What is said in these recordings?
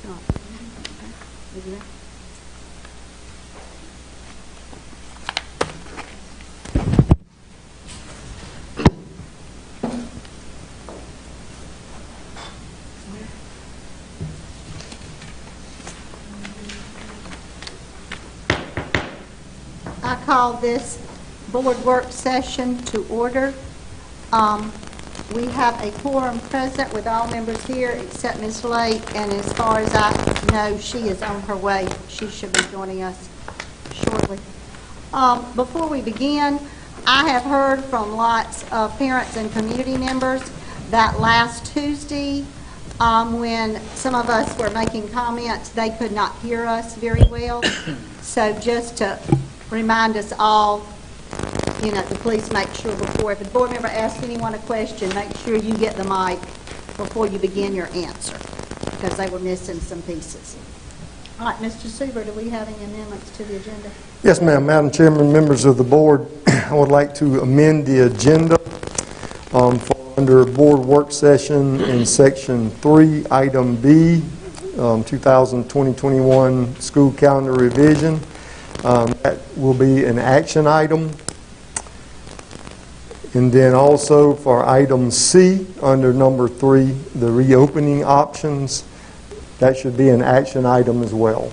No. Okay. Isn't it? I call this board work session to order. We have a quorum present with all members here except Ms. Lake, and as far as I know, she is on her way. She should be joining us shortly. Before we begin, I have heard from lots of parents and community members that last Tuesday, when some of us were making comments, they could not hear us very well. So just to remind us all, you know, to please make sure before, if a board member asks anyone a question, make sure you get the mic before you begin your answer, because they were missing some pieces. All right, Mr. Seaver, do we have any amendments to the agenda? Yes, ma'am. Madam Chairman, members of the board, I would like to amend the agenda for under board work session in section 3, item B, 2020-21 school calendar revision. That will be an action item. And then also for item C, under number 3, the reopening options, that should be an action item as well.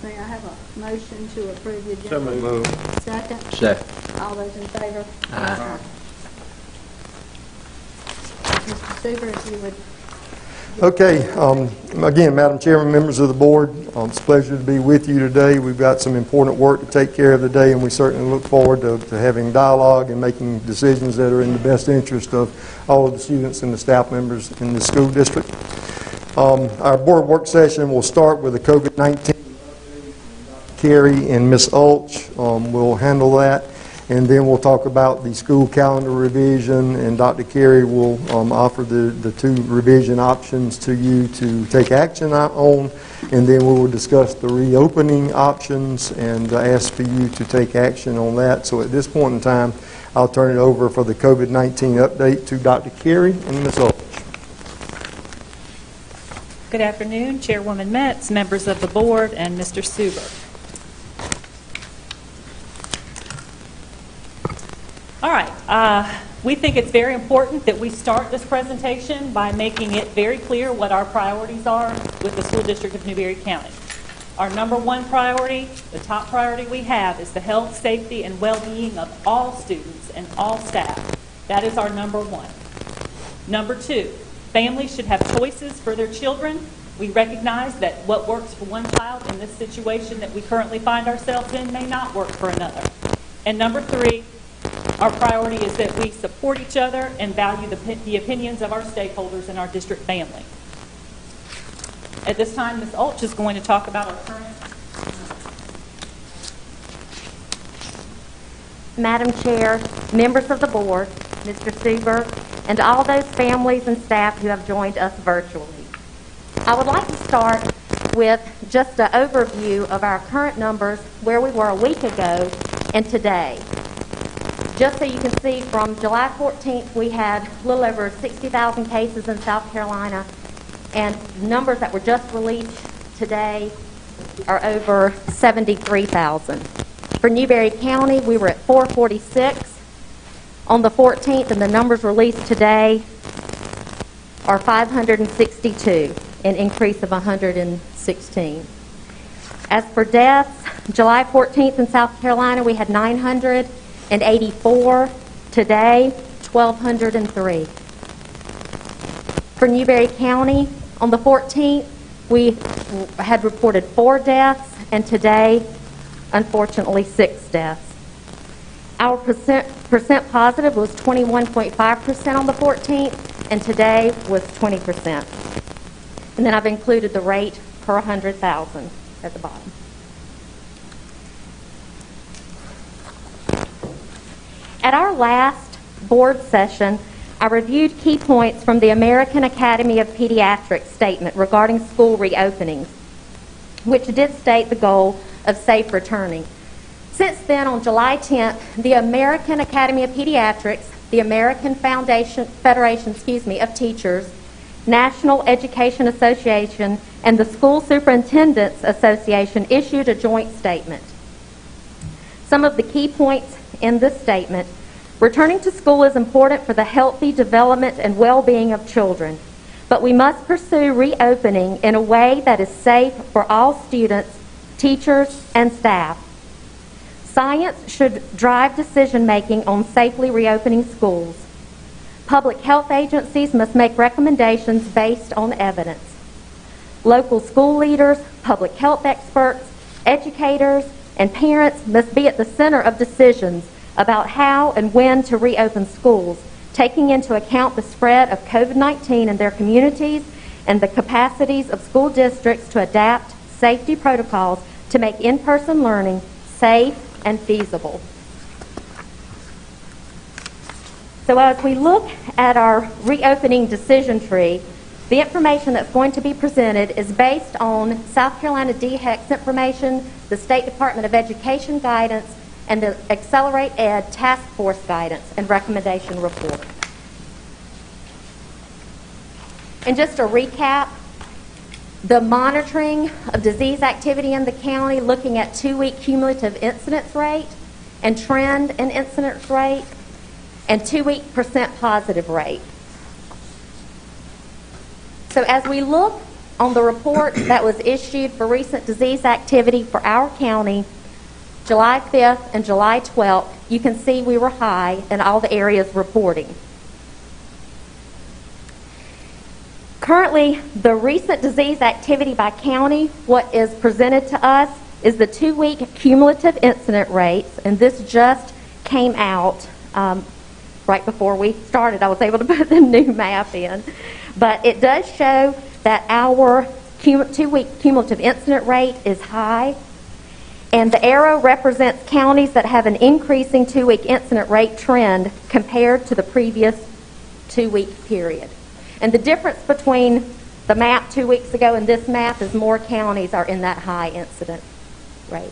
May I have a motion to approve the agenda? So moved. Second? Second. All those in favor? Aye. Mr. Seaver, if you would. Okay, again, Madam Chairman, members of the board, it's a pleasure to be with you today. We've got some important work to take care of today, and we certainly look forward to having dialogue and making decisions that are in the best interest of all of the students and the staff members in the school district. Our board work session will start with the COVID-19. Carrie and Ms. Ulch will handle that. And then we'll talk about the school calendar revision, and Dr. Carey will offer the 2 revision options to you to take action on, and then we will discuss the reopening options and ask for you to take action on that. So at this point in time, I'll turn it over for the COVID-19 update to Dr. Carey and Ms. Ulch. Good afternoon, Chairwoman Metz, members of the board, and Mr. Suber. All right, we think it's very important that we start this presentation by making it very clear what our priorities are with the School District of Newberry County. Our number 1 priority, the top priority we have, is the health, safety, and well-being of all students and all staff. That is our number 1. Number 2, families should have choices for their children. We recognize that what works for one child in this situation that we currently find ourselves in may not work for another. And number 3, our priority is that we support each other and value the opinions of our stakeholders and our district family. At this time, Ms. Ulch is going to talk about our current... Madam Chair, members of the board, Mr. Suber, and all those families and staff who have joined us virtually. I would like to start with just an overview of our current numbers, where we were a week ago and today. Just so you can see, from July 14th, we had a little over 60,000 cases in South Carolina, and numbers that were just released today are over 73,000. For Newberry County, we were at 446 on the 14th, and the numbers released today are 562, an increase of 116. As for deaths, July 14th in South Carolina, we had 984. Today, 1,203. For Newberry County, on the 14th, we had reported 4 deaths, and today, unfortunately, 6 deaths. Our percent positive was 21.5% on the 14th, and today was 20%. And then I've included the rate per 100,000 at the bottom. At our last board session, I reviewed key points from the American Academy of Pediatrics statement regarding school reopenings, which did state the goal of safe returning. Since then, on July 10th, the American Academy of Pediatrics, the American Federation of Teachers, National Education Association, and the School Superintendents Association issued a joint statement. Some of the key points in this statement: returning to school is important for the healthy development and well-being of children, but we must pursue reopening in a way that is safe for all students, teachers, and staff. Science should drive decision-making on safely reopening schools. Public health agencies must make recommendations based on evidence. Local school leaders, public health experts, educators, and parents must be at the center of decisions about how and when to reopen schools, taking into account the spread of COVID-19 in their communities and the capacities of school districts to adapt safety protocols to make in-person learning safe and feasible. So as we look at our reopening decision tree, the information that's going to be presented is based on South Carolina DHEC's information, the State Department of Education guidance, and the Accelerate Ed Task Force guidance and recommendation report. And just a recap, the monitoring of disease activity in the county, looking at 2-week cumulative incidence rate and trend in incidence rate, and 2-week % positive rate. So as we look on the report that was issued for recent disease activity for our county, July 5th and July 12th, you can see we were high in all the areas reporting. Currently, the recent disease activity by county, what is presented to us is the 2-week cumulative incident rates, and this just came out right before we started. I was able to put the new map in. But it does show that our 2-week cumulative incident rate is high, and the arrow represents counties that have an increasing 2-week incident rate trend compared to the previous 2-week period. And the difference between the map 2 weeks ago and this map is more counties are in that high incident rate.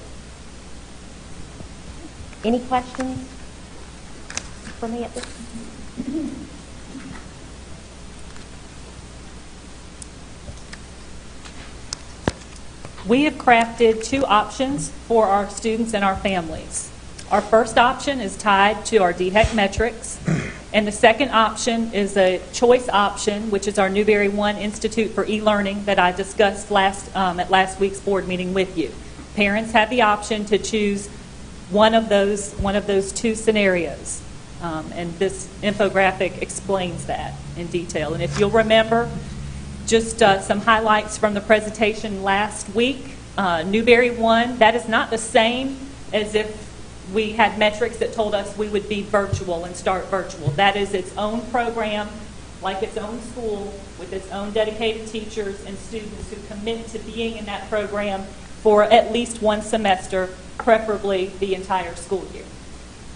Any questions for me at this time? We have crafted 2 options for our students and our families. Our first option is tied to our DHEC metrics, and the second option is a choice option, which is our Newberry One Institute for E-Learning that I discussed at last week's board meeting with you. Parents have the option to choose one of those 2 scenarios, and this infographic explains that in detail. And if you'll remember, just some highlights from the presentation last week. Newberry One, that is not the same as if we had metrics that told us we would be virtual and start virtual. That is its own program, like its own school, with its own dedicated teachers and students who commit to being in that program for at least 1 semester, preferably the entire school year.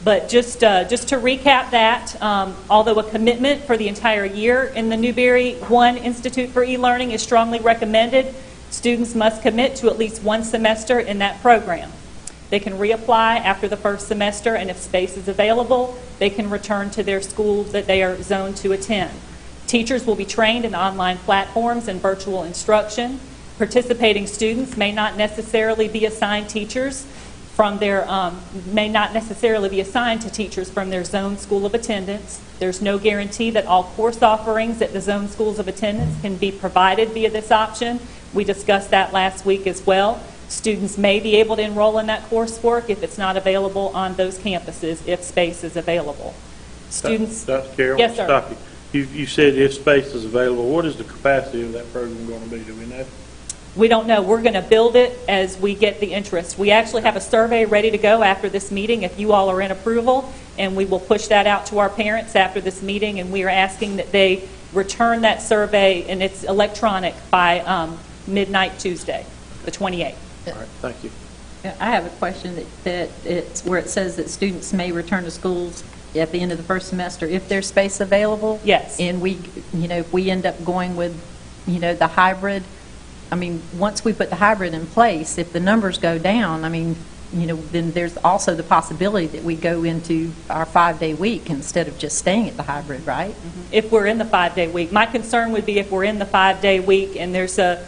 But just to recap that, although a commitment for the entire year in the Newberry One Institute for E-Learning is strongly recommended, students must commit to at least 1 semester in that program. They can reapply after the first semester, and if space is available, they can return to their school that they are zoned to attend. Teachers will be trained in online platforms and virtual instruction. Participating students may not necessarily be assigned teachers from their to teachers from their zone school of attendance. There's no guarantee that all course offerings at the zone schools of attendance can be provided via this option. We discussed that last week as well. Students may be able to enroll in that coursework if it's not available on those campuses, if space is available. Students. Dr. Carroll, yes, sir. stop you. You said if space is available. What is the capacity of that program going to be? Do we know? We don't know. We're going to build it as we get the interest. We actually have a survey ready to go after this meeting if you all are in approval, and we will push that out to our parents after this meeting, and we are asking that they return that survey, and it's electronic, by midnight Tuesday, the 28th. All right, thank you. I have a question that it's where it says that students may return to schools at the end of the first semester if there's space available. Yes. And if we end up going with, the hybrid, once we put the hybrid in place, if the numbers go down, then there's also the possibility that we go into our 5-day week instead of just staying at the hybrid, right? If we're in the 5-day week. My concern would be if we're in the 5-day week and there's a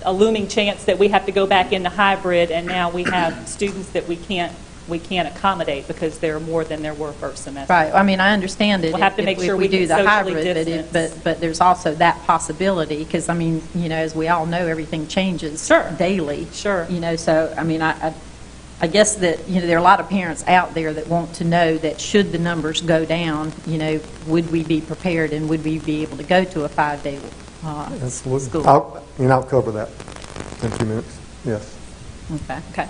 looming chance that we have to go back into hybrid, and now we have students that we can't accommodate because there are more than there were first semester. Right. I mean, I understand it. We'll have to make sure we do can the socially hybrid, distance. but there's also that possibility because, I mean, as we all know, everything changes Sure. daily. Sure. So, I mean, I guess that, there are a lot of parents out there that want to know that should the numbers go down, would we be prepared and would we be able to go to a 5-day Absolutely. school? I'll cover that in a few minutes. Yes. Okay. Okay.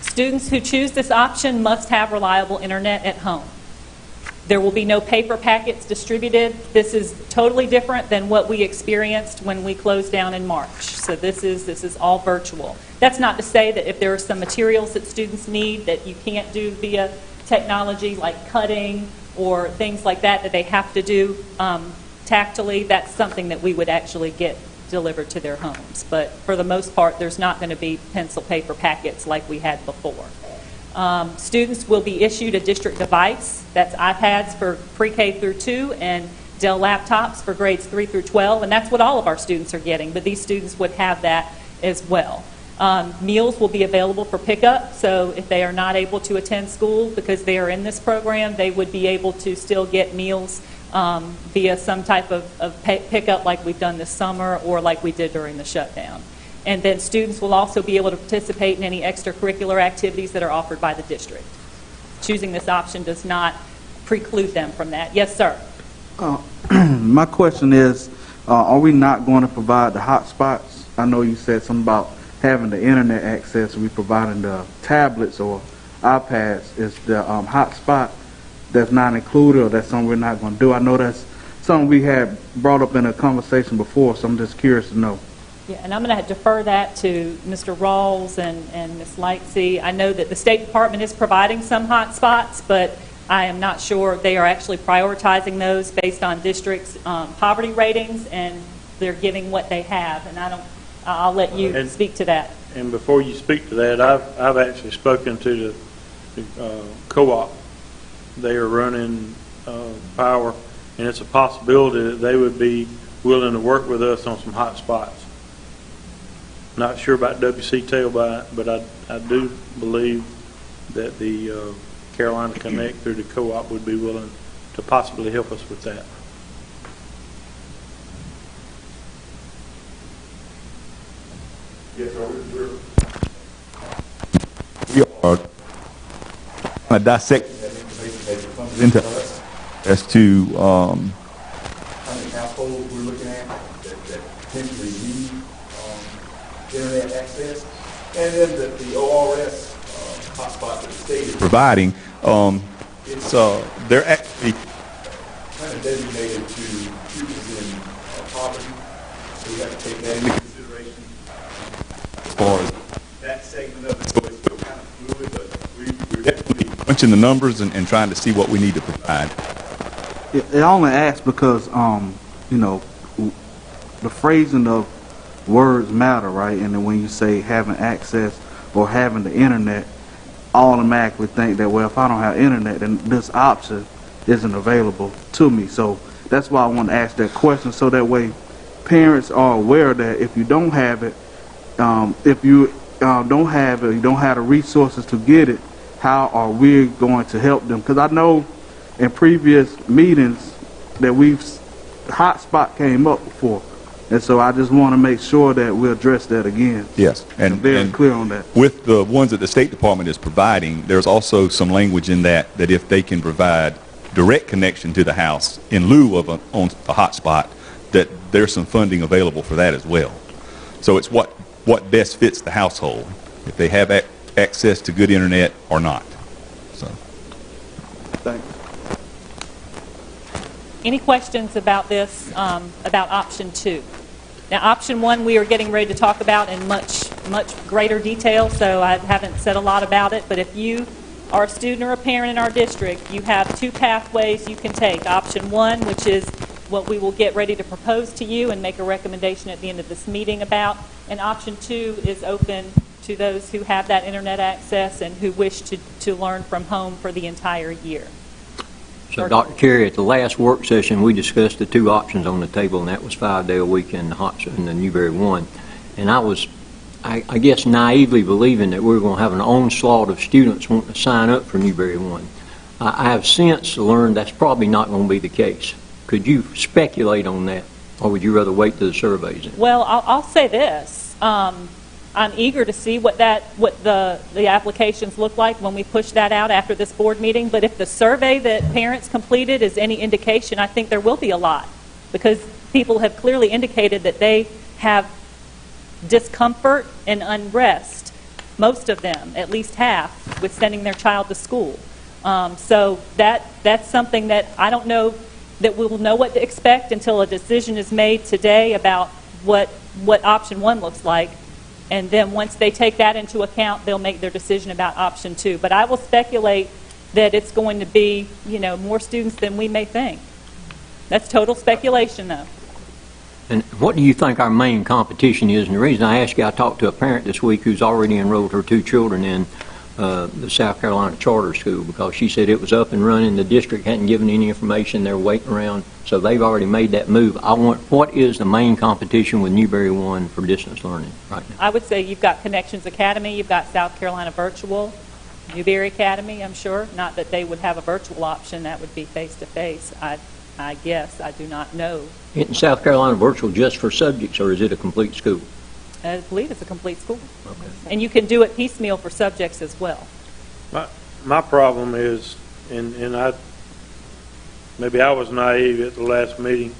Students who choose this option must have reliable internet at home. There will be no paper packets distributed. This is totally different than what we experienced when we closed down in March. So this is all virtual. That's not to say that if there are some materials that students need that you can't do via technology, like cutting or things like that, that they have to do tactily, that's something that we would actually get delivered to their homes. But for the most part, there's not going to be pencil paper packets like we had before. Students will be issued a district device. That's iPads for pre-K through 2 and Dell laptops for grades 3 through 12, and that's what all of our students are getting, but these students would have that as well. Meals will be available for pickup, so if they are not able to attend school because they are in this program, they would be able to still get meals via some type of pickup like we've done this summer or like we did during the shutdown. And then students will also be able to participate in any extracurricular activities that are offered by the district. Choosing this option does not preclude them from that. Yes, sir. My question is, are we not going to provide the hotspots? I know you said something about having the internet access. Are we providing the tablets or iPads? Is the hotspot that's not included, or that's something we're not going to do? I know that's something we had brought up in a conversation before, so I'm just curious to know. Yeah, and I'm going to defer that to Mr. Rawls and Ms. Lightsey. I know that the State Department is providing some hot spots, but I am not sure they are actually prioritizing those based on districts' poverty ratings, and they're giving what they have. And I'll let you speak to that. And before you speak to that, I've actually spoken to the co-op. They are running power, and it's a possibility that they would be willing to work with us on some hot spots. Not sure about WC Tailbite, but I do believe that the Carolina Connect through the co-op would be willing to possibly help us with that. Yes, sir. We are kind of dissecting that information that comes into us as to how many households we're looking at that potentially need internet access, and then the ORS hotspot that the state is providing. They're actually kind of designated to students in poverty, so we have to take that into consideration as far as that segment of it. So it's still kind of fluid, but we're definitely crunching the numbers and trying to see what we need to provide. I only ask because, the phrasing of words matter, right? And then when you say having access or having the internet, I automatically think that, well, if I don't have internet, then this option isn't available to me. So that's why I want to ask that question, so that way parents are aware that if you don't have it, if you don't have it, you don't have the resources to get it, how are we going to help them? Because I know in previous meetings that hotspot came up before. And so I just want to make sure that we address that again. Yes, and very clear on that. With the ones that the State Department is providing, there's also some language in that if they can provide direct connection to the house in lieu of a hotspot, that there's some funding available for that as well. So it's what best fits the household, if they have access to good internet or not. So. Thank you. Any questions about this, about option 2? Now, option 1 we are getting ready to talk about in much greater detail, so I haven't said a lot about it. But if you are a student or a parent in our district, you have 2 pathways you can take. Option 1, which is what we will get ready to propose to you and make a recommendation at the end of this meeting about, and option 2 is open to those who have that internet access and who wish to learn from home for the entire year. So, Dr. Carey, at the last work session, we discussed the two options on the table, and that was 5-day-a-week in the Newberry one. And I was, I guess, naively believing that we were going to have an onslaught of students wanting to sign up for Newberry one. I have since learned that's probably not going to be the case. Could you speculate on that, or would you rather wait till the survey's in? Well, I'll say this. I'm eager to see what the applications look like when we push that out after this board meeting. But if the survey that parents completed is any indication, I think there will be a lot, because people have clearly indicated that they have discomfort and unrest, most of them, at least half, with sending their child to school. So that's something that I don't know that we will know what to expect until a decision is made today about what option one looks like. And then once they take that into account, they'll make their decision about option two. But I will speculate that it's going to be, more students than we may think. That's total speculation, though. And what do you think our main competition is? And the reason I ask you, I talked to a parent this week who's already enrolled her 2 children in the South Carolina Charter School, because she said it was up and running. The district hadn't given any information. They're waiting around. So they've already made that move. What is the main competition with Newberry One for distance learning right now? I would say you've got Connections Academy, you've got South Carolina Virtual, Newberry Academy, I'm sure. Not that they would have a virtual option. That would be face-to-face. I guess. I do not know. Isn't South Carolina Virtual just for subjects, or is it a complete school? I believe it's a complete school. Okay. And you can do it piecemeal for subjects as well. My problem is, and maybe I was naive at the last meeting.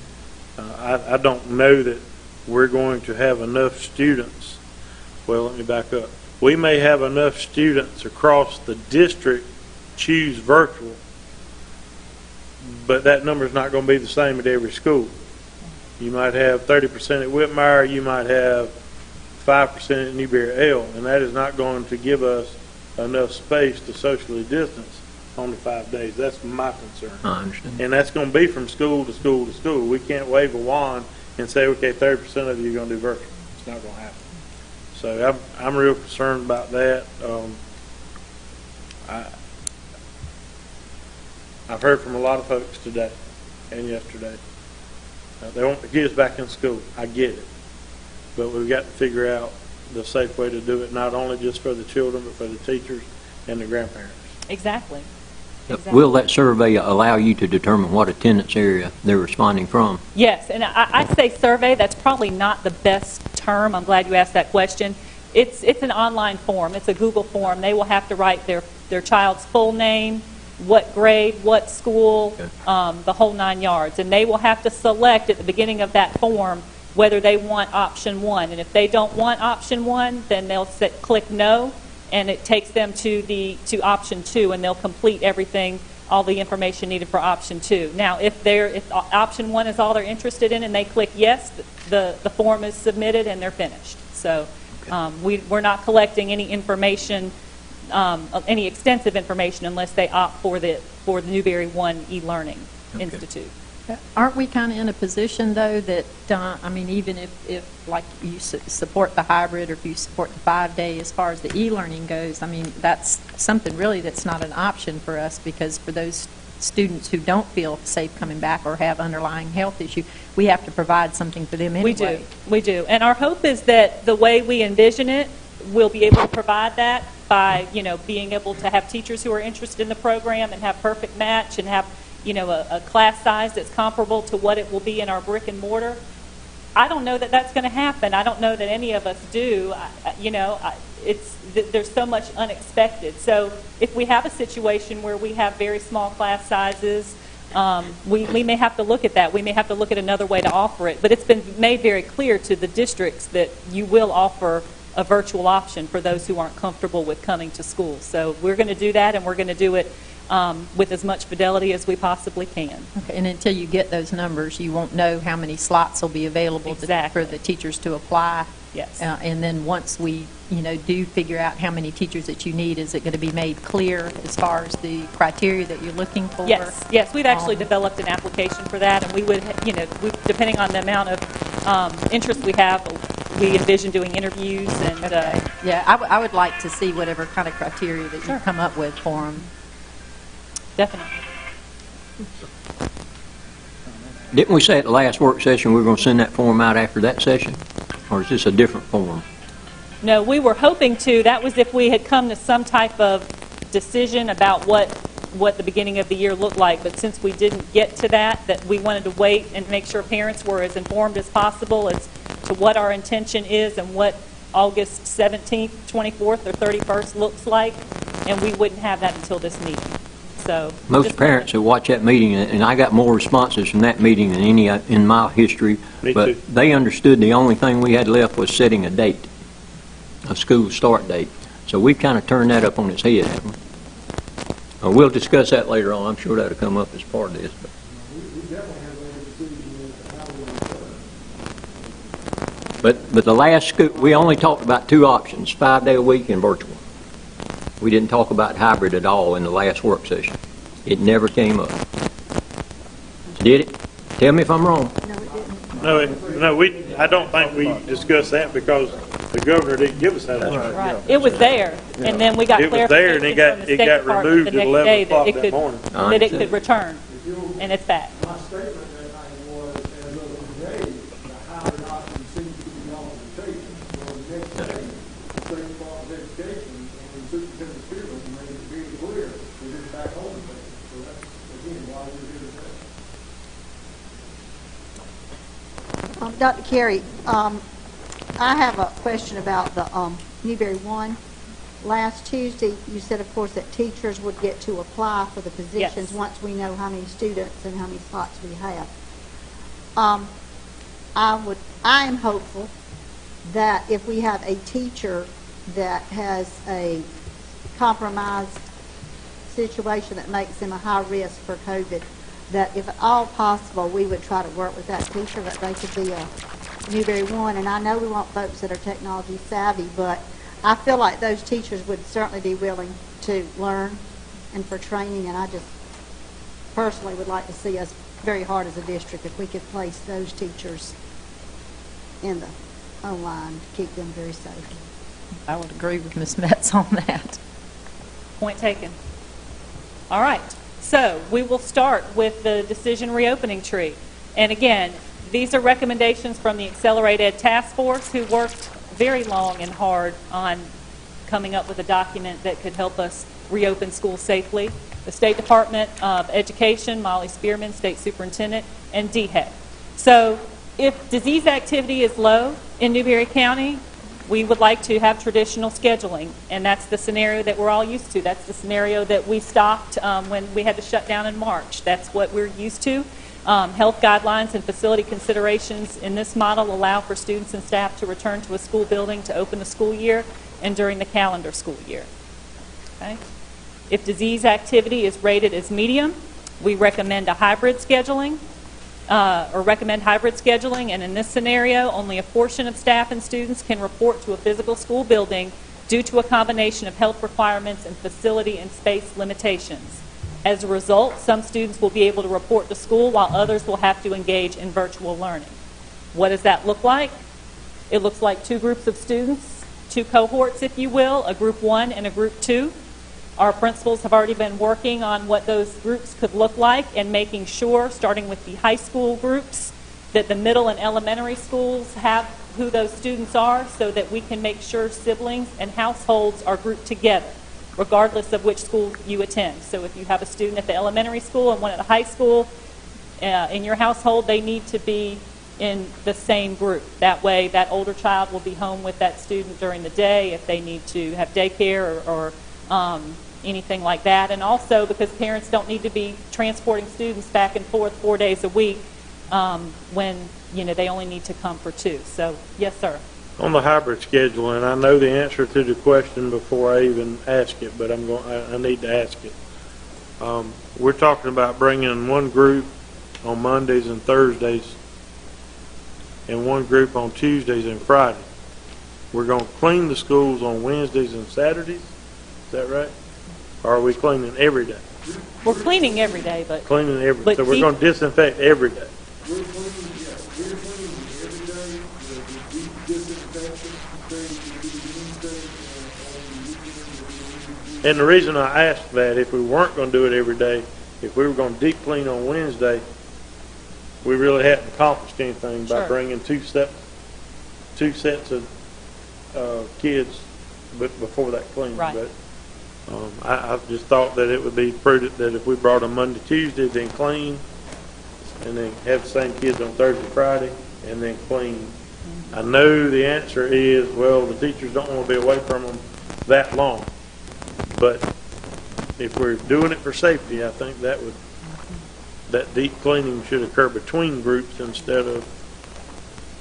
I don't know that we're going to have enough students. Well, let me back up. We may have enough students across the district choose virtual, but that number is not going to be the same at every school. You might have 30% at Whitmire, you might have 5% at Newberry L, and that is not going to give us enough space to socially distance on the 5 days. That's my concern. I understand. And that's going to be from school to school to school. We can't wave a wand and say, okay, 30% of you are going to do virtual. It's not going to happen. So I'm real concerned about that. I've heard from a lot of folks today and yesterday. They want the kids back in school. I get it. But we've got to figure out the safe way to do it, not only just for the children, but for the teachers and the grandparents. Exactly. Will that survey allow you to determine what attendance area they're responding from? Yes, and I say survey. That's probably not the best term. I'm glad you asked that question. It's an online form. It's a Google form. They will have to write their child's full name, what grade, what school, Okay. the whole 9 yards. And they will have to select at the beginning of that form whether they want option one. And if they don't want option one, then they'll click no, and it takes them to option two, and they'll complete everything, all the information needed for option two. Now, if option one is all they're interested in and they click yes, the form is submitted and they're finished. So we're not collecting any information, any extensive information, unless they opt for the Newberry One e-learning Institute. Aren't we kind of in a position, though, that, even if like, you support the hybrid, or if you support the 5-day as far as the e-learning goes, that's something really that's not an option for us, because for those students who don't feel safe coming back or have underlying health issue, we have to provide something for them anyway. We do. And our hope is that the way we envision it, we'll be able to provide that by, being able to have teachers who are interested in the program and have perfect match and have a class size that's comparable to what it will be in our brick and mortar. I don't know that that's going to happen. I don't know that any of us do. There's so much unexpected. So if we have a situation where we have very small class sizes, we may have to look at that. We may have to look at another way to offer it. But it's been made very clear to the districts that you will offer a virtual option for those who aren't comfortable with coming to school. So we're going to do that, and we're going to do it with as much fidelity as we possibly can. Okay, and until you get those numbers, you won't know how many slots will be available for the teachers to apply. Yes. And then once we, do figure out how many teachers that you need, is it going to be made clear as far as the criteria that you're looking for? Yes. We've actually developed an application for that, and we would, depending on the amount of interest we have, we envision doing interviews and, Okay. Yeah, I would like to see whatever kind of criteria that you come up with for them. definitely. Didn't we say at the last work session we were going to send that form out after that session? Or is this a different form? No, we were hoping to. That was if we had come to some type of decision about what the beginning of the year looked like. But since we didn't get to that we wanted to wait and make sure parents were as informed as possible as to what our intention is and what August 17th, 24th, or 31st looks like. And we wouldn't have that until this meeting. So Most parents that watch that meeting, and I got more responses from that meeting than any in my history, Me but too. they understood the only thing we had left was setting a date, a school start date. So we've kind of turned that up on its head, haven't we? We'll discuss that later on. I'm sure that'll come up as part of this. But the last school, we only talked about two options, 5-day a week and virtual. We didn't talk about hybrid at all in the last work session. It never came up. Did it? Tell me if I'm wrong. I don't think we discussed that because the governor didn't give us that option. Right. It was there, and then we got It was there, and clarification it got- from the it State got Department removed the at next 11 day o'clock that it that could, morning. that it could return, and it's back. My statement that night was, as of today, the hybrid option seems to be on the table. Well, the next day, the State Department of Education and the Superintendent Spearman made it very clear that it's back on the table. So that's, again, why we're here today. Dr. Carey, I have a question about the Newberry 1. Last Tuesday, you said, of course, that teachers would get to apply for the positions Yes. once we know how many students and how many slots we have. I am hopeful that if we have a teacher that has a compromised situation that makes them a high risk for COVID, that if at all possible, we would try to work with that teacher, that they could be a Newberry 1. And I know we want folks that are technology savvy, but I feel like those teachers would certainly be willing to learn and for training, and I just personally would like to see us very hard as a district if we could place those teachers in the online to keep them very safe. I would agree with Ms. Metz on that. Point taken. All right. So we will start with the decision reopening tree. And again, these are recommendations from the Accelerate Ed Task Force, who worked very long and hard on coming up with a document that could help us reopen schools safely. The State Department of Education, Molly Spearman, State Superintendent, and DHEC. So if disease activity is low in Newberry County, we would like to have traditional scheduling, and that's the scenario that we're all used to. That's the scenario that we stopped when we had to shut down in March. That's what we're used to. Health guidelines and facility considerations in this model allow for students and staff to return to a school building to open the school year and during the calendar school year. Okay? If disease activity is rated as medium, we recommend a hybrid scheduling, and in this scenario, only a portion of staff and students can report to a physical school building due to a combination of health requirements and facility and space limitations. As a result, some students will be able to report to school while others will have to engage in virtual learning. What does that look like? It looks like two groups of students, two cohorts, if you will, a group 1 and a group 2. Our principals have already been working on what those groups could look like and making sure, starting with the high school groups, that the middle and elementary schools have who those students are so that we can make sure siblings and households are grouped together, regardless of which school you attend. So if you have a student at the elementary school and one at the high school, in your household, they need to be in the same group. That way, that older child will be home with that student during the day if they need to have daycare or anything like that. And also because parents don't need to be transporting students back and forth 4 days a week when they only need to come for 2. So, yes, sir. On the hybrid schedule, and I know the answer to the question before I even ask it, but I need to ask it. We're talking about bringing one group on Mondays and Thursdays and one group on Tuesdays and Fridays. We're going to clean the schools on Wednesdays and Saturdays. Is that right? Or are we cleaning every day? We're cleaning every day, but Cleaning every so we're keep- going to disinfect every day. We're cleaning every day. The And the reason I asked that, if we weren't going to do it every day, if we were going to deep clean on Wednesday, we really hadn't accomplished anything by Sure. bringing two sets of kids before that clean. Right. But I just thought that it would be prudent that if we brought them Monday, Tuesday, then clean, and then have the same kids on Thursday, Friday, and then clean. I know the answer is, well, the teachers don't want to be away from them that long. But if we're doing it for safety, I think that deep cleaning should occur between groups instead of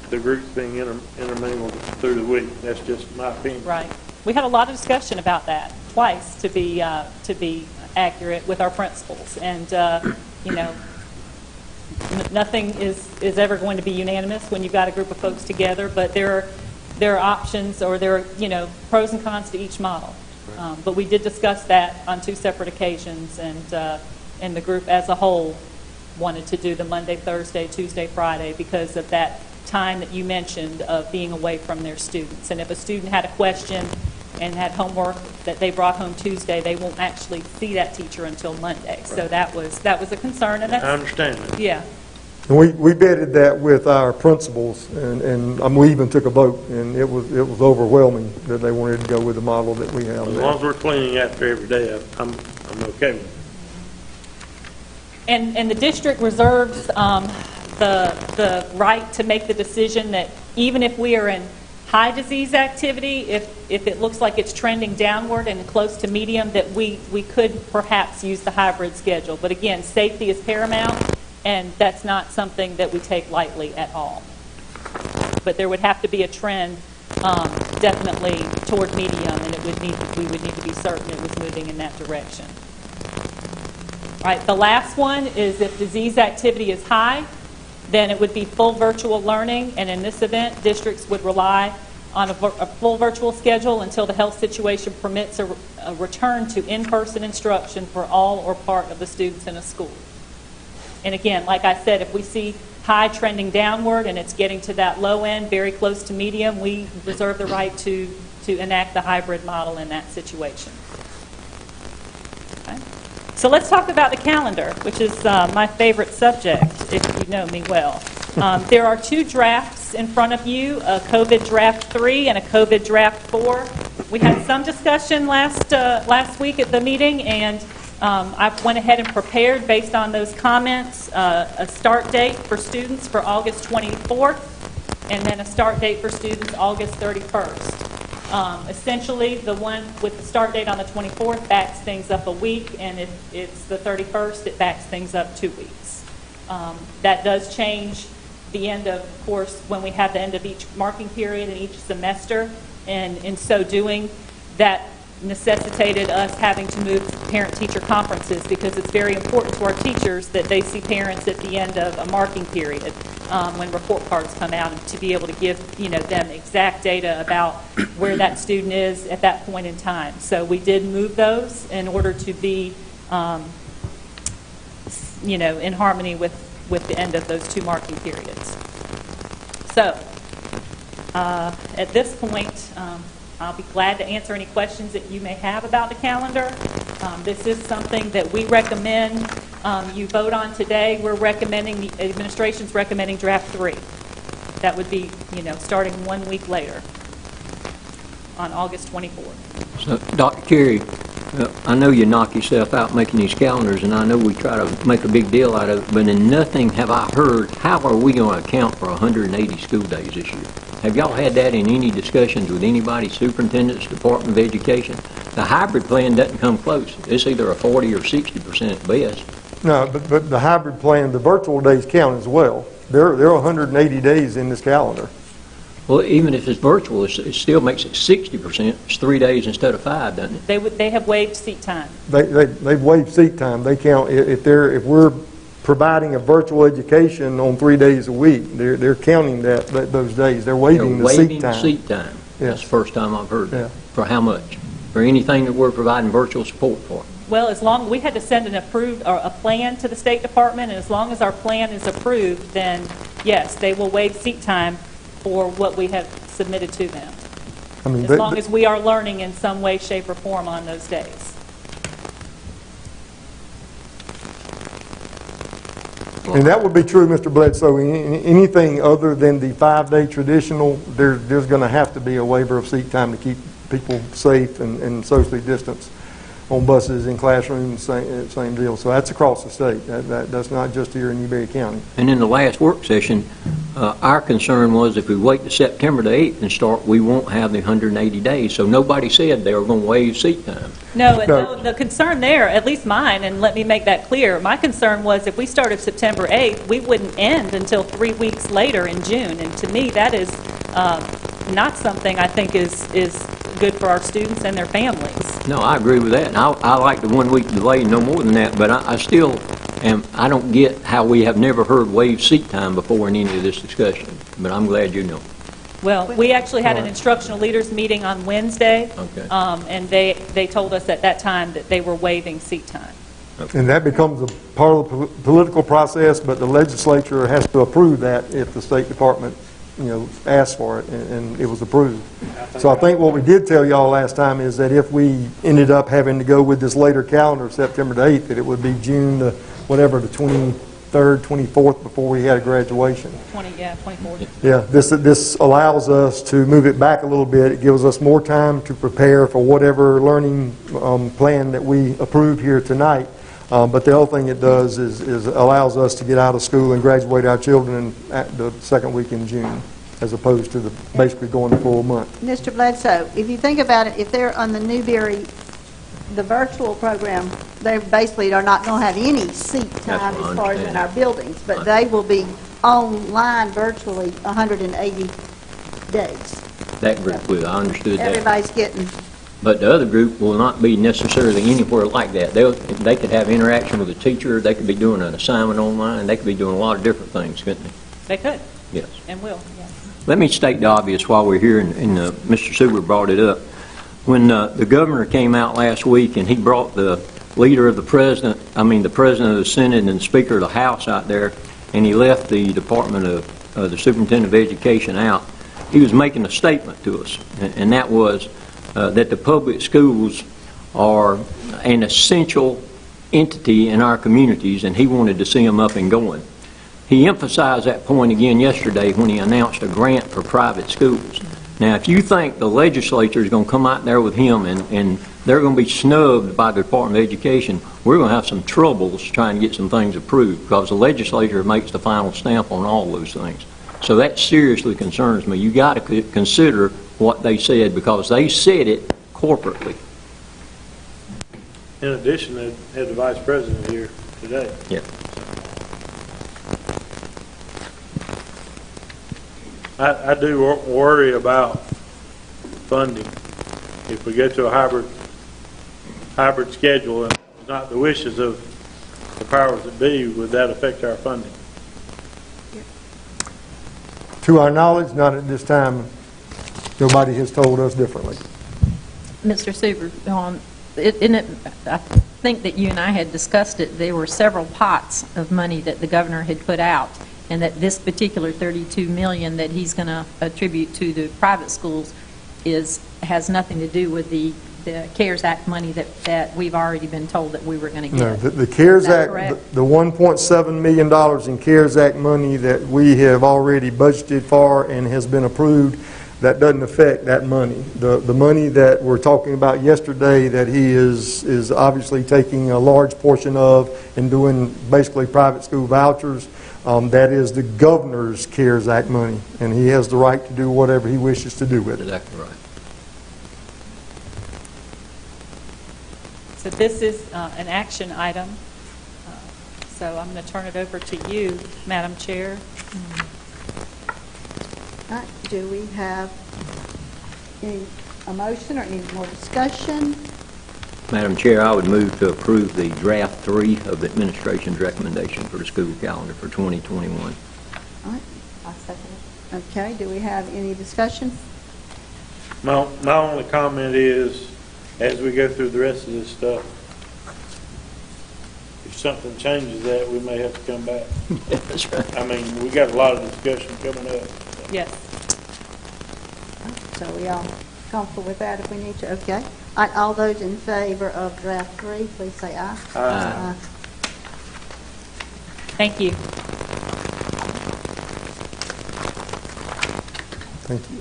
the groups being intermingled through the week. That's just my opinion. Right. We had a lot of discussion about that twice, to be accurate, with our principals. And, nothing is ever going to be unanimous when you've got a group of folks together, but there are options, or there are, pros and cons to each model. But we did discuss that on two separate occasions, and the group as a whole wanted to do the Monday, Thursday, Tuesday, Friday because of that time that you mentioned of being away from their students. And if a student had a question and had homework that they brought home Tuesday, they won't actually see that teacher until Monday. Right. So that was a concern, and that's, I understand that. Yeah. And we vetted that with our principals, and we even took a vote, and it was overwhelming that they wanted to go with the model that we have. As now. long as we're cleaning after every day, I'm okay with it. And the district reserves the right to make the decision that even if we are in high disease activity, if it looks like it's trending downward and close to medium, that we could perhaps use the hybrid schedule. But again, safety is paramount, and that's not something that we take lightly at all. But there would have to be a trend definitely toward medium, and we would need to be certain it was moving in that direction. All right, the last one is if disease activity is high, then it would be full virtual learning, and in this event, districts would rely on a full virtual schedule until the health situation permits a return to in-person instruction for all or part of the students in a school. And again, like I said, if we see high trending downward and it's getting to that low end, very close to medium, we reserve the right to enact the hybrid model in that situation. Okay. So let's talk about the calendar, which is my favorite subject, if you know me well. There are two drafts in front of you, a COVID Draft 3 and a COVID Draft 4. We had some discussion last week at the meeting, and I went ahead and prepared, based on those comments, a start date for students for August 24th, and then a start date for students August 31st. Essentially, the one with the start date on the 24th backs things up a week, and if it's the 31st, it backs things up 2 weeks. That does change the end of course, when we have the end of each marking period in each semester, and in so doing, that necessitated us having to move parent-teacher conferences, because it's very important to our teachers that they see parents at the end of a marking period when report cards come out, and to be able to give them exact data about where that student is at that point in time. So we did move those in order to be in harmony with the end of those two marking periods. So at this point, I'll be glad to answer any questions that you may have about the calendar. This is something that we recommend you vote on today. We're recommending, the administration's recommending Draft 3. That would be, starting 1 week later on August 24th. So, Dr. Carey, I know you knock yourself out making these calendars, and I know we try to make a big deal out of it, but in nothing have I heard, how are we going to account for 180 school days this year? Have y'all had that in any discussions with anybody, superintendents, Department of Education? The hybrid plan doesn't come close. It's either a 40 or 60% at best. No, but the hybrid plan, the virtual days count as well. There are 180 days in this calendar. Well, even if it's virtual, it still makes it 60%. It's 3 days instead of 5, doesn't it? They have waived seat time. They've waived seat time. They count if we're providing a virtual education on 3 days a week. They're counting those days. They're waiving the seat time. They're waiving seat time. Yeah. That's the first time I've heard that. Yeah. For how much? For anything that we're providing virtual support for? Well, as long we had to send a plan to the State Department, and as long as our plan is approved, then yes, they will waive seat time for what we have submitted to them, I mean, as long as we are learning in some way, shape, or form on those days. and that would be true, Mr. Bledsoe. Anything other than the 5-day traditional, there's going to have to be a waiver of seat time to keep people safe and socially distanced on buses, in classrooms, same deal. So that's across the state. That's not just here in Newberry County. And in the last work session, our concern was if we wait to September the 8th and start, we won't have the 180 days. So nobody said they were going to waive seat time. No, the concern there, at least mine, and let me make that clear, my concern was if we started September 8th, we wouldn't end until 3 weeks later in June. And to me, that is not something I think is good for our students and their families. No, I agree with that. And I like the 1 week delay, no more than that, but I still I don't get how we have never heard waive seat time before in any of this discussion, but I'm glad you know. Well, we actually had an instructional leaders meeting on Wednesday, Okay. And they told us at that time that they were waiving seat time. And that becomes a part of the political process, but the legislature has to approve that if the State Department, asked for it, and it was approved. So I think what we did tell y'all last time is that if we ended up having to go with this later calendar, September the 8th, that it would be June the 23rd, 24th before we had a graduation. 24th. Yeah, this allows us to move it back a little bit. It gives us more time to prepare for whatever learning plan that we approve here tonight. But the other thing it does is allows us to get out of school and graduate our children at the second week in June, as opposed to basically going the full month. Mr. Bledsoe, if you think about it, if they're on the Newberry, the virtual program, they basically are not going to have any seat time That's what I as far as in understand. our buildings, but they will be online virtually 180 days. That group will, I understood that. Everybody's getting, But the other group will not be necessarily anywhere like that. They could have interaction with a teacher, they could be doing an assignment online, they could be doing a lot of different things, couldn't they? They could Yes. and will, yes. Let me state the obvious while we're here, and Mr. Sewer brought it up. When the governor came out last week and he brought the leader of the president of the Senate and the Speaker of the House out there, and he left the Department of the Superintendent of Education out, he was making a statement to us, and that was that the public schools are an essential entity in our communities, and he wanted to see them up and going. He emphasized that point again yesterday when he announced a grant for private schools. Now, if you think the legislature is going to come out there with him and they're going to be snubbed by the Department of Education, we're going to have some troubles trying to get some things approved because the legislature makes the final stamp on all those things. So that seriously concerns me. You got to consider what they said because they said it corporately. In addition, they had the vice president here today. Yeah. I do worry about funding. If we get to a hybrid schedule and it's not the wishes of the powers that be, would that affect our funding? To our knowledge, not at this time. Nobody has told us differently. Mr. Seaver, I think that you and I had discussed it. There were several pots of money that the governor had put out, and that this particular $32 million that he's going to attribute to the private schools has nothing to do with the CARES Act money that we've already been told that we were going to get. No, the CARES Is that Act, correct? the $1.7 million in CARES Act money that we have already budgeted for and has been approved, that doesn't affect that money. The money that we're talking about yesterday that he is obviously taking a large portion of and doing basically private school vouchers, that is the governor's CARES Act money, and he has the right to do whatever he wishes to do with it. Exactly right. So this is an action item. So I'm going to turn it over to you, Madam Chair. all right, do we have a motion or any more discussion? Madam Chair, I would move to approve the draft 3 of the administration's recommendation for the school calendar for 2021. All right, I second it. okay, do we have any discussion? My only comment is, as we go through the rest of this stuff, if something changes that, we may have to come back. That's right. I mean, we got a lot of discussion coming up. Yes. So we all comfortable with that if we need to? Okay. All right, all those in favor of draft 3, please say aye. Aye. Thank you. Thank you.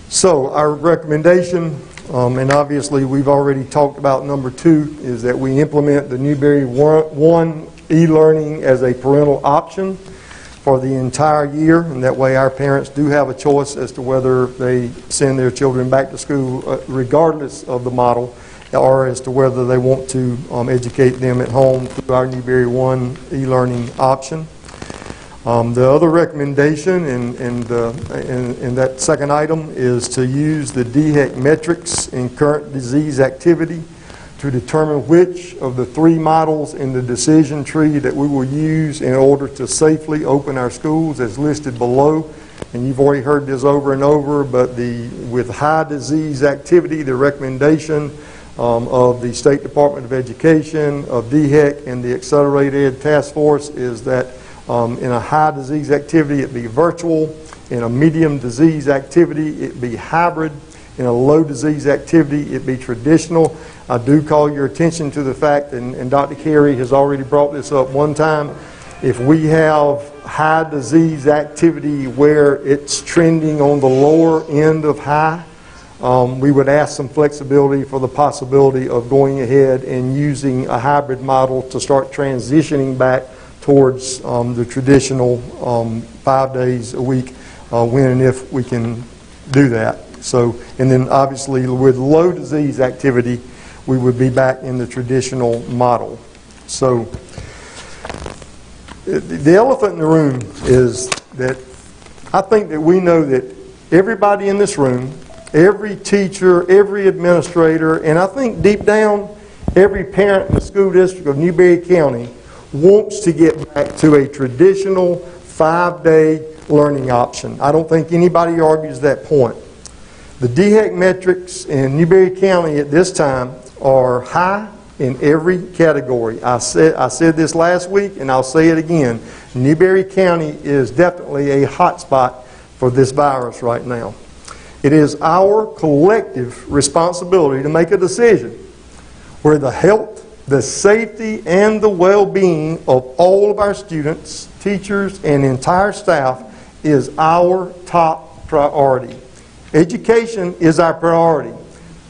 So our recommendation, and obviously we've already talked about number 2, is that we implement the Newberry One e-learning as a parental option for the entire year, and that way our parents do have a choice as to whether they send their children back to school regardless of the model, or as to whether they want to educate them at home through our Newberry One e-learning option. The other recommendation in that second item is to use the DHEC metrics in current disease activity to determine which of the 3 models in the decision tree that we will use in order to safely open our schools as listed below. And you've already heard this over and over, but with high disease activity, the recommendation of the State Department of Education, of DHEC, and the Accelerated Ed Task Force is that in a high disease activity, it be virtual. In a medium disease activity, it be hybrid. In a low disease activity, it be traditional. I do call your attention to the fact, and Dr. Carey has already brought this up one time, if we have high disease activity where it's trending on the lower end of high, we would ask some flexibility for the possibility of going ahead and using a hybrid model to start transitioning back towards the traditional 5 days a week when and if we can do that. So, and then obviously with low disease activity, we would be back in the traditional model. So the elephant in the room is that I think that we know that everybody in this room, every teacher, every administrator, and I think deep down, every parent in the school district of Newberry County wants to get back to a traditional 5-day learning option. I don't think anybody argues that point. The DHEC metrics in Newberry County at this time are high in every category. I said this last week, and I'll say it again. Newberry County is definitely a hot spot for this virus right now. It is our collective responsibility to make a decision where the health, the safety, and the well-being of all of our students, teachers, and entire staff is our top priority. Education is our priority,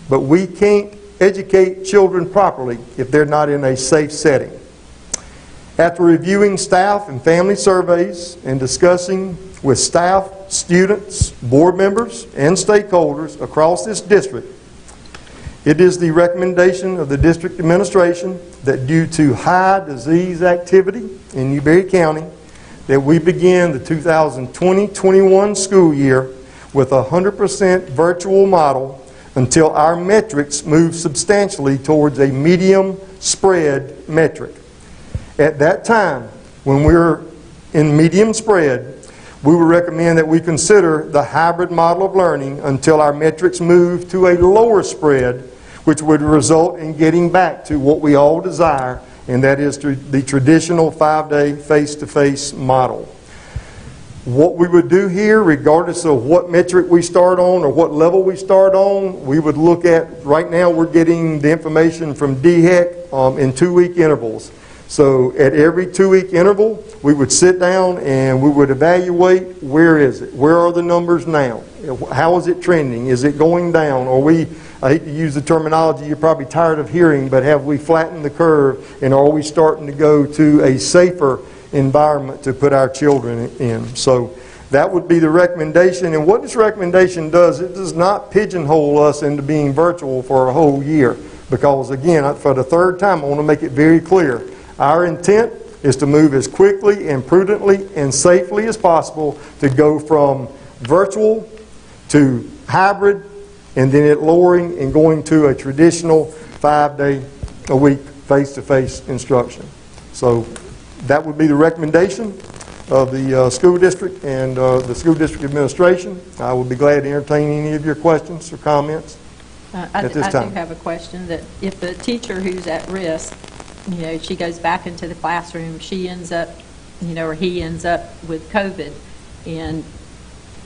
but we can't educate children properly if they're not in a safe setting. After reviewing staff and family surveys and discussing with staff, students, board members, and stakeholders across this district, it is the recommendation of the district administration that due to high disease activity in Newberry County, that we begin the 2020-21 school year with a 100% virtual model until our metrics move substantially towards a medium spread metric. At that time, when we're in medium spread, we would recommend that we consider the hybrid model of learning until our metrics move to a lower spread, which would result in getting back to what we all desire, and that is the traditional 5-day face-to-face model. What we would do here, regardless of what metric we start on or what level we start on, we would look at, right now we're getting the information from DHEC in 2-week intervals. So at every 2-week interval, we would sit down and we would evaluate where is it? Where are the numbers now? How is it trending? Is it going down? I hate to use the terminology you're probably tired of hearing, but have we flattened the curve, and are we starting to go to a safer environment to put our children in? So that would be the recommendation. And what this recommendation does, it does not pigeonhole us into being virtual for a whole year. Because again, for the third time, I want to make it very clear. Our intent is to move as quickly and prudently and safely as possible to go from virtual to hybrid, and then it lowering and going to a traditional 5-day-a-week face-to-face instruction. So that would be the recommendation of the school district and the school district administration. I would be glad to entertain any of your questions or comments at this time. I do have a question, that if the teacher who's at risk she goes back into the classroom, she ends up, or he ends up with COVID, and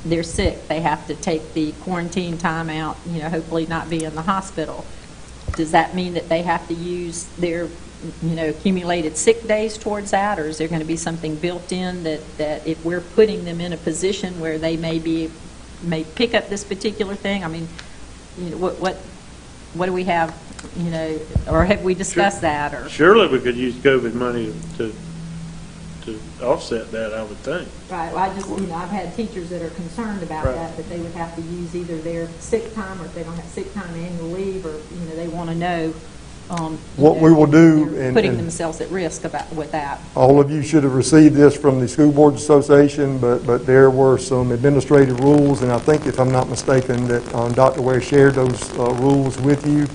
they're sick. They have to take the quarantine time out, hopefully not be in the hospital. Does that mean that they have to use their, accumulated sick days towards that, or is there going to be something built in that if we're putting them in a position where they may pick up this particular thing? I mean, what do we have, or have we discussed that? Or Surely we could use COVID money to offset that, I would think. Right. Well, I just, I've had teachers that are concerned about that they would have to use either their sick time, or if they don't have sick time, annual leave, or, they want to know. What we will do, they're putting themselves at risk with that. All of you should have received this from the School Boards Association, but there were some administrative rules, and I think, if I'm not mistaken, that Dr. Ware shared those rules with you.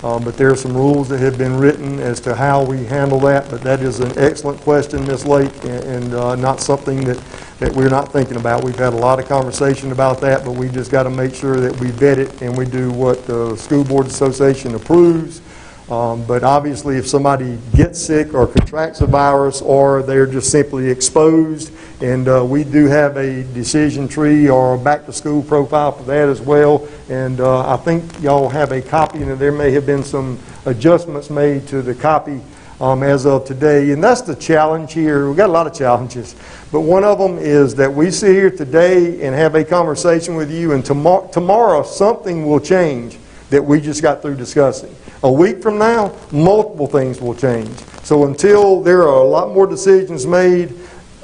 But there are some rules that have been written as to how we handle that. But that is an excellent question, Ms. Lake, and not something that we're not thinking about. We've had a lot of conversation about that, but we just got to make sure that we vet it and we do what the School Boards Association approves. But obviously, if somebody gets sick or contracts a virus, or they're just simply exposed, and we do have a decision tree or a back-to-school profile for that as well. And I think y'all have a copy, and there may have been some adjustments made to the copy as of today. And that's the challenge here. We've got a lot of challenges, but one of them is that we sit here today and have a conversation with you, and tomorrow something will change that we just got through discussing. A week from now, multiple things will change. So until there are a lot more decisions made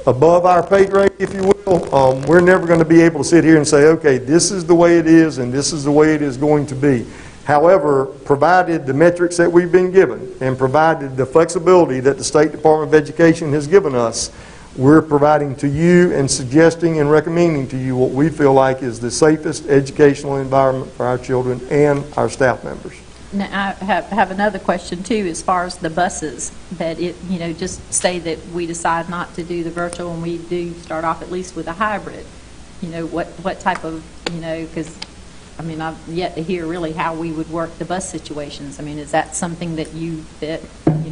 above our pay grade, if you will, we're never going to be able to sit here and say, okay, this is the way it is and this is the way it is going to be. However, provided the metrics that we've been given and provided the flexibility that the State Department of Education has given us, we're providing to you and suggesting and recommending to you what we feel like is the safest educational environment for our children and our staff members. Now, I have another question too, as far as the buses, that just say that we decide not to do the virtual and we do start off at least with a hybrid. What type of, because I've yet to hear really how we would work the bus situations. Is that something that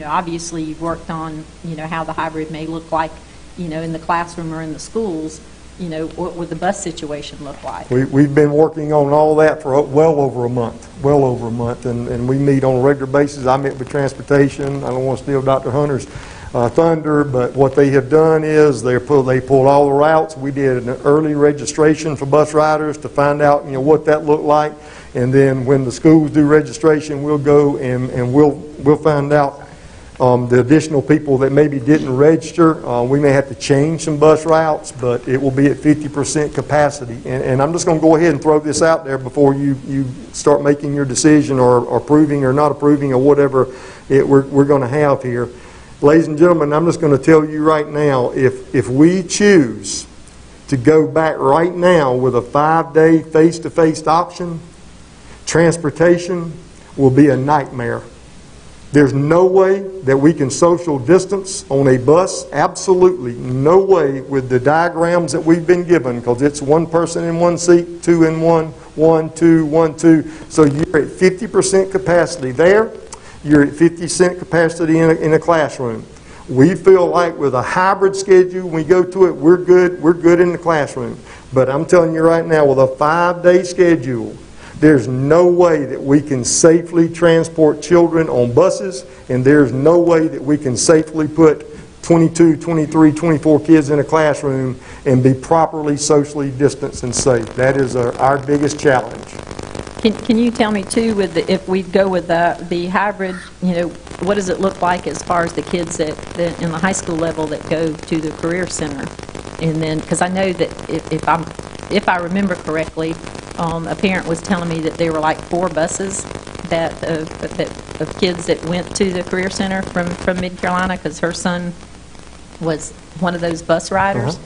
obviously you've worked on, how the hybrid may look like, in the classroom or in the schools. What would the bus situation look like? We've been working on all that for well over a month, and we meet on a regular basis. I met with Transportation. I don't want to steal Dr. Hunter's thunder, but what they have done is they pulled all the routes. We did an early registration for bus riders to find out what that looked like, and then when the schools do registration, we'll go and we'll find out the additional people that maybe didn't register. We may have to change some bus routes, but it will be at 50% capacity. And I'm just going to go ahead and throw this out there before you start making your decision or approving or not approving or whatever we're going to have here. Ladies and gentlemen, I'm just going to tell you right now, if we choose to go back right now with a 5-day face-to-face option, transportation will be a nightmare. There's no way that we can social distance on a bus, absolutely no way, with the diagrams that we've been given, because it's one person in one seat, 2 in 1, 1, 2, 1, 2. So you're at 50% capacity there, you're at 50% capacity in a classroom. We feel like with a hybrid schedule, when we go to it, we're good in the classroom. But I'm telling you right now, with a 5-day schedule, there's no way that we can safely transport children on buses, and there's no way that we can safely put 22, 23, 24 kids in a classroom and be properly socially distanced and safe. That is our biggest challenge. Can you tell me too, if we go with the hybrid, what does it look like as far as the kids that in the high school level that go to the Career Center? And then, because I know that if I remember correctly, a parent was telling me that there were like 4 buses of kids that went to the Career Center from Mid-Carolina, because her son was one of those bus riders.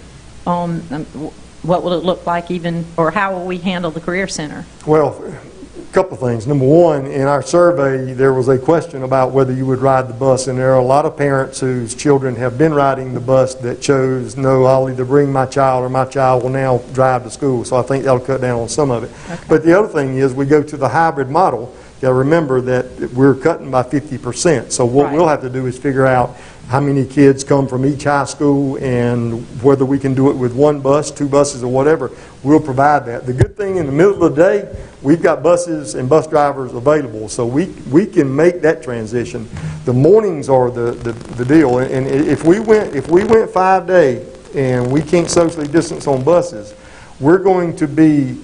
What will it look like or how will we handle the Career Center? Well, a couple of things. Number one, in our survey, there was a question about whether you would ride the bus, and there are a lot of parents whose children have been riding the bus that chose, no, I'll either bring my child or my child will now drive to school. So I think that'll cut down on some of it. Okay. But the other thing is we go to the hybrid model. got to remember that we're cutting by 50%. So what Right. we'll have to do is figure out how many kids come from each high school and whether we can do it with one bus, two buses, or whatever. We'll provide that. The good thing, in the middle of the day, we've got buses and bus drivers available, so we can make that transition. The mornings are the deal, and if we went 5 day and we can't socially distance on buses, we're going to be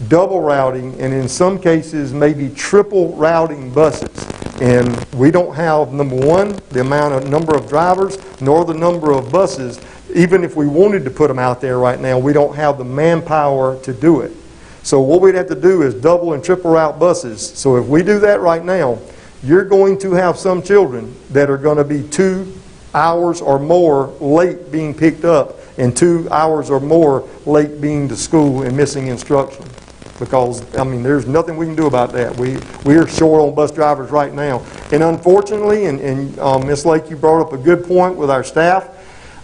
double routing, and in some cases maybe triple routing buses. And we don't have, number one, the number of drivers, nor the number of buses. Even if we wanted to put them out there right now, we don't have the manpower to do it. So what we'd have to do is double and triple route buses. So if we do that right now, you're going to have some children that are going to be 2 hours or more late being picked up, and 2 hours or more late being to school and missing instruction. Because, I mean, there's nothing we can do about that. We are short on bus drivers right now. And unfortunately, and Ms. Lake, you brought up a good point with our staff.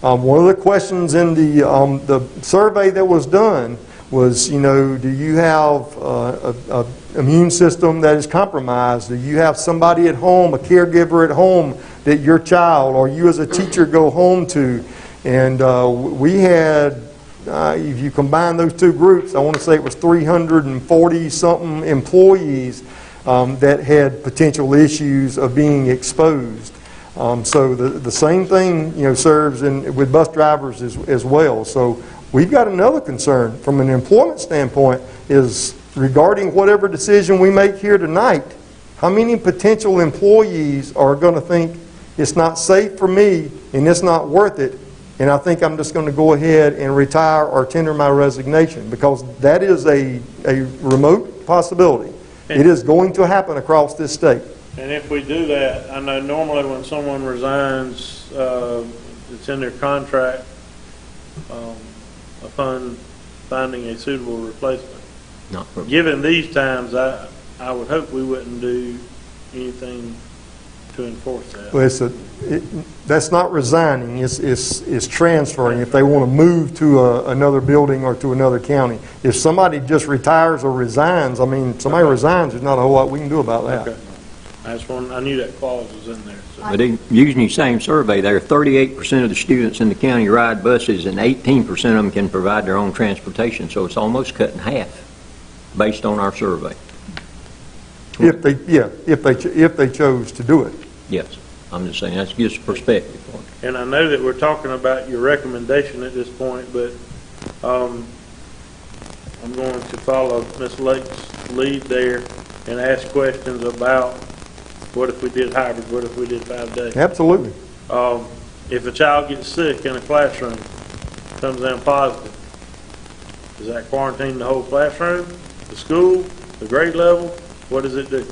One of the questions in the survey that was done was, you know, do you have an immune system that is compromised? Do you have somebody at home, a caregiver at home, that your child or you as a teacher go home to? And we had... if you combine those two groups, I want to say it was 340-something employees that had potential issues of being exposed. So the same thing, you know, serves with bus drivers as well. So we've got another concern from an employment standpoint is regarding whatever decision we make here tonight, how many potential employees are going to think it's not safe for me and it's not worth it, and I think I'm just going to go ahead and retire or tender my resignation, because that is a remote possibility. It is going to happen across this state. And if we do that, I know normally when someone resigns, it's in their contract upon finding a suitable replacement. Not for Given these times, I would hope we wouldn't do anything to enforce that. Well, that's not resigning, it's transferring if they want to move to another building or to another county. If somebody just retires or resigns, I mean, somebody resigns, there's not a whole lot we can do about that. Okay. I knew that clause was in there. So. But using the same survey there, 38% of the students in the county ride buses and 18% of them can provide their own transportation, so it's almost cut in half based on our survey. If they chose to do it. Yes, I'm just saying, that's just perspective for it. And I know that we're talking about your recommendation at this point, but I'm going to follow Ms. Lake's lead there and ask questions about what if we did hybrid, what if we did 5 days. Absolutely. If a child gets sick in a classroom, comes down positive, does that quarantine the whole classroom, the school, the grade level? What does it do?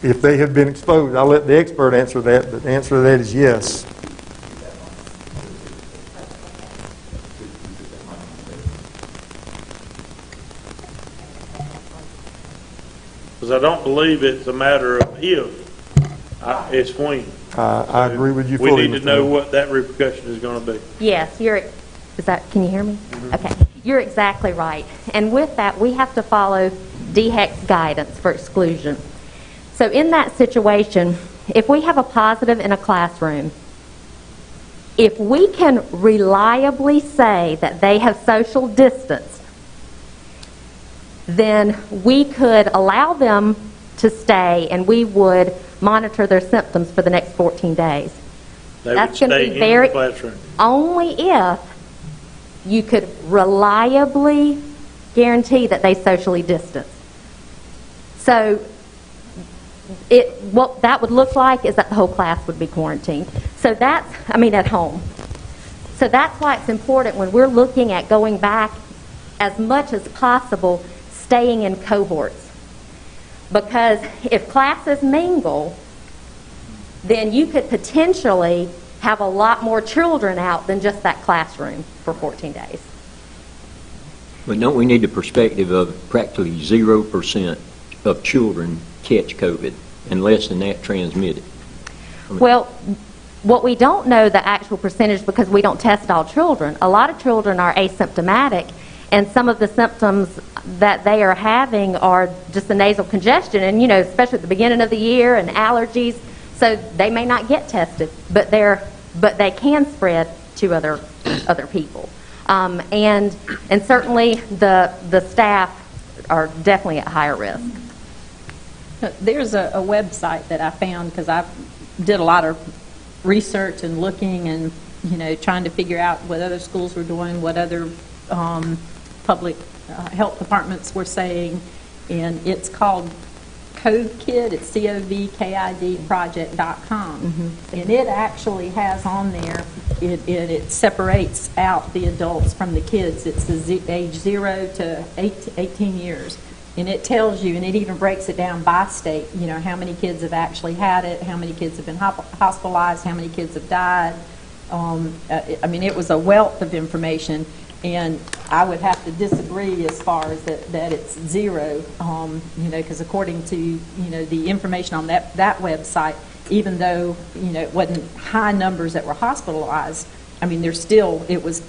If they have been exposed, I'll let the expert answer that, but the answer to that is yes. Because I don't believe it's a matter of if, it's when. I agree with you We fully. need to Mr. know Mayor. what that repercussion is going to be. Yes, can you hear me? Okay. You're exactly right. And with that, we have to follow DHEC's guidance for exclusion. So in that situation, if we have a positive in a classroom, if we can reliably say that they have social distanced, then we could allow them to stay and we would monitor their symptoms for the next 14 days. They That's would gonna stay be in very- the classroom. Only if you could reliably guarantee that they socially distance. So what that would look like is that the whole class would be quarantined. So at home. So that's why it's important when we're looking at going back as much as possible, staying in cohorts. Because if classes mingle, then you could potentially have a lot more children out than just that classroom for 14 days. But don't we need the perspective of practically 0% of children catch COVID and less than that transmit it? Well, what we don't know the actual percentage because we don't test all children. A lot of children are asymptomatic, and some of the symptoms that they are having are just the nasal congestion, and especially at the beginning of the year, and allergies. So they may not get tested, but they can spread to other people. And certainly the staff are definitely at higher risk. There's a website that I found because I did a lot of research and looking and trying to figure out what other schools were doing, what other public health departments were saying, and it's called COVKID. It's COVKID project.com, and it actually has on there. It separates out the adults from the kids. It's the age 0 to 18 years. And it tells you, and it even breaks it down by state, how many kids have actually had it, how many kids have been hospitalized, how many kids have died. It was a wealth of information, and I would have to disagree as far as that it's 0, because according to, the information on that website, even though, it wasn't high numbers that were hospitalized, it was,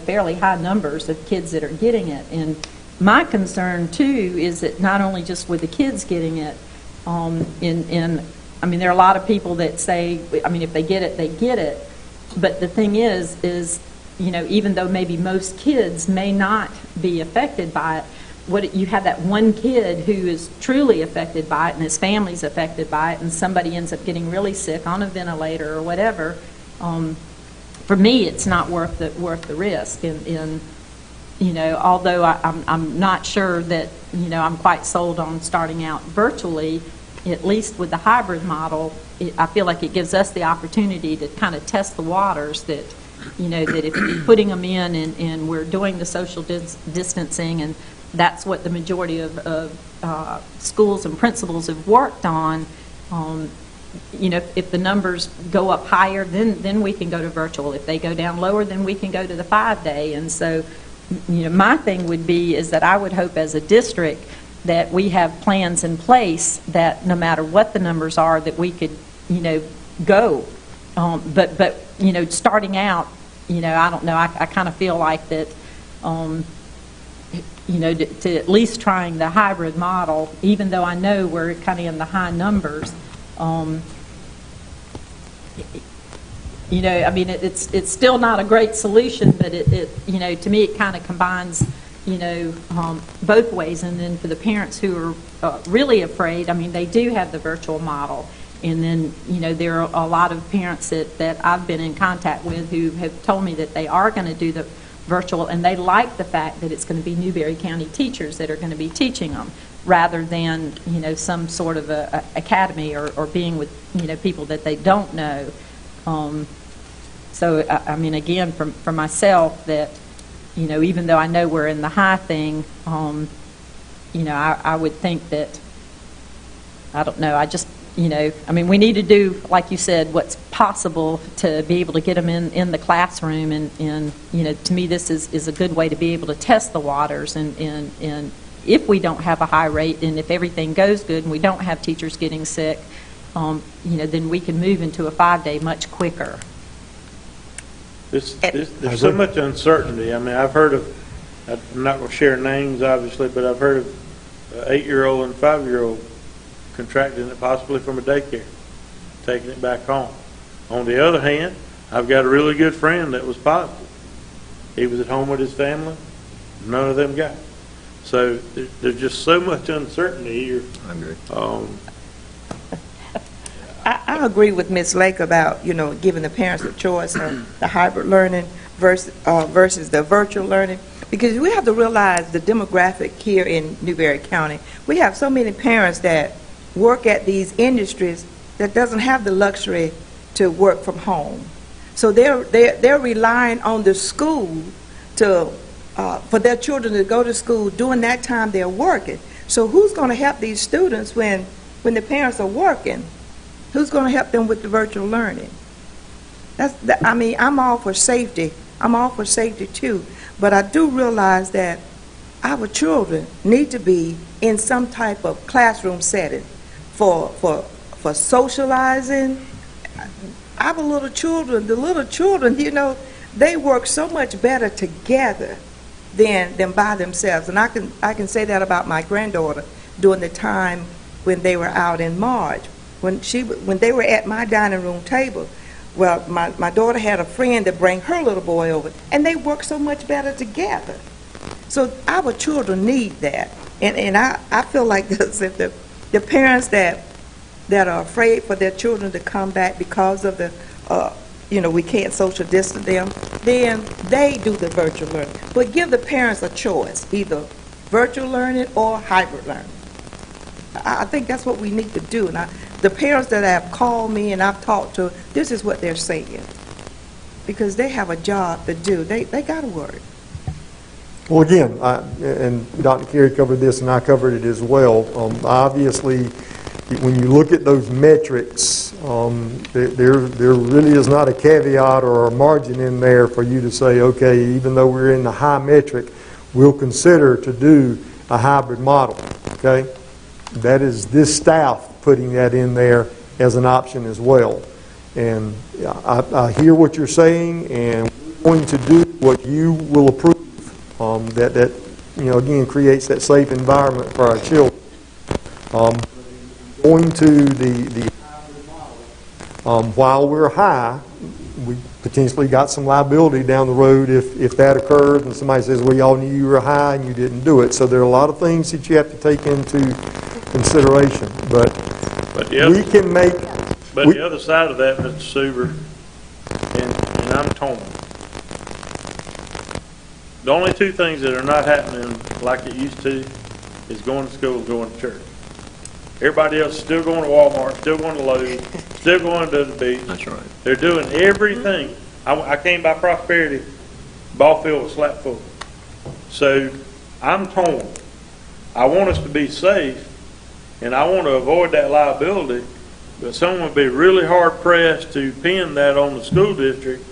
fairly high numbers of kids that are getting it. And my concern, too, is that not only just with the kids getting it, there are a lot of people that say, if they get it, they get it. But the thing is, even though maybe most kids may not be affected by it, you have that one kid who is truly affected by it and his family's affected by it, and somebody ends up getting really sick on a ventilator or whatever. For me, it's not worth the risk. And although I'm not sure that, I'm quite sold on starting out virtually, at least with the hybrid model, I feel like it gives us the opportunity to kind of test the waters that, that if you're putting them in and we're doing the social distancing, and that's what the majority of schools and principals have worked on, if the numbers go up higher, then we can go to virtual. If they go down lower, then we can go to the 5-day. And so, my thing would be is that I would hope as a district that we have plans in place that no matter what the numbers are, that we could, go. But starting out, I don't know, I kind of feel like that, to at least trying the hybrid model, even though I know we're kind of in the high numbers, it's still not a great solution, but it to me it kind of combines, both ways. And then for the parents who are really afraid, they do have the virtual model. And then, there are a lot of parents that I've been in contact with who have told me that they are going to do the virtual, and they like the fact that it's going to be Newberry County teachers that are going to be teaching them, rather than, some sort of a academy or being with, people that they don't know. So, again, for myself, that, even though I know we're in the high thing, I would think that, I don't know, we need to do, like you said, what's possible to be able to get them in the classroom, and to me this is a good way to be able to test the waters, and if we don't have a high rate, and if everything goes good and we don't have teachers getting sick, then we can move into a 5-day much quicker. There's so much uncertainty. I've heard of, I'm not going to share names, obviously, but I've heard of an 8-year-old and 5-year-old contracting it possibly from a daycare, taking it back home. On the other hand, I've got a really good friend that was positive. He was at home with his family. None of them got it. So there's just so much uncertainty here. I agree. I agree with Ms. Lake about, giving the parents a choice of the hybrid learning versus the virtual learning, because we have to realize the demographic here in Newberry County. We have so many parents that work at these industries that doesn't have the luxury to work from home. So they're relying on the school for their children to go to school during that time they're working. So who's going to help these students when the parents are working? Who's going to help them with the virtual learning? I'm all for safety. I'm all for safety too. But I do realize that our children need to be in some type of classroom setting for socializing. Our little children, they work so much better together than by themselves. And I can say that about my granddaughter during the time when they were out in March. When they were at my dining room table, well, my daughter had a friend that bring her little boy over, and they work so much better together. So our children need that. And I feel like this, if the parents that are afraid for their children to come back because of the, we can't social distance them, then they do the virtual learning. But give the parents a choice, either virtual learning or hybrid learning. I think that's what we need to do. And the parents that have called me and I've talked to, this is what they're saying. Because they have a job to do. They got to work. Well, again, and Dr. Carey covered this and I covered it as well. Obviously, when you look at those metrics, there really is not a caveat or a margin in there for you to say, okay, even though we're in the high metric, we'll consider to do a hybrid model, okay? That is this staff putting that in there as an option as well. And I hear what you're saying, and we're going to do what you will approve. That again creates that safe environment for our children. Going to the while we're high, we potentially got some liability down the road if that occurred and somebody says, well, y'all knew you were high and you didn't do it. So there are a lot of things that you have to take into consideration. But we can make... But the other side of that, Mr. Suber, and I'm torn. The only two things that are not happening like it used to is going to school and going to church. Everybody else is still going to Walmart, still going to Lowe's, still going to the beach. That's right. They're doing everything. I came by Prosperity, ball field was slap full. So I'm torn. I want us to be safe, and I want to avoid that liability, but someone would be really hard pressed to pin that on the school district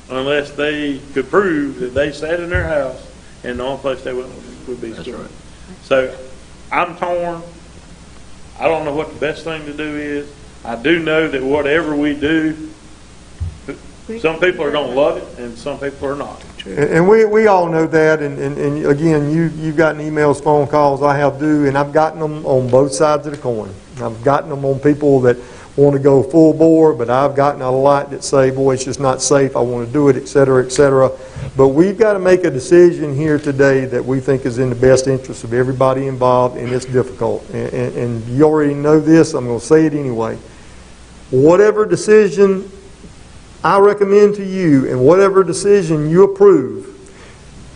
unless they could prove that they sat in their house and the only place they went would be school. Right. So I'm torn. I don't know what the best thing to do is. I do know that whatever we do, some people are going to love it and some people are not. And we all know that, and again, you've gotten emails, phone calls, I have too, and I've gotten them on both sides of the coin. I've gotten them on people that want to go full bore, but I've gotten a lot that say, boy, it's just not safe, I want to do it, et cetera, et cetera. But we've got to make a decision here today that we think is in the best interest of everybody involved, and it's difficult. And you already know this, I'm going to say it anyway. Whatever decision I recommend to you and whatever decision you approve,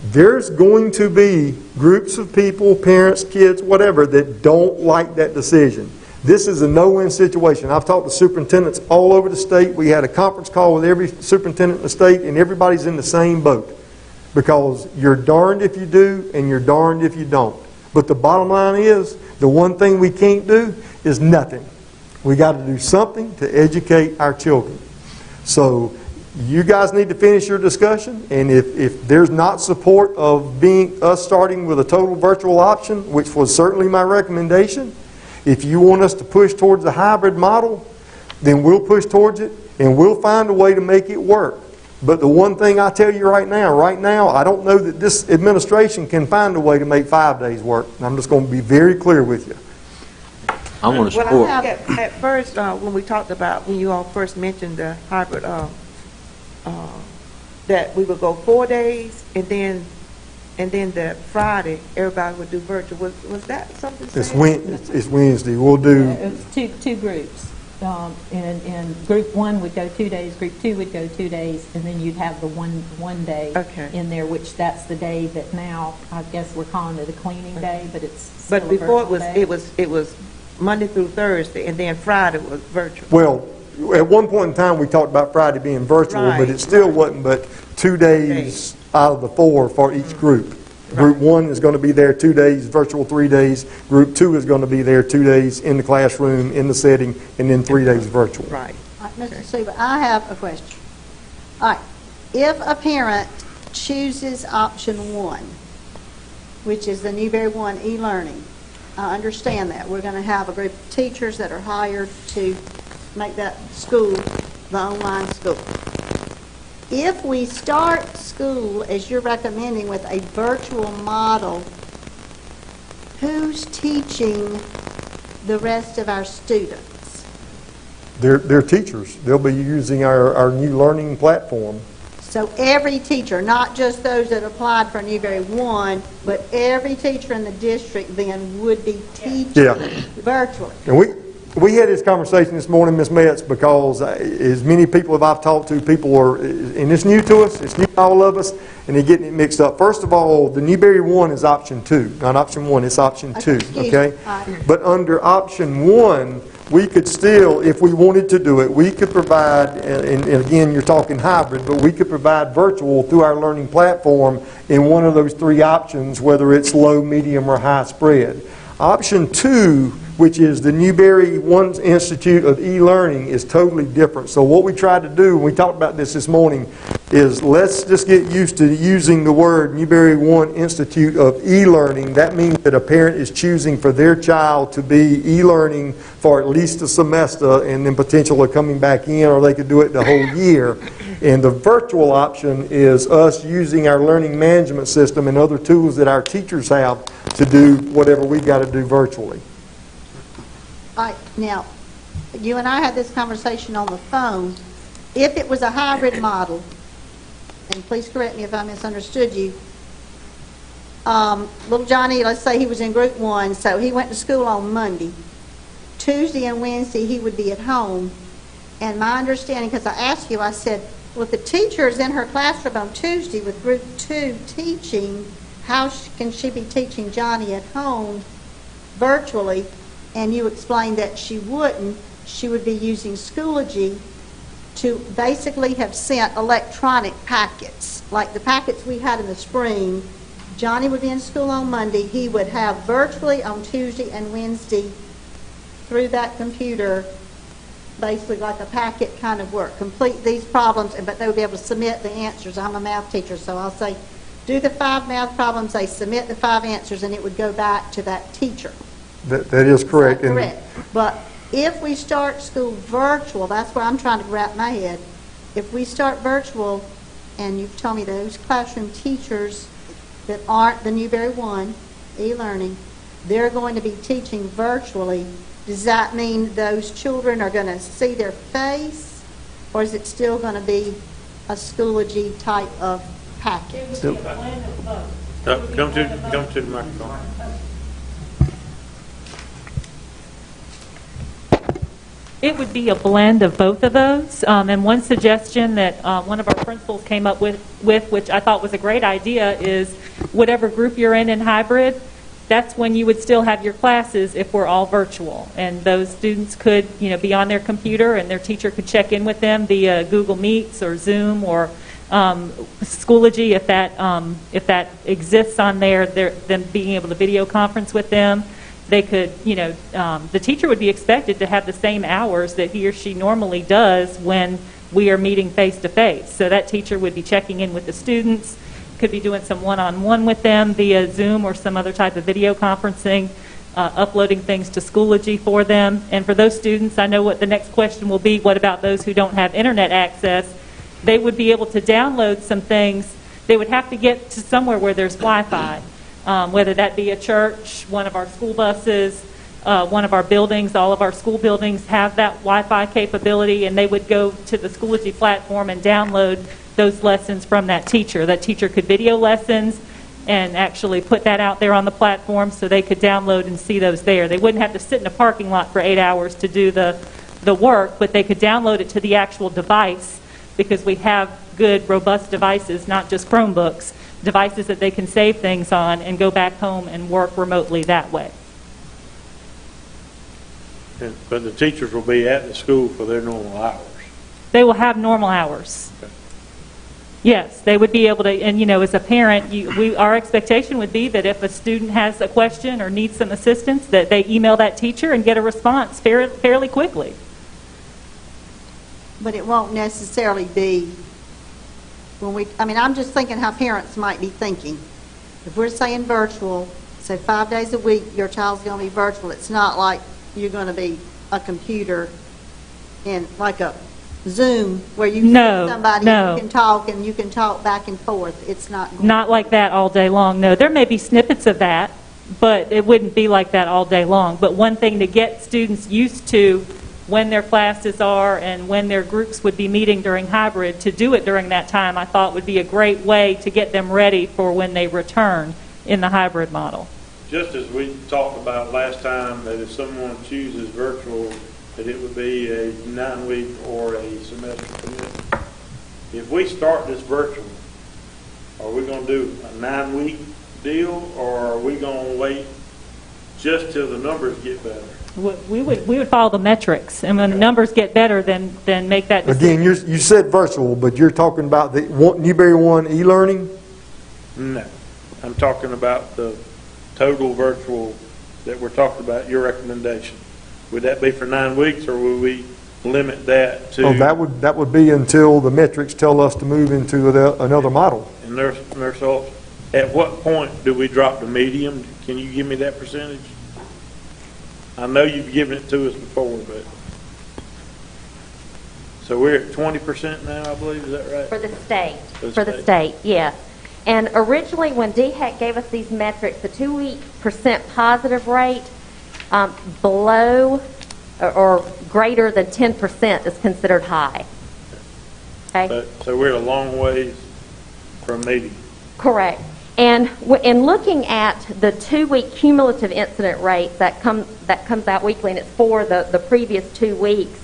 there's going to be groups of people, parents, kids, whatever, that don't like that decision. This is a no-win situation. I've talked to superintendents all over the state. We had a conference call with every superintendent in the state, and everybody's in the same boat. Because you're darned if you do, and you're darned if you don't. But the bottom line is, the one thing we can't do is nothing. We got to do something to educate our children. So you guys need to finish your discussion, and if there's not support of us starting with a total virtual option, which was certainly my recommendation, if you want us to push towards a hybrid model, then we'll push towards it, and we'll find a way to make it work. But the one thing I tell you right now, I don't know that this administration can find a way to make 5 days work. And I'm just going to be very clear with you. I want to support. Well, I think at first, when we talked about, when you all first mentioned the hybrid, that we would go 4 days, and then the Friday, everybody would do virtual. Was that something? It's Wednesday. We'll do... It was two groups. And group 1 would go 2 days, group 2 would go 2 days, and then you'd have the one day in there, which that's the day that now, I guess we're calling it a cleaning day, but it's still But before day. it was Monday through Thursday, and then Friday was virtual. Well, at one point in time, we talked about Friday being virtual, but it still wasn't but 2 days out of the 4 for each group. Group 1 is going to be there 2 days, virtual 3 days. Group 2 is going to be there 2 days in the classroom, in the setting, and then 3 days virtual. Right. Mr. Seaver, I have a question. All right. If a parent chooses option 1, which is the Newberry 1 e-learning, I understand that. We're going to have a group of teachers that are hired to make that school the online school. If we start school, as you're recommending, with a virtual model, who's teaching the rest of our students? They're teachers. They'll be using our new learning platform. So every teacher, not just those that applied for Newberry 1, but every teacher in the district then would be teaching virtually. And we had this conversation this morning, Ms. Metz, because as many people as I've talked to, people are, and it's new to us, it's new to all of us, and they're getting it mixed up. First of all, the Newberry 1 is option 2, not option 1, it's option 2, okay? But under option 1, we could still, if we wanted to do it, we could provide, and again, you're talking hybrid, but we could provide virtual through our learning platform in one of those 3 options, whether it's low, medium, or high spread. Option 2, which is the Newberry 1 Institute of E-Learning, is totally different. So what we tried to do, and we talked about this morning, is let's just get used to using the word Newberry 1 Institute of E-Learning. That means that a parent is choosing for their child to be e-learning for at least a semester and then potentially coming back in, or they could do it the whole year. And the virtual option is us using our learning management system and other tools that our teachers have to do whatever we've got to do virtually. Now, you and I had this conversation on the phone. If it was a hybrid model, and please correct me if I misunderstood you, little Johnny, let's say he was in group 1, so he went to school on Monday. Tuesday and Wednesday he would be at home. And my understanding, because I asked you, I said, well, if the teacher is in her classroom on Tuesday with group 2 teaching, how can she be teaching Johnny at home virtually? And you explained that she wouldn't. She would be using Schoology to basically have sent electronic packets, like the packets we had in the spring. Johnny would be in school on Monday. He would have virtually on Tuesday and Wednesday through that computer, basically like a packet kind of work. Complete these problems, but they would be able to submit the answers. I'm a math teacher, so I'll say, do the 5 math problems, they submit the 5 answers, and it would go back to that teacher. That is correct. Correct. But if we start school virtual, that's where I'm trying to wrap my head. If we start virtual, and you've told me those classroom teachers that aren't the Newberry 1 e-learning, they're going to be teaching virtually. Does that mean those children are going to see their face, or is it still going to be a Schoology type of package? Come to the microphone. It would be a blend of both of those. And one suggestion that one of our principals came up with, which I thought was a great idea, is whatever group you're in hybrid, that's when you would still have your classes if we're all virtual. And those students could, be on their computer, and their teacher could check in with them via Google Meets or Zoom or Schoology if that exists on there. Them being able to video conference with them. They could, the teacher would be expected to have the same hours that he or she normally does when we are meeting face-to-face. So that teacher would be checking in with the students, could be doing some one-on-one with them via Zoom or some other type of video conferencing, uploading things to Schoology for them. And for those students, I know what the next question will be, what about those who don't have internet access? They would be able to download some things. They would have to get to somewhere where there's Wi-Fi. Whether that be a church, one of our school buses, one of our buildings. All of our school buildings have that Wi-Fi capability, and they would go to the Schoology platform and download those lessons from that teacher. That teacher could video lessons and actually put that out there on the platform so they could download and see those there. They wouldn't have to sit in a parking lot for 8 hours to do the work, but they could download it to the actual device, because we have good, robust devices, not just Chromebooks, devices that they can save things on and go back home and work remotely that way. But the teachers will be at the school for their normal hours. They will have normal hours. Okay. Yes, they would be able to, and as a parent, our expectation would be that if a student has a question or needs some assistance, that they email that teacher and get a response fairly quickly. But it won't necessarily be I'm just thinking how parents might be thinking. If we're saying virtual, say 5 days a week, your child's going to be virtual. It's not like you're going to be a computer in like a Zoom where you No, see somebody no. you can talk and you can talk back and forth. It's not going Not like that all day long, no. There may be snippets of that, but it wouldn't be like that all day long. But one thing to get students used to when their classes are and when their groups would be meeting during hybrid, to do it during that time, I thought would be a great way to get them ready for when they return in the hybrid model. Just as we talked about last time, that if someone chooses virtual, that it would be a 9-week or a semester commitment. If we start this virtual, are we going to do a 9-week deal, or are we going to wait just till the numbers get better? We would follow the metrics, and when the numbers get better, then make that decision. Again, you said virtual, but you're talking about the Newberry One e-learning? No. I'm talking about the total virtual that we're talking about, your recommendation. Would that be for 9 weeks, or would we limit that to? Oh, that would be until the metrics tell us to move into another model. And Nurse Schultz, at what point do we drop the medium? Can you give me that percentage? I know you've given it to us before, but. So we're at 20% now, I believe, is that right? For the state. For the state. Yes. And originally, when DHEC gave us these metrics, the 2-week percent positive rate below or greater than 10% is considered high. Okay? So we're a long ways from medium. Correct. And in looking at the 2-week cumulative incident rate that comes out weekly, and it's for the previous 2 weeks,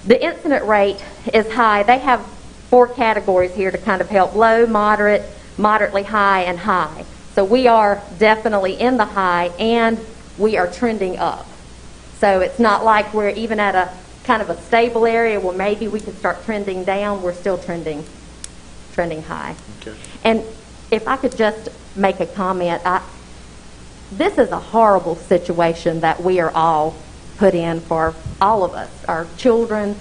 the incident rate is high. They have 4 categories here to kind of help: low, moderate, moderately high, and high. So we are definitely in the high, and we are trending up. So it's not like we're even at a kind of a stable area where maybe we could start trending down. We're still trending high. Okay. And if I could just make a comment, this is a horrible situation that we are all put in for all of us, our children,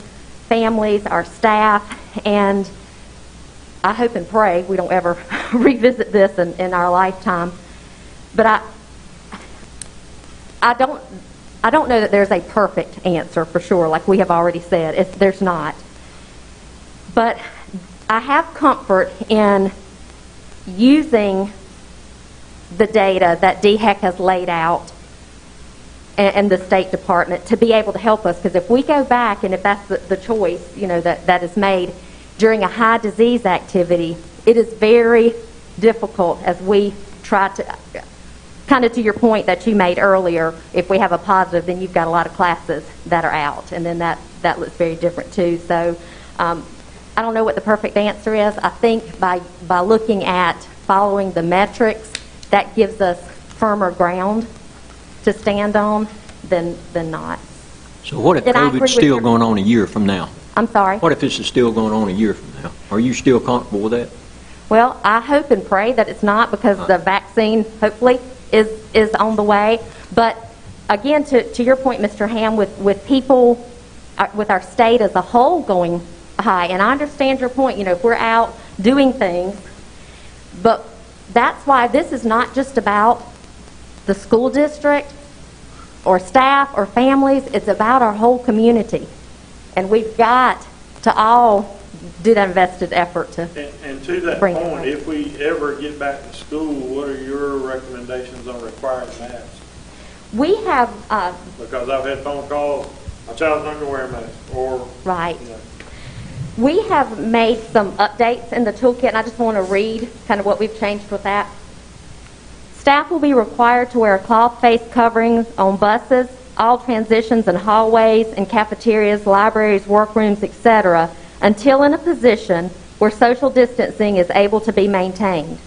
families, our staff, and I hope and pray we don't ever revisit this in our lifetime. But I don't know that there's a perfect answer for sure, like we have already said. There's not. But I have comfort in using the data that DHEC has laid out and the State Department to be able to help us, because if we go back and if that's the choice, that is made during a high disease activity, it is very difficult as we try to, kind of to your point that you made earlier, if we have a positive, then you've got a lot of classes that are out, and then that looks very different too. So I don't know what the perfect answer is. I think by looking at following the metrics, that gives us firmer ground to stand on than not. So what if Did I agree COVID's with still your- going on a year from now? I'm sorry? What if this is still going on a year from now? Are you still comfortable with that? Well, I hope and pray that it's not, because the vaccine hopefully is on the way. But again, to your point, Mr. Ham, with people, with our state as a whole going high, and I understand your point, if we're out doing things, but that's why this is not just about the school district or staff or families, it's about our whole community. And we've got to all do that invested effort to And to that bring point, it. if we ever get back to school, what are your recommendations on requiring masks? We have, Because I've had phone calls, my child's not going to wear a mask, or, right. you know. We have made some updates in the toolkit, and I just want to read kind of what we've changed with that. Staff will be required to wear cloth face coverings on buses, all transitions and hallways, and cafeterias, libraries, workrooms, etc., until in a position where social distancing is able to be maintained.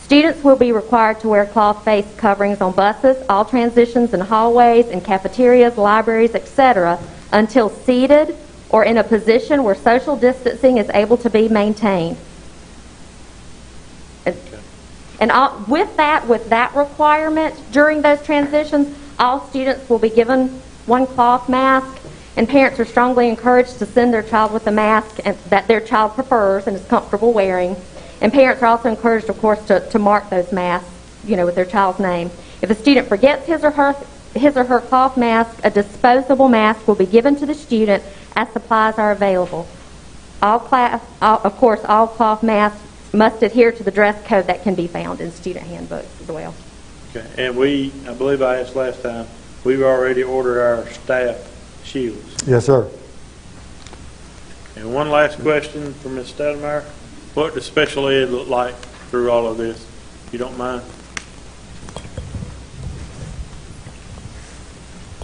Students will be required to wear cloth face coverings on buses, all transitions and hallways, and cafeterias, libraries, etc., until seated or in a position where social distancing is able to be maintained. And with that requirement, during those transitions, all students will be given one cloth mask, and parents are strongly encouraged to send their child with a mask that their child prefers and is comfortable wearing. And parents are also encouraged, of course, to mark those masks, with their child's name. If a student forgets his or her cloth mask, a disposable mask will be given to the student as supplies are available. Of course, all cloth masks must adhere to the dress code that can be found in student handbooks as well. Okay, and I believe I asked last time, we've already ordered our staff shields. Yes, sir. And one last question for Ms. Stoudemire. What does special ed look like through all of this, if you don't mind?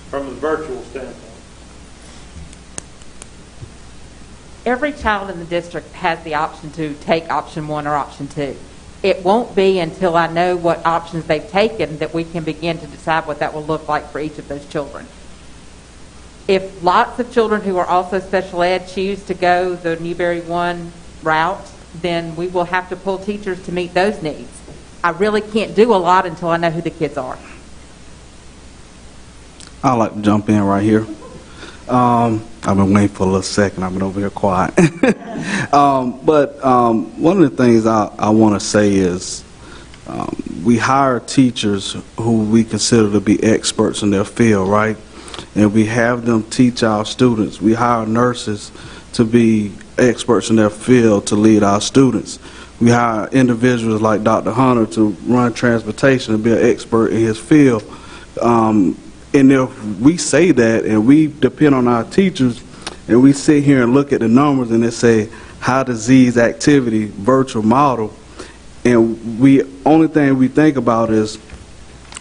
From the virtual standpoint. Every child in the district has the option to take option 1 or option 2. It won't be until I know what options they've taken that we can begin to decide what that will look like for each of those children. If lots of children who are also special ed choose to go the Newberry 1 route, then we will have to pull teachers to meet those needs. I really can't do a lot until I know who the kids are. I'd like to jump in right here. I've been waiting for a little second. I've been over here quiet. But one of the things I want to say is we hire teachers who we consider to be experts in their field, right? And we have them teach our students. We hire nurses to be experts in their field to lead our students. We hire individuals like Dr. Hunter to run transportation and be an expert in his field. And if we say that and we depend on our teachers and we sit here and look at the numbers and they say high disease activity virtual model, and only thing we think about is,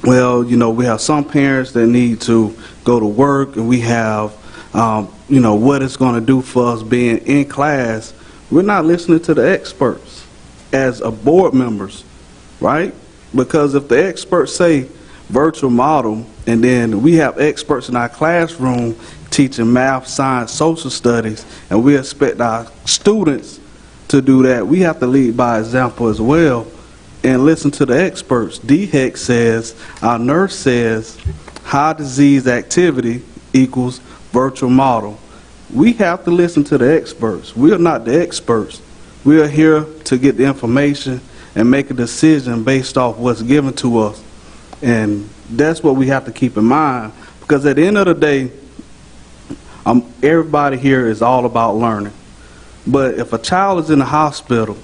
well, you know, we have some parents that need to go to work, and we have, you know, what it's going to do for us being in class. We're not listening to the experts as a board members, right? Because if the experts say virtual model, and then we have experts in our classroom teaching math, science, social studies, and we expect our students to do that, we have to lead by example as well and listen to the experts. DHEC says, our nurse says, high disease activity equals virtual model. We have to listen to the experts. We are not the experts. We are here to get the information and make a decision based off what's given to us. And that's what we have to keep in mind, because at the end of the day, everybody here is all about learning. But if a child is in the hospital,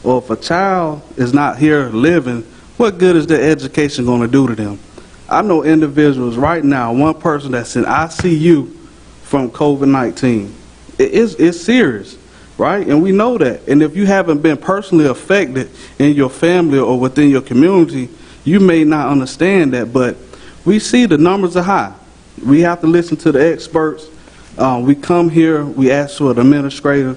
or if a child is not here living, what good is their education going to do to them? I know individuals right now, one person that's in ICU from COVID-19. It's serious, right? And we know that. And if you haven't been personally affected in your family or within your community, you may not understand that, but we see the numbers are high. We have to listen to the experts. We come here, we ask for an administrator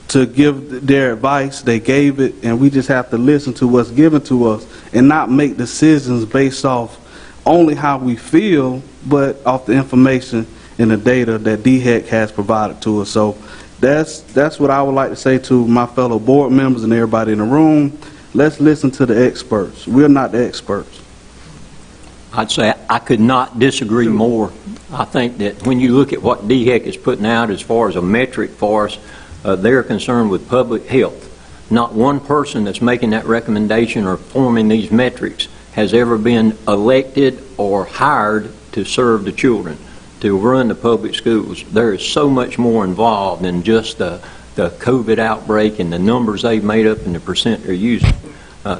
to give their advice. They gave it, and we just have to listen to what's given to us and not make decisions based off only how we feel, but off the information and the data that DHEC has provided to us. So that's what I would like to say to my fellow board members and everybody in the room. Let's listen to the experts. We're not the experts. I'd say I could not disagree more. I think that when you look at what DHEC is putting out as far as a metric for us, they're concerned with public health. Not one person that's making that recommendation or forming these metrics has ever been elected or hired to serve the children, to run the public schools. There is so much more involved than just the COVID outbreak and the numbers they've made up and the percent they're using.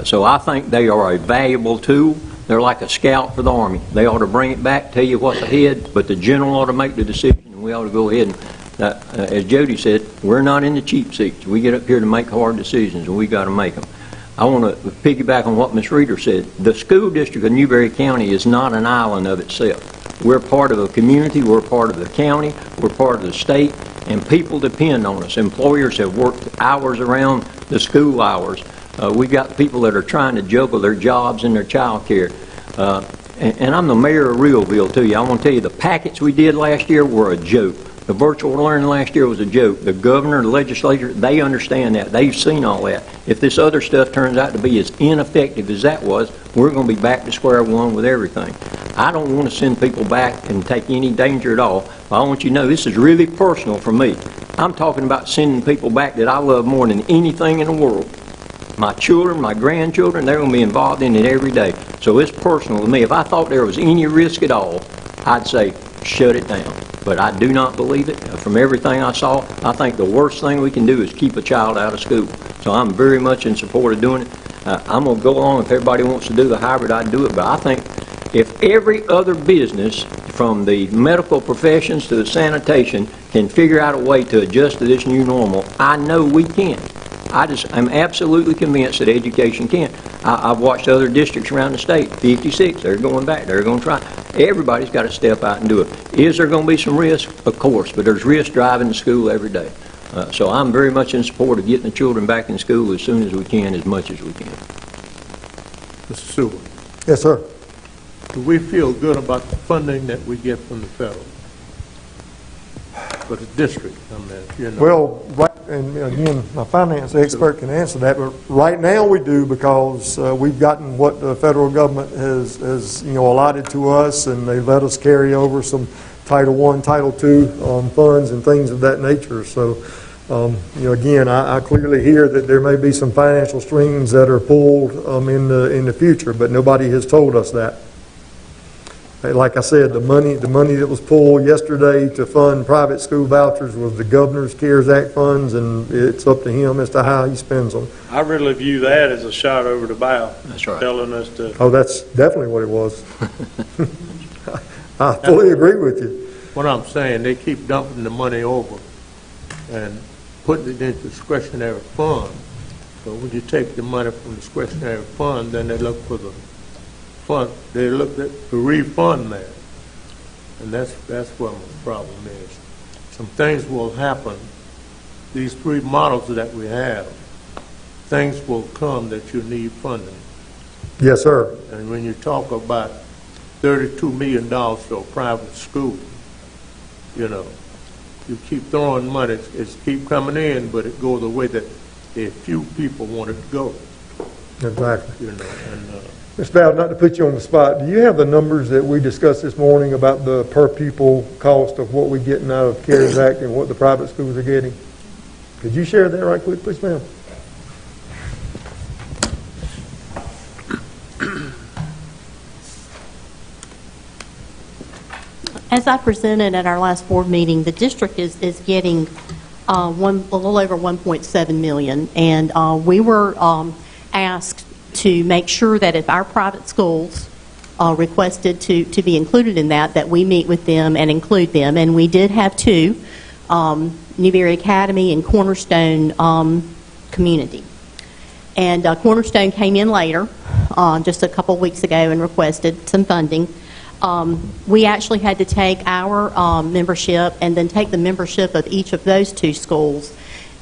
So I think they are a valuable tool. They're like a scout for the Army. They ought to bring it back, tell you what's ahead, but the general ought to make the decision, and we ought to go ahead and, as Jody said, we're not in the cheap seats. We get up here to make hard decisions, and we got to make them. I want to piggyback on what Ms. Reeder said. The school district of Newberry County is not an island of itself. We're part of a community, we're part of the county, we're part of the state, and people depend on us. Employers have worked hours around the school hours. We've got people that are trying to juggle their jobs and their child care. And I'm the mayor of Reelville, too. I want to tell you, the packets we did last year were a joke. The virtual learning last year was a joke. The governor, the legislature, they understand that. They've seen all that. If this other stuff turns out to be as ineffective as that was, we're going to be back to square one with everything. I don't want to send people back and take any danger at all. But I want you to know this is really personal for me. I'm talking about sending people back that I love more than anything in the world. My children, my grandchildren, they're going to be involved in it every day. So it's personal to me. If I thought there was any risk at all, I'd say shut it down. but I do not believe it. From everything I saw, I think the worst thing we can do is keep a child out of school. So I'm very much in support of doing it. I'm going to go along. If everybody wants to do the hybrid, I'd do it, but I think if every other business, from the medical professions to the sanitation, can figure out a way to adjust to this new normal, I know we can. I'm absolutely convinced that education can. I've watched other districts around the state, 56, they're going back, they're going to try. Everybody's got to step out and do it. Is there going to be some risk? Of course, but there's risk driving to school every day. So I'm very much in support of getting the children back in school as soon as we can, as much as we can. Mr. Sewell, Yes, sir. do we feel good about the funding that we get from the federal? For the district, I mean, you know. Well, right, and again, my finance expert can answer that, but right now we do because we've gotten what the federal government has allotted to us, and they let us carry over some Title I, Title II funds and things of that nature. So, again, I clearly hear that there may be some financial strings that are pulled in the future, but nobody has told us that. Like I said, the money that was pulled yesterday to fund private school vouchers was the governor's CARES Act funds, and it's up to him as to how he spends them. I really view that as a shot over the bow. That's right. Telling us to. Oh, that's definitely what it was. I fully agree with you. What I'm saying, they keep dumping the money over and putting it into discretionary fund. So when you take the money from discretionary fund, then they look for the fund, they look to refund that. And that's where my problem is. Some things will happen. These three models that we have, things will come that you need funding. Yes, sir. And when you talk about $32 million for a private school, you keep throwing money, it's keep coming in, but it goes the way that a few people want it to go. Exactly. And Ms. Bowd, not to put you on the spot, do you have the numbers that we discussed this morning about the per pupil cost of what we're getting out of CARES Act and what the private schools are getting? Could you share that right quick, please, ma'am? As I presented at our last board meeting, the district is getting a little over $1.7 million, and we were asked to make sure that if our private schools requested to be included in that we meet with them and include them. And we did have two, Newberry Academy and Cornerstone Community. And Cornerstone came in later, just a couple weeks ago, and requested some funding. We actually had to take our membership and then take the membership of each of those two schools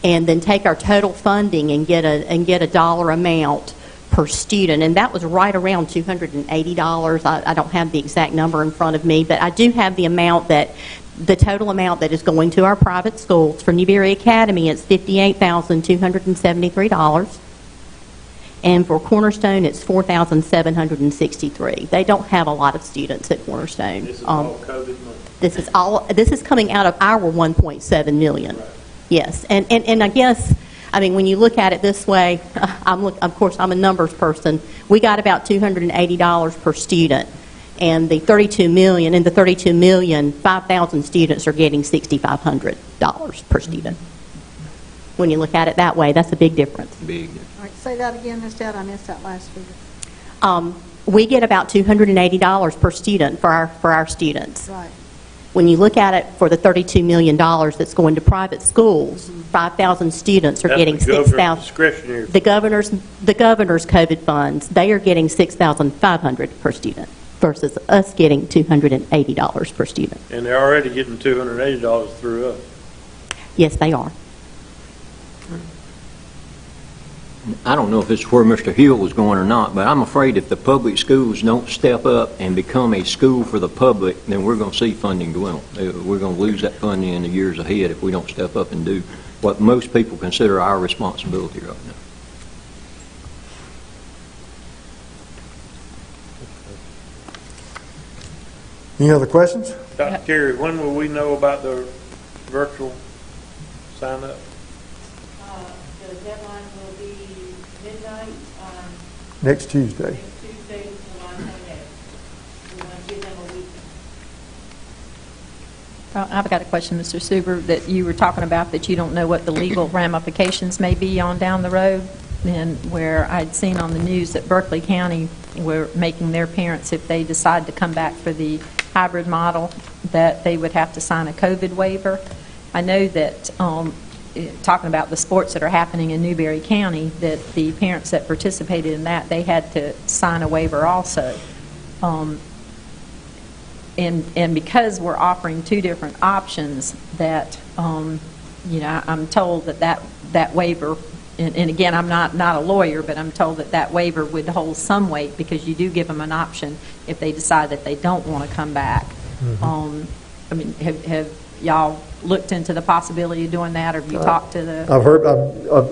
and then take our total funding and get a dollar amount per student, and that was right around $280. I don't have the exact number in front of me, but I do have the total amount that is going to our private schools. For Newberry Academy, it's $58,273, and for Cornerstone, it's $4,763. They don't have a lot of students at Cornerstone. This is all COVID money. This is coming out of our $1.7 million. Right. Yes, and I guess, I mean, when you look at it this way, of course, I'm a numbers person. We got about $280 per student, and the $32 million, 5,000 students are getting $6,500 per student. When you look at it that way, that's a big difference. Big. All right, say that again, Ms. Dowd. I missed that last figure. We get about $280 per student for our students. Right. When you look at it for the $32 million that's going to private schools, 5,000 students are getting 6,000. Discretionary. The governor's COVID funds, they are getting $6,500 per student versus us getting $280 per student. And they're already getting $280 through us. Yes, they are. I don't know if it's where Mr. Hill was going or not, but I'm afraid if the public schools don't step up and become a school for the public, then we're going to see funding dwindle. We're going to lose that funding in the years ahead if we don't step up and do what most people consider our responsibility right now. Any other questions? Dr. Carey, when will we know about the virtual sign-up? The deadline will be midnight on Next Tuesday. next Tuesday, July 28th. We want to give them a week. I've got a question, Mr. Suber, that you were talking about, that you don't know what the legal ramifications may be on down the road, and where I'd seen on the news that Berkeley County were making their parents, if they decide to come back for the hybrid model, that they would have to sign a COVID waiver. I know that, talking about the sports that are happening in Newberry County, that the parents that participated in that, they had to sign a waiver also. And because we're offering two different options, that, I'm told that waiver, and again, I'm not a lawyer, but I'm told that waiver would hold some weight, because you do give them an option if they decide that they don't want to come back. I mean, have y'all looked into the possibility of doing that, or have you talked to the... I've heard,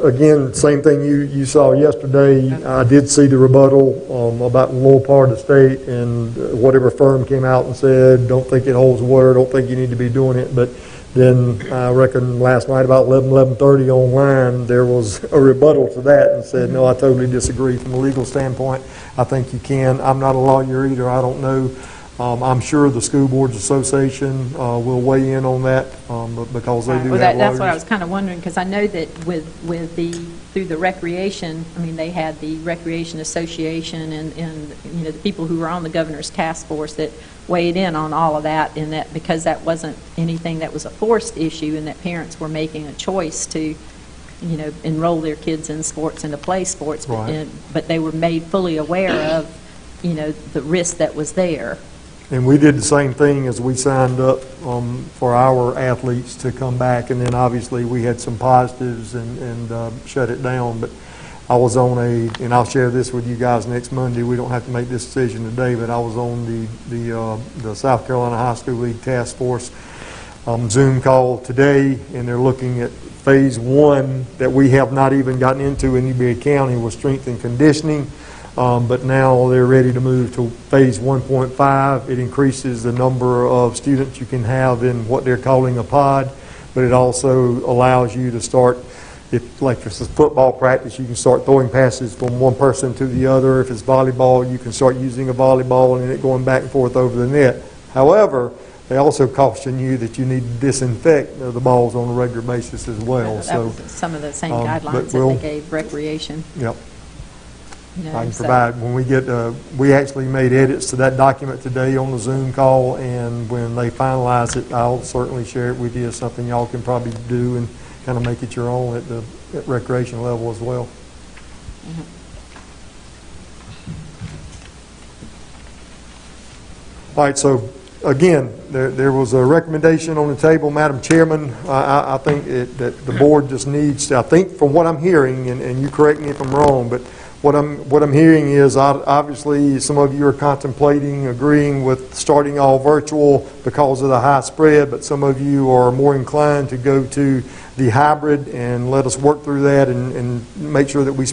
again, same thing you saw yesterday. Okay. I did see the rebuttal about the lower part of the state, and whatever firm came out and said, don't think it holds water, don't think you need to be doing it. But then I reckon last night about 11:30 online, there was a rebuttal to that and said, no, I totally disagree from a legal standpoint. I think you can. I'm not a lawyer either. I don't know. I'm sure the School Boards Association will weigh in on that because they do have lawyers. That's what I was kind of wondering, because I know that through the recreation, I mean, they had the Recreation Association and the people who were on the governor's task force that weighed in on all of that, and that because that wasn't anything that was a forced issue, and that parents were making a choice to enroll their kids in sports and to play sports, right. But they were made fully aware of the risk that was there. And we did the same thing as we signed up for our athletes to come back, and then obviously we had some positives and shut it down. But I was on and I'll share this with you guys next Monday. We don't have to make this decision today, but I was on the South Carolina High School League Task Force Zoom call today, and they're looking at phase 1 that we have not even gotten into in Newberry County with strength and conditioning. But now they're ready to move to phase 1.5. It increases the number of students you can have in what they're calling a pod, but it also allows you to start, if it's football practice, you can start throwing passes from one person to the other. If it's volleyball, you can start using a volleyball and it going back and forth over the net. However, they also caution you that you need to disinfect the balls on a regular basis as well. That was some of the same guidelines that they gave recreation. Yep. I can provide, when we get, we actually made edits to that document today on the Zoom call, and when they finalize it, I'll certainly share it with you as something y'all can probably do and kind of make it your own at recreation level as well. All right, so again, there was a recommendation on the table, Madam Chairman. I think that the board just needs to, I think from what I'm hearing, and you correct me if I'm wrong, but what I'm hearing is obviously some of you are contemplating agreeing with starting all virtual because of the high spread, but some of you are more inclined to go to the hybrid, and let us work through that and make sure that we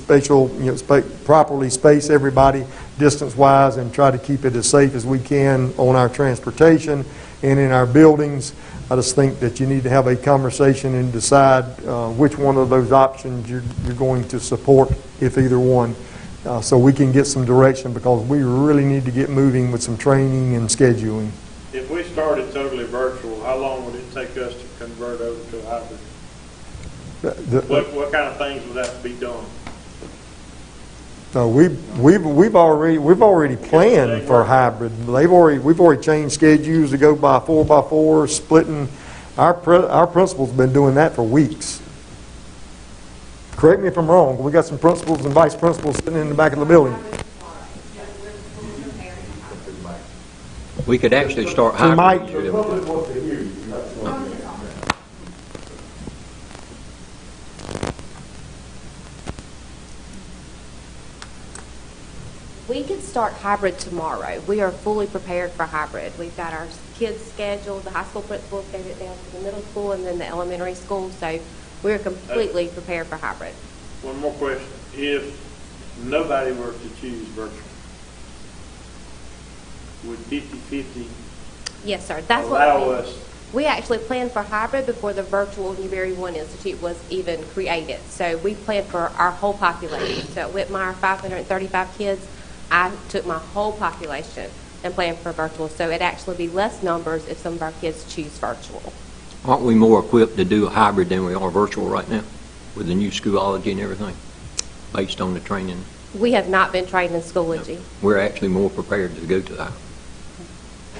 properly space everybody distance-wise and try to keep it as safe as we can on our transportation and in our buildings. I just think that you need to have a conversation and decide which one of those options you're going to support, if either one, so we can get some direction, because we really need to get moving with some training and scheduling. If we started totally virtual, how long would it take us to convert over to a hybrid? What kind of things would have to be done? We've already planned for hybrid. We've already changed schedules to go by 4x4, splitting. Our principal's been doing that for weeks. Correct me if I'm wrong. We got some principals and vice principals sitting in the back of the building. We could actually start hybrid. We could start hybrid tomorrow. We are fully prepared for hybrid. We've got our kids scheduled, the high school principals gave it down to the middle school and then the elementary school, so we're completely prepared for hybrid. One more question. If nobody were to choose virtual, would 50-50 yes, sir. That's allow what us? We actually planned for hybrid before the virtual Newberry One Institute was even created. So we planned for our whole population. So at Whitmire, 535 kids, I took my whole population. and plan for virtual. So it'd actually be less numbers if some of our kids choose virtual. Aren't we more equipped to do a hybrid than we are virtual right now with the new Schoology and everything, based on the training? We have not been trained in Schoology. We're actually more prepared to go to that.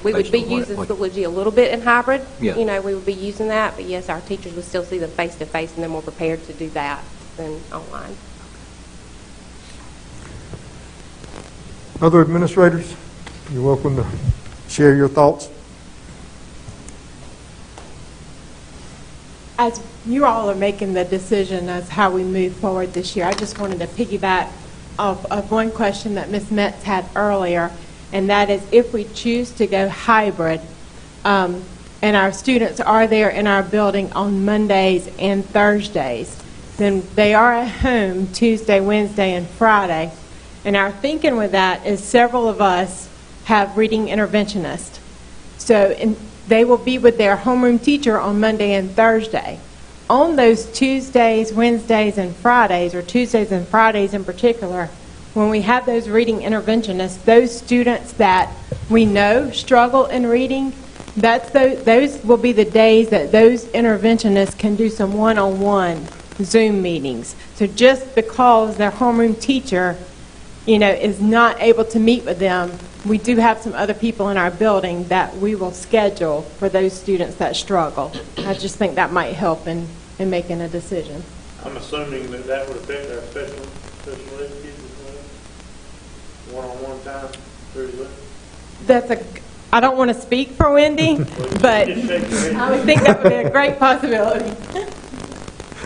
We would be using Schoology a little bit in hybrid. Yeah. You know, we would be using that, but yes, our teachers would still see them face-to-face, and they're more prepared to do that than online. Other administrators, you're welcome to share your thoughts. As you all are making the decision as how we move forward this year, I just wanted to piggyback off of one question that Ms. Metz had earlier, and that is if we choose to go hybrid, and our students are there in our building on Mondays and Thursdays, then they are at home Tuesday, Wednesday, and Friday. And our thinking with that is several of us have reading interventionists. So they will be with their homeroom teacher on Monday and Thursday. On those Tuesdays, Wednesdays, and Fridays, or Tuesdays and Fridays in particular, when we have those reading interventionists, those students that we know struggle in reading, those will be the days that those interventionists can do some one-on-one Zoom meetings. So just because their homeroom teacher is not able to meet with them, we do have some other people in our building that we will schedule for those students that struggle. I just think that might help in making a decision. I'm assuming that would affect our special ed kids as well? One-on-one time through Zoom? I don't want to speak for Wendy, but I would think that would be a great possibility.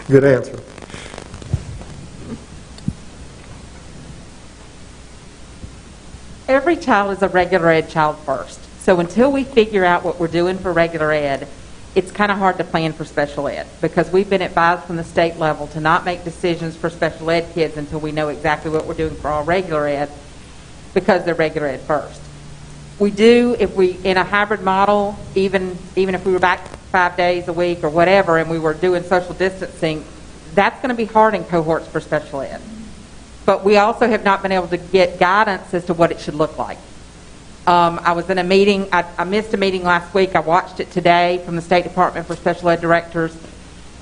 Good answer. Every child is a regular ed child first. So until we figure out what we're doing for regular ed, it's kind of hard to plan for special ed because we've been advised from the state level to not make decisions for special ed kids until we know exactly what we're doing for all regular ed because they're regular ed first. We do, if we, in a hybrid model, even if we were back 5 days a week or whatever and we were doing social distancing, that's going to be hard in cohorts for special ed. But we also have not been able to get guidance as to what it should look like. I was in a meeting, I missed a meeting last week, I watched it today from the State Department for Special Ed Directors,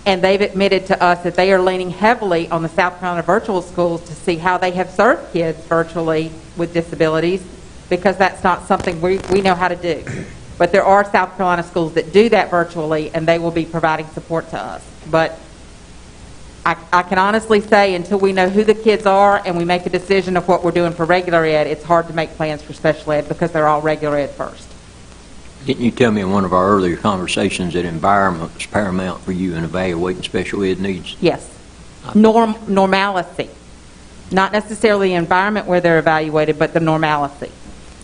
and they've admitted to us that they are leaning heavily on the South Carolina virtual schools to see how they have served kids virtually with disabilities, because that's not something we know how to do. But there are South Carolina schools that do that virtually, and they will be providing support to us. But I can honestly say until we know who the kids are and we make a decision of what we're doing for regular ed, it's hard to make plans for special ed because they're all regular ed first. Didn't you tell me in one of our earlier conversations that environment was paramount for you in evaluating special ed needs? Yes. Normalcy. Not necessarily the environment where they're evaluated, but the normalcy.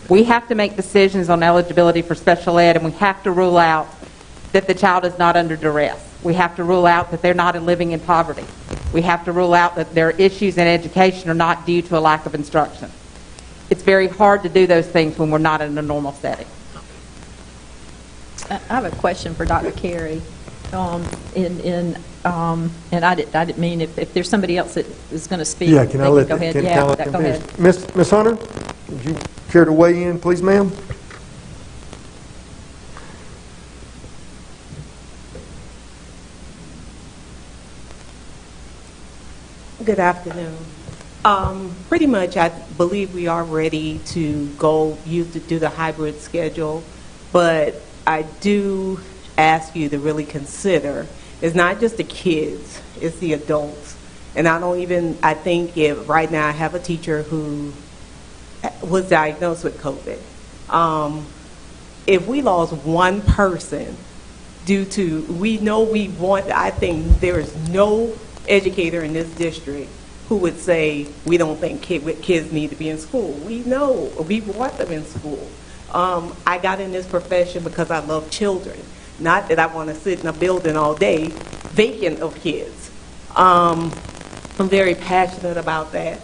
We have to make decisions on eligibility for special ed, and we have to rule out that the child is not under duress. We have to rule out that they're not living in poverty. We have to rule out that their issues in education are not due to a lack of instruction. It's very hard to do those things when we're not in a normal setting. I have a question for Dr. Carey. And I didn't mean if there's somebody else that is going to speak. Yeah, can I let go ahead? can Yeah, let them go finish? ahead. Miss Hunter, would you care to weigh in, please, ma'am? Good afternoon. Pretty much, I believe we are ready to do the hybrid schedule, but I do ask you to really consider, it's not just the kids, it's the adults. And I think right now I have a teacher who was diagnosed with COVID. If we lost one person I think there is no educator in this district who would say we don't think kids need to be in school. We know, we want them in school. I got in this profession because I love children, not that I want to sit in a building all day vacant of kids. I'm very passionate about that.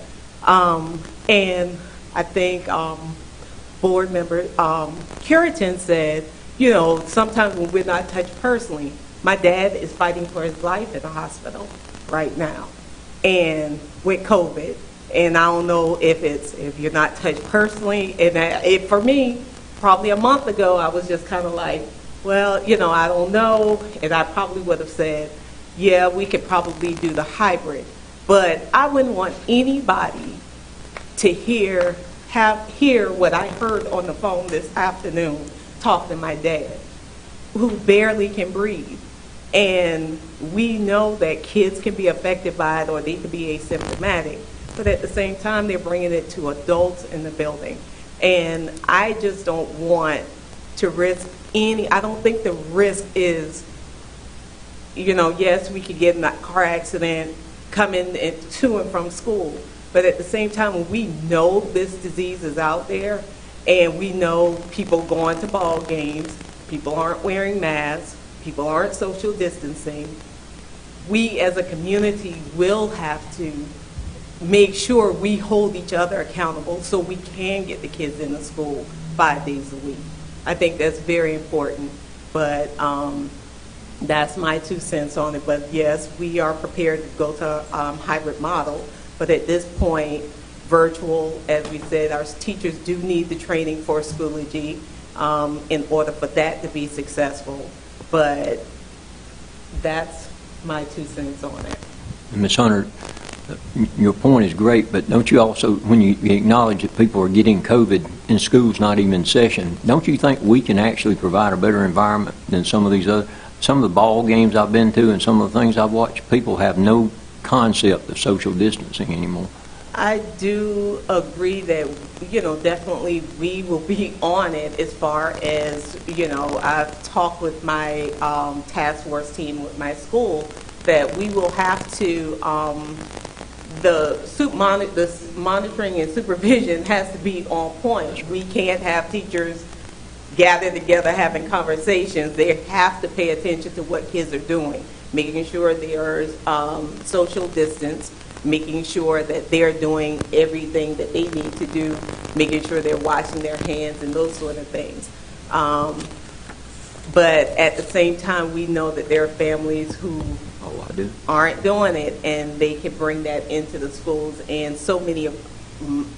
And I think board member Curitan said, sometimes when we're not touched personally, my dad is fighting for his life in the hospital right now, and with COVID, and I don't know if you're not touched personally, and for me, probably a month ago, I was just kind of like, well, I don't know, and I probably would have said, yeah, we could probably do the hybrid. But I wouldn't want anybody to hear what I heard on the phone this afternoon talking to my dad, who barely can breathe. And we know that kids can be affected by it or they can be asymptomatic, but at the same time, they're bringing it to adults in the building. And I just don't want to risk I don't think the risk is, yes, we could get in that car accident coming to and from school, but at the same time, when we know this disease is out there, and we know people going to ball games, people aren't wearing masks, people aren't social distancing, we as a community will have to make sure we hold each other accountable so we can get the kids into school 5 days a week. I think that's very important, but that's my 2 cents on it. But yes, we are prepared to go to hybrid model, but at this point, virtual, as we said, our teachers do need the training for Schoology in order for that to be successful. But that's my 2 cents on it. Ms. Hunter, your point is great, but don't you also, when you acknowledge that people are getting COVID in schools not even in session, don't you think we can actually provide a better environment than some of the ball games I've been to and some of the things I've watched? People have no concept of social distancing anymore. I do agree that, definitely we will be on it as far as, I've talked with my task force team with my school that we will have to, the monitoring and supervision has to be on point. We can't have teachers gather together having conversations. They have to pay attention to what kids are doing, making sure they are social distance, making sure that they're doing everything that they need to do, making sure they're washing their hands and those sort of things. But at the same time, we know that there are families who aren't doing it, and they can bring that into the schools. And so many of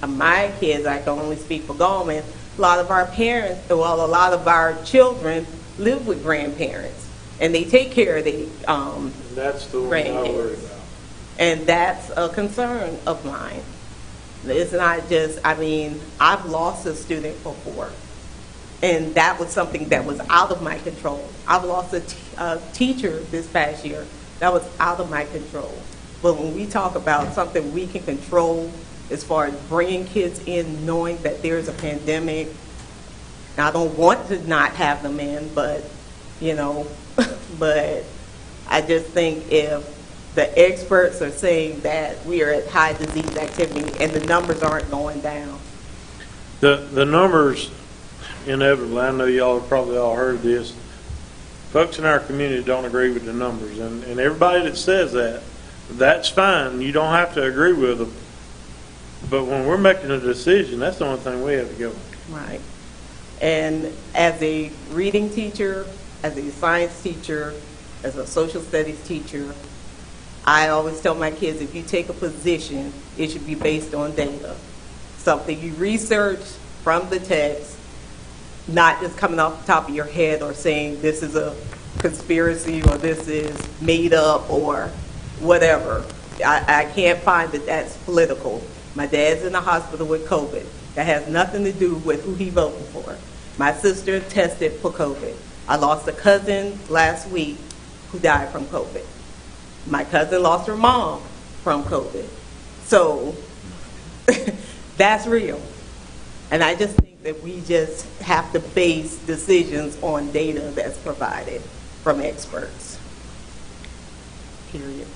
my kids, I can only speak for Gallman, a lot of our parents, well, a lot of our children live with grandparents, and they take care of the that's the one I worry about. And that's a concern of mine. It's not just, I've lost a student before, and that was something that was out of my control. I've lost a teacher this past year. That was out of my control. But when we talk about something we can control as far as bringing kids in, knowing that there's a pandemic, I don't want to not have them in, but, but I just think if the experts are saying that we are at high disease activity and the numbers aren't going down. The numbers, inevitably, I know y'all have probably all heard this, folks in our community don't agree with the numbers, and everybody that says that, that's fine. You don't have to agree with them. But when we're making a decision, that's the only thing we have to go with. Right. And as a reading teacher, as a science teacher, as a social studies teacher, I always tell my kids, if you take a position, it should be based on data. Something you research from the text, not just coming off the top of your head or saying this is a conspiracy or this is made up or whatever. I can't find that that's political. My dad's in the hospital with COVID. That has nothing to do with who he voted for. My sister tested for COVID. I lost a cousin last week who died from COVID. My cousin lost her mom from COVID. So that's real. And I just think that we just have to base decisions on data that's provided from experts. Period.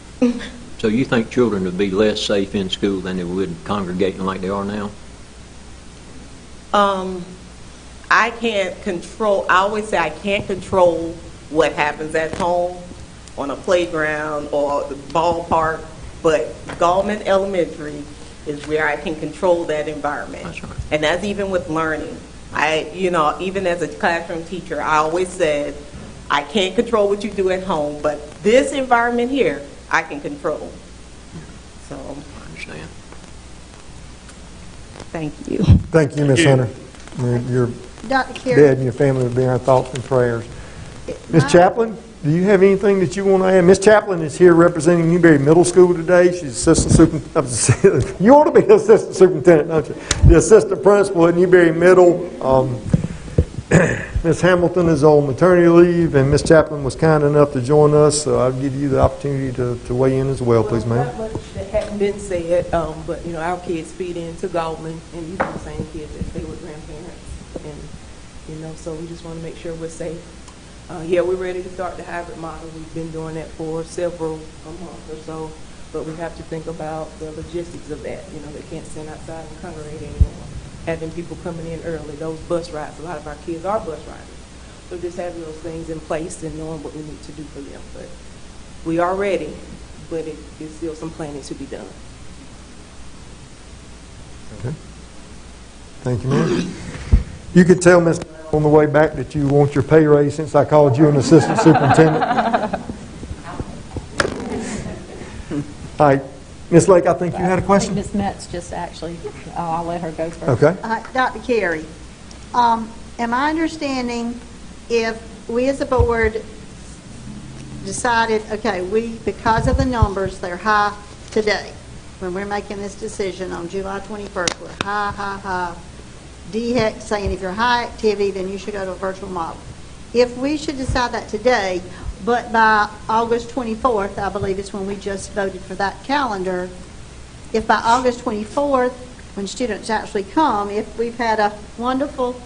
So you think children would be less safe in school than they would congregating like they are now? I can't control, I always say I can't control what happens at home, on a playground or the ballpark, but Gallman Elementary is where I can control that environment. That's right. And that's even with learning. Even as a classroom teacher, I always said, I can't control what you do at home, but this environment here, I can control. So. I understand. Thank you. Thank you, Ms. Hunter. Your Dr. Dad Carey, and your family would be in our thoughts and prayers. Ms. Chaplin, do you have anything that you want to add? Ms. Chaplin is here representing Newberry Middle School today. She's assistant superintendent. You want to be the assistant superintendent, don't you? The assistant principal at Newberry Middle. Ms. Hamilton is on maternity leave, and Ms. Chaplin was kind enough to join us, so I'll give you the opportunity to weigh in as well, please, ma'am. Not much that hadn't been said, but, you know, our kids feed into Goldman, and these are the same kids that stay with grandparents. And, you know, so we just want to make sure we're safe. Yeah, we're ready to start the hybrid model. We've been doing that for several months or so, but we have to think about the logistics of that. You know, they can't stand outside and congregate anymore. Having people coming in early, those bus rides, a lot of our kids are bus riders. So just having those things in place and knowing what we need to do for them. But we are ready, but it's still some planning to be done. Okay. Thank you, ma'am. You could tell Ms. on the way back that you want your pay raise since I called you an assistant superintendent. All right. Ms. Lake, I think you had a question? Ms. Metz just actually, I'll let her go first. Okay. Dr. Carey, am I understanding if we as a board decided, okay, because of the numbers, they're high today, when we're making this decision on July 21st, we're high, DHEC saying if you're high activity, then you should go to a virtual model. If we should decide that today, but by August 24th, I believe is when we just voted for that calendar, if by August 24th, when students actually come, if we've had a wonderful,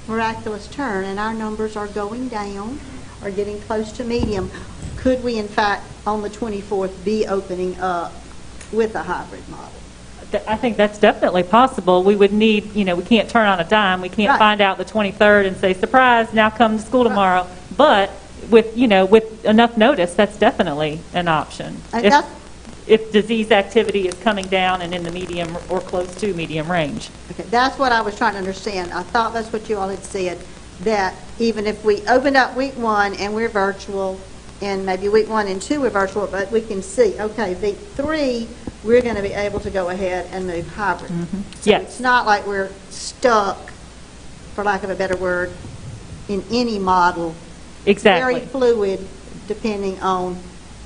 miraculous turn and our numbers are going down or getting close to medium, could we in fact on the 24th be opening up with a hybrid model? I think that's definitely possible. We would need, we can't turn on a dime. We can't find out the 23rd and say, surprise, now come to school tomorrow. But with enough notice, that's definitely an option. If disease activity is coming down and in the medium or close to medium range. Okay, that's what I was trying to understand. I thought that's what you all had said, that even if we opened up week 1 and we're virtual, and maybe week 1 and 2 we're virtual, but we can see, okay, week 3, we're going to be able to go ahead and move hybrid. Mm-hmm. So it's not like we're stuck, for lack of a better word, in any model. Exactly. Very fluid, depending on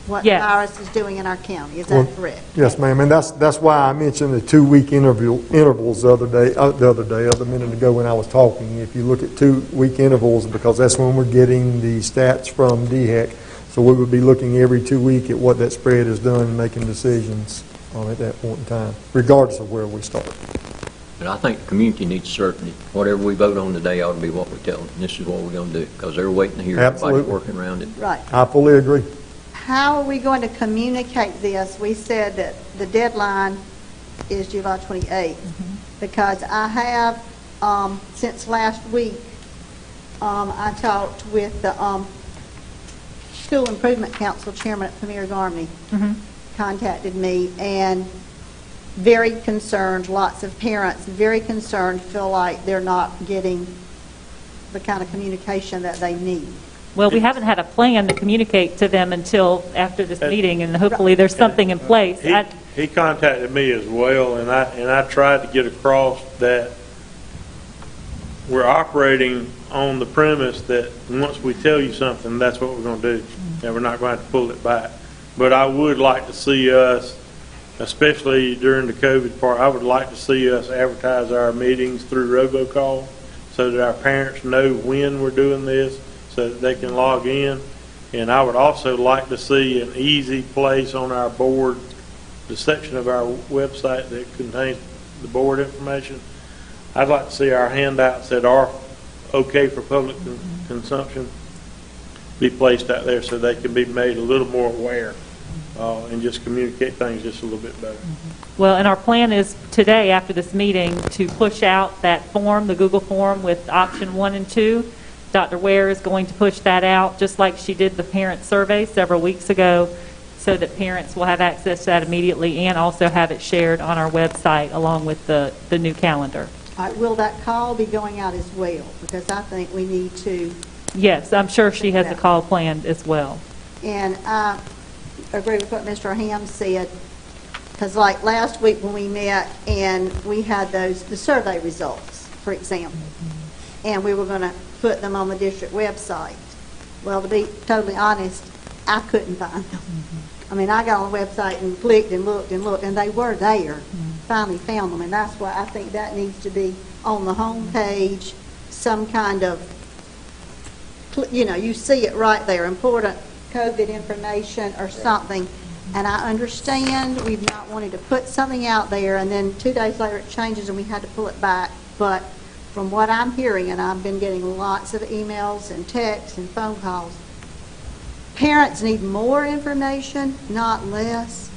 what the virus is doing in our county. Is that correct? Yes, ma'am, and that's why I mentioned the 2-week intervals the other minute ago when I was talking. If you look at 2-week intervals, because that's when we're getting the stats from DHEC, so we would be looking every 2 weeks at what that spread has done and making decisions at that point in time, regardless of where we start. But I think the community needs certainty. Whatever we vote on today ought to be what we tell them. This is what we're going to do, because they're waiting to hear everybody working around it. Right. I fully agree. How are we going to communicate this? We said that the deadline is July 28th, because I have, since last week, I talked with the School Improvement Council Chairman at Premier Garmany, contacted me, and very concerned, lots of parents, very concerned, feel like they're not getting the kind of communication that they need. Well, we haven't had a plan to communicate to them until after this meeting, and hopefully there's something in place. He contacted me as well, and I tried to get across that we're operating on the premise that once we tell you something, that's what we're going to do, and we're not going to have to pull it back. But I would like to see us, especially during the COVID part, I would like to see us advertise our meetings through robocall so that our parents know when we're doing this, so that they can log in. And I would also like to see an easy place on our board, the section of our website that contains the board information. I'd like to see our handouts that are okay for public consumption be placed out there so they can be made a little more aware and just communicate things just a little bit better. Well, and our plan is today, after this meeting, to push out that form, the Google form with option 1 and 2. Dr. Ware is going to push that out, just like she did the parent survey several weeks ago, so that parents will have access to that immediately and also have it shared on our website along with the new calendar. Will that call be going out as well? Because I think we need to. Yes, I'm sure she has a call planned as well. And I agree with what Mr. Ham said, because like last week when we met and we had the survey results, for example, and we were going to put them on the district website. Well, to be totally honest, I couldn't find them. I mean, I got on the website and clicked and looked, and they were there. Finally found them, and that's why I think that needs to be on the home page, some kind of, you see it right there, important COVID information or something. And I understand we've not wanted to put something out there, and then 2 days later it changes and we had to pull it back. But from what I'm hearing, and I've been getting lots of emails and texts and phone calls, parents need more information, not less.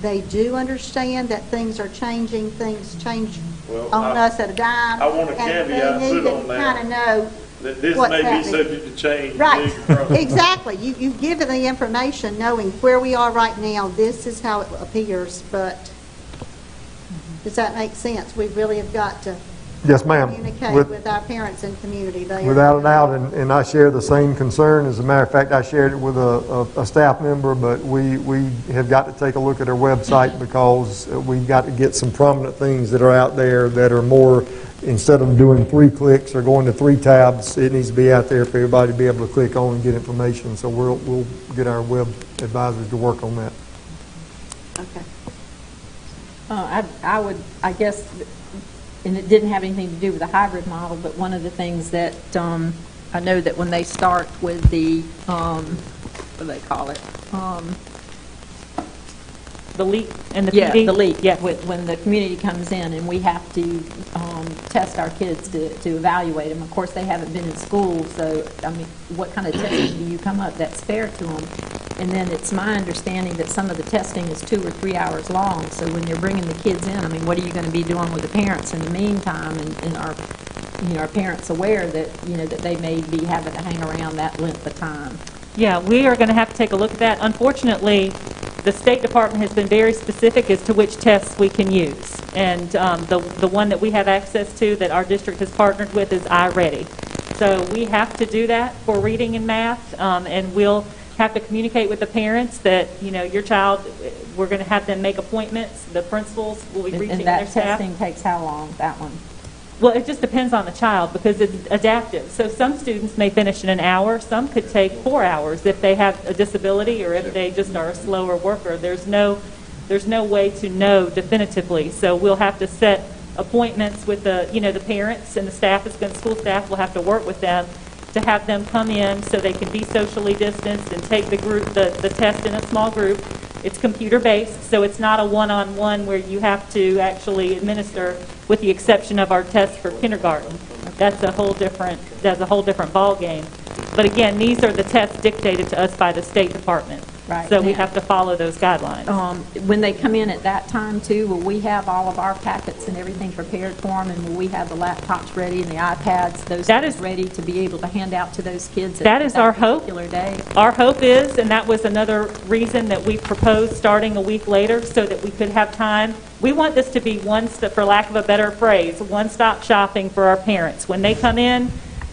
They do understand that things are changing, things change on us at a dime. I want a caveat put on that. Kind of know that this what's may happening. be subject to change. Right, exactly. You give them the information, knowing where we are right now, this is how it appears, but does that make sense? We really have got to Yes, ma'am. communicate with our parents and community. Without a doubt, and I share the same concern. As a matter of fact, I shared it with a staff member, but we have got to take a look at our website because we've got to get some prominent things that are out there that are more, instead of doing 3 clicks or going to 3 tabs, it needs to be out there for everybody to be able to click on and get information. So we'll get our web advisors to work on that. Okay. I guess, and it didn't have anything to do with the hybrid model, but one of the things that I know that when they start with the, what do they call it? The LEAP and the PD? Yeah, the LEAP. Yeah. When the community comes in and we have to test our kids to evaluate them. Of course, they haven't been in school, so, I mean, what kind of testing do you come up that's fair to them? And then it's my understanding that some of the testing is 2 or 3 hours long, so when you're bringing the kids in, I mean, what are you going to be doing with the parents in the meantime? And are parents aware that, that they may be having to hang around that length of time? Yeah, we are going to have to take a look at that. Unfortunately, the State Department has been very specific as to which tests we can use. And the one that we have access to that our district has partnered with is iReady. So we have to do that for reading and math, and we'll have to communicate with the parents that, your child, we're going to have them make appointments. The principals will be reaching their staff. And that testing takes how long, that one? Well, it just depends on the child because it's adaptive. So some students may finish in an hour. Some could take 4 hours if they have a disability or if they just are a slower worker. There's no way to know definitively. So we'll have to set appointments with the parents and the staff, school staff will have to work with them to have them come in so they can be socially distanced and take the test in a small group. It's computer-based, so it's not a one-on-one where you have to actually administer, with the exception of our test for kindergarten. That's a whole different ball game. But again, these are the tests dictated to us by the State Department. Right. So we have to follow those guidelines. When they come in at that time, too, will we have all of our packets and everything prepared for them, and will we have the laptops ready and the iPads, those things ready to be able to hand out to those kids at that is our hope. Particular day? Our hope is, and that was another reason that we proposed starting a week later so that we could have time. We want this to be for lack of a better phrase, one-stop shopping for our parents. When they come in,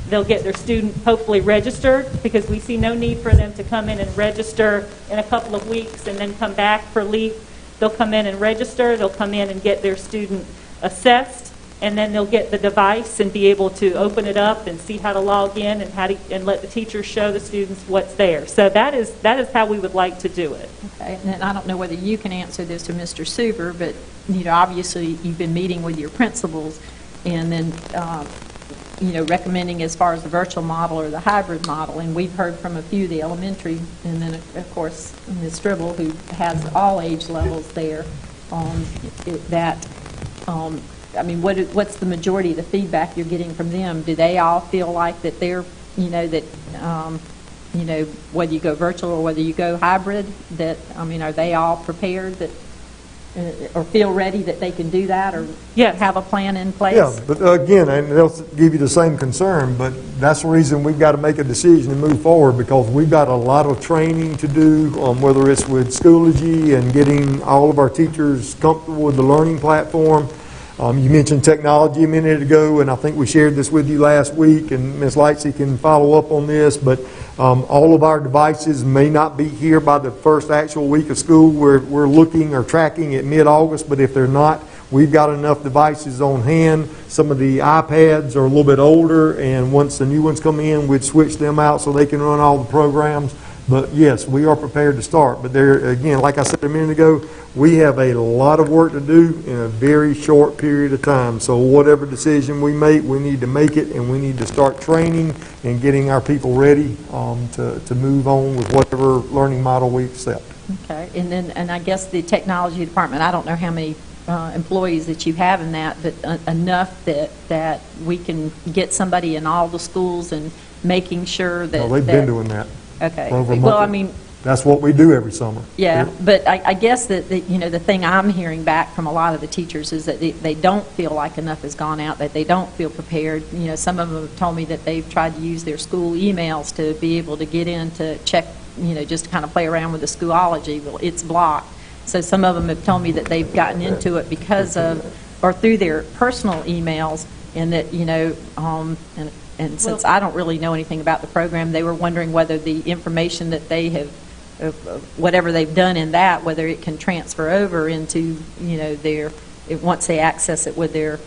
they'll get their student hopefully registered because we see no need for them to come in and register in a couple of weeks and then come back for LEAP. They'll come in and register. They'll come in and get their student assessed, and then they'll get the device and be able to open it up and see how to log in and let the teachers show the students what's there. So that is how we would like to do it. Okay, and I don't know whether you can answer this to Mr. Suber, but obviously you've been meeting with your principals, and then recommending as far as the virtual model or the hybrid model, and we've heard from a few, the elementary, and then of course Ms. Stribble, who has all age levels there, what's the majority of the feedback you're getting from them? Do they all feel like that they're, whether you go virtual or whether you go hybrid, are they all prepared that, or feel ready that they can do that, or have a plan in place? Yeah, but again, and they'll give you the same concern, but that's the reason we've got to make a decision and move forward, because we've got a lot of training to do, whether it's with Schoology and getting all of our teachers comfortable with the learning platform. You mentioned technology a minute ago, and I think we shared this with you last week, and Ms. Lightsey can follow up on this, but all of our devices may not be here by the first actual week of school. We're looking or tracking at mid-August, but if they're not, We've got enough devices on hand. Some of the iPads are a little bit older, and once the new ones come in, we'd switch them out so they can run all the programs. But yes, we are prepared to start. But there, again, like I said a minute ago, we have a lot of work to do in a very short period of time. So whatever decision we make, we need to make it, and we need to start training and getting our people ready to move on with whatever learning model we accept. Okay, and I guess the technology department, I don't know how many employees that you have in that, but enough that we can get somebody in all the schools and making sure that... Well, they've been doing that. Okay. For over a month. Well, I mean... That's what we do every summer. Yeah, but I guess that, the thing I'm hearing back from a lot of the teachers is that they don't feel like enough has gone out, that they don't feel prepared. Some of them have told me that they've tried to use their school emails to be able to get in to check, just to kind of play around with the Schoology. Well, it's blocked. So some of them have told me that they've gotten into it because of, or through their personal emails, and that, and since I don't really know anything about the program, they were wondering whether the information that they have, whatever they've done in that, whether it can transfer over into, their, once they access it with their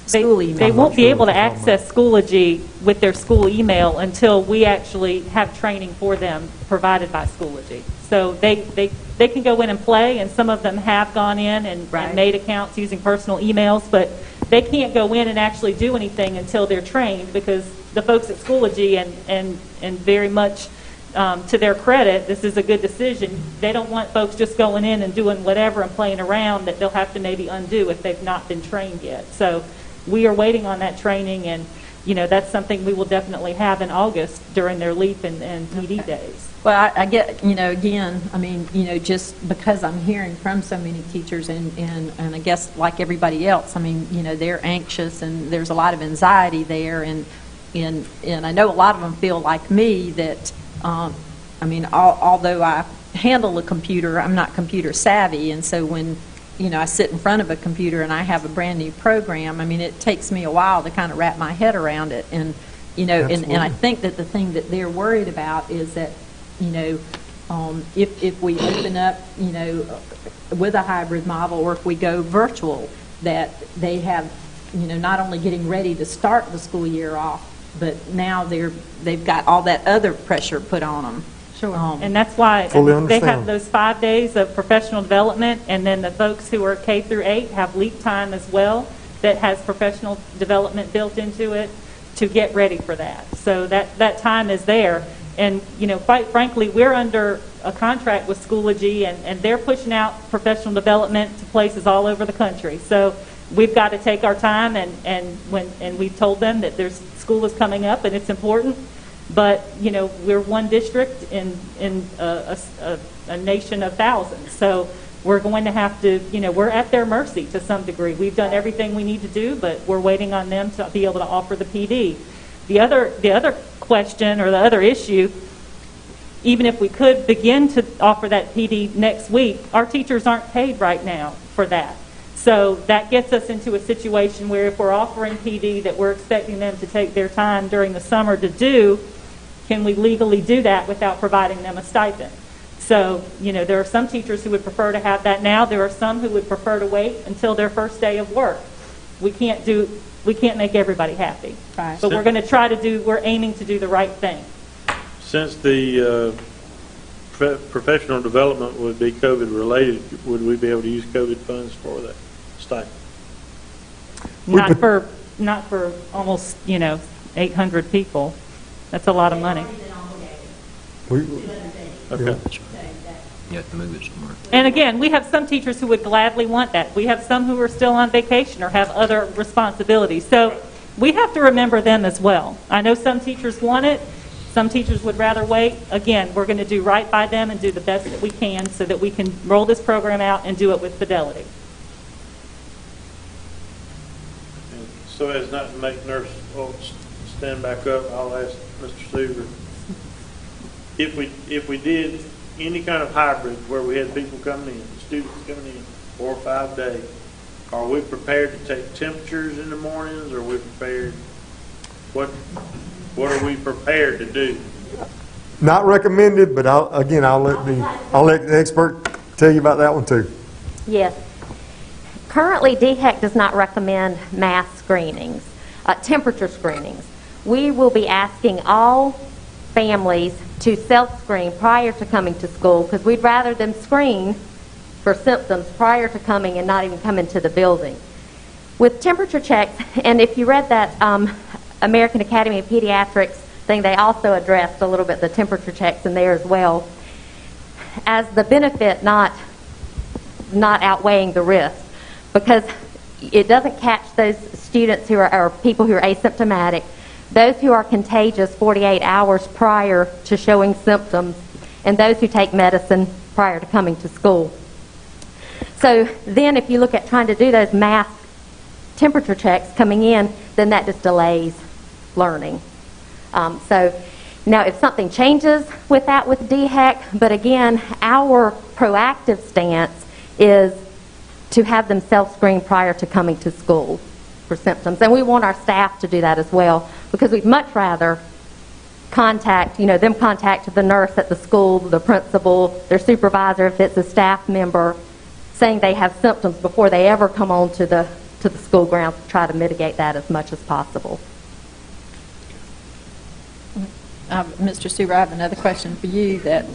school email. They won't be able to access Schoology with their school email until we actually have training for them provided by Schoology. So they can go in and play, and some of them have gone in and made accounts using personal emails, but they can't go in and actually do anything until they're trained, because the folks at Schoology, and very much to their credit, this is a good decision. They don't want folks just going in and doing whatever and playing around that they'll have to maybe undo if they've not been trained yet. So we are waiting on that training, and that's something we will definitely have in August during their LEAP and PD days. Well, I get, again, I mean, just because I'm hearing from so many teachers, and I guess like everybody else, I mean, they're anxious, and there's a lot of anxiety there, and I know a lot of them feel like me that, I mean, although I handle a computer, I'm not computer savvy, and so when, I sit in front of a computer and I have a brand new program, I mean, it takes me a while to kind of wrap my head around it, and, and I think that the thing that they're worried about is that, if we open up, with a hybrid model, or if we go virtual, that they have, not only getting ready to start the school year off, but now they've got all that other pressure put on them. Sure. And that's why they have those 5 days of professional development, and then the folks who are K through 8 have LEAP time as well that has professional development built into it to get ready for that. So that time is there. And, quite frankly, we're under a contract with Schoology, and they're pushing out professional development to places all over the country. So we've got to take our time, and we've told them that there's school is coming up and it's important. But, we're one district in a nation of thousands. So we're going to have to, we're at their mercy to some degree. We've done everything we need to do, but we're waiting on them to be able to offer the PD. The other question, or the other issue, even if we could begin to offer that PD next week, our teachers aren't paid right now for that. So that gets us into a situation where if we're offering PD that we're expecting them to take their time during the summer to do, can we legally do that without providing them a stipend? So, there are some teachers who would prefer to have that now. There are some who would prefer to wait until their first day of work. We can't make everybody happy. Right. But we're aiming to do the right thing. Since the professional development would be COVID related, would we be able to use COVID funds for that stipend? Not for almost 800 people. That's a lot of money. Okay. You have to move it somewhere. And again, we have some teachers who would gladly want that. We have some who are still on vacation or have other responsibilities. So we have to remember them as well. I know some teachers want it. Some teachers would rather wait. Again, we're going to do right by them and do the best that we can so that we can roll this program out and do it with fidelity. And so as not to make nurse stand back up, I'll ask Mr. Seaver, if we did any kind of hybrid where we had people coming in, students coming in 4 or 5 days, are we prepared to take temperatures in the mornings? Or are we prepared? What are we prepared to do? Not recommended, but I'll let the expert tell you about that one too. Yes. Currently, DHEC does not recommend mass screenings, temperature screenings. We will be asking all families to self-screen prior to coming to school because we'd rather them screen for symptoms prior to coming and not even come into the building. With temperature checks, and if you read that American Academy of Pediatrics thing, they also addressed a little bit the temperature checks in there as well, as the benefit not outweighing the risk, because it doesn't catch those students who are, or people who are asymptomatic, those who are contagious 48 hours prior to showing symptoms, and those who take medicine prior to coming to school. So then if you look at trying to do those mass temperature checks coming in, then that just delays learning. So now if something changes with that with DHEC, but again, our proactive stance is to have them self-screen prior to coming to school for symptoms. And we want our staff to do that as well, because we'd much rather contact the nurse at the school, the principal, their supervisor if it's a staff member, saying they have symptoms before they ever come on to the school grounds to try to mitigate that as much as possible. Mr. Stuber, I have another question for you. That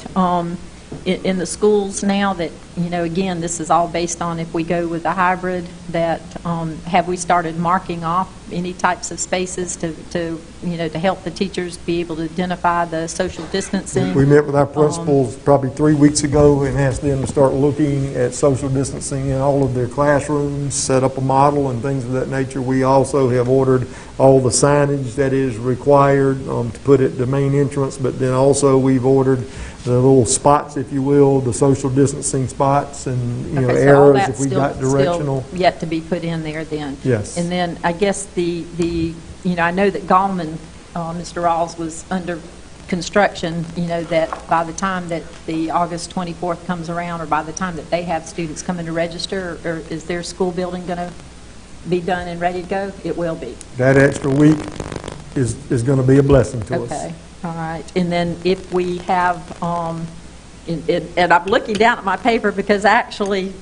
in the schools now, that again, this is all based on if we go with a hybrid. That have we started marking off any types of spaces to help the teachers be able to identify the social distancing? We met with our principals probably 3 weeks ago and asked them to start looking at social distancing in all of their classrooms, set up a model and things of that nature. We also have ordered all the signage that is required to put at the main entrance, but then also we've ordered the little spots, if you will, the social distancing spots and arrows if we got directional. Still yet to be put in there then. Yes. And then I guess I know that Gallman, Mr. Rawls, was under construction, that by the time that the August 24th comes around, or by the time that they have students coming to register, or is their school building going to be done and ready to go? It will be. That extra week is going to be a blessing to us. Okay. All right. And then if we have, and I'm looking down at my paper because actually,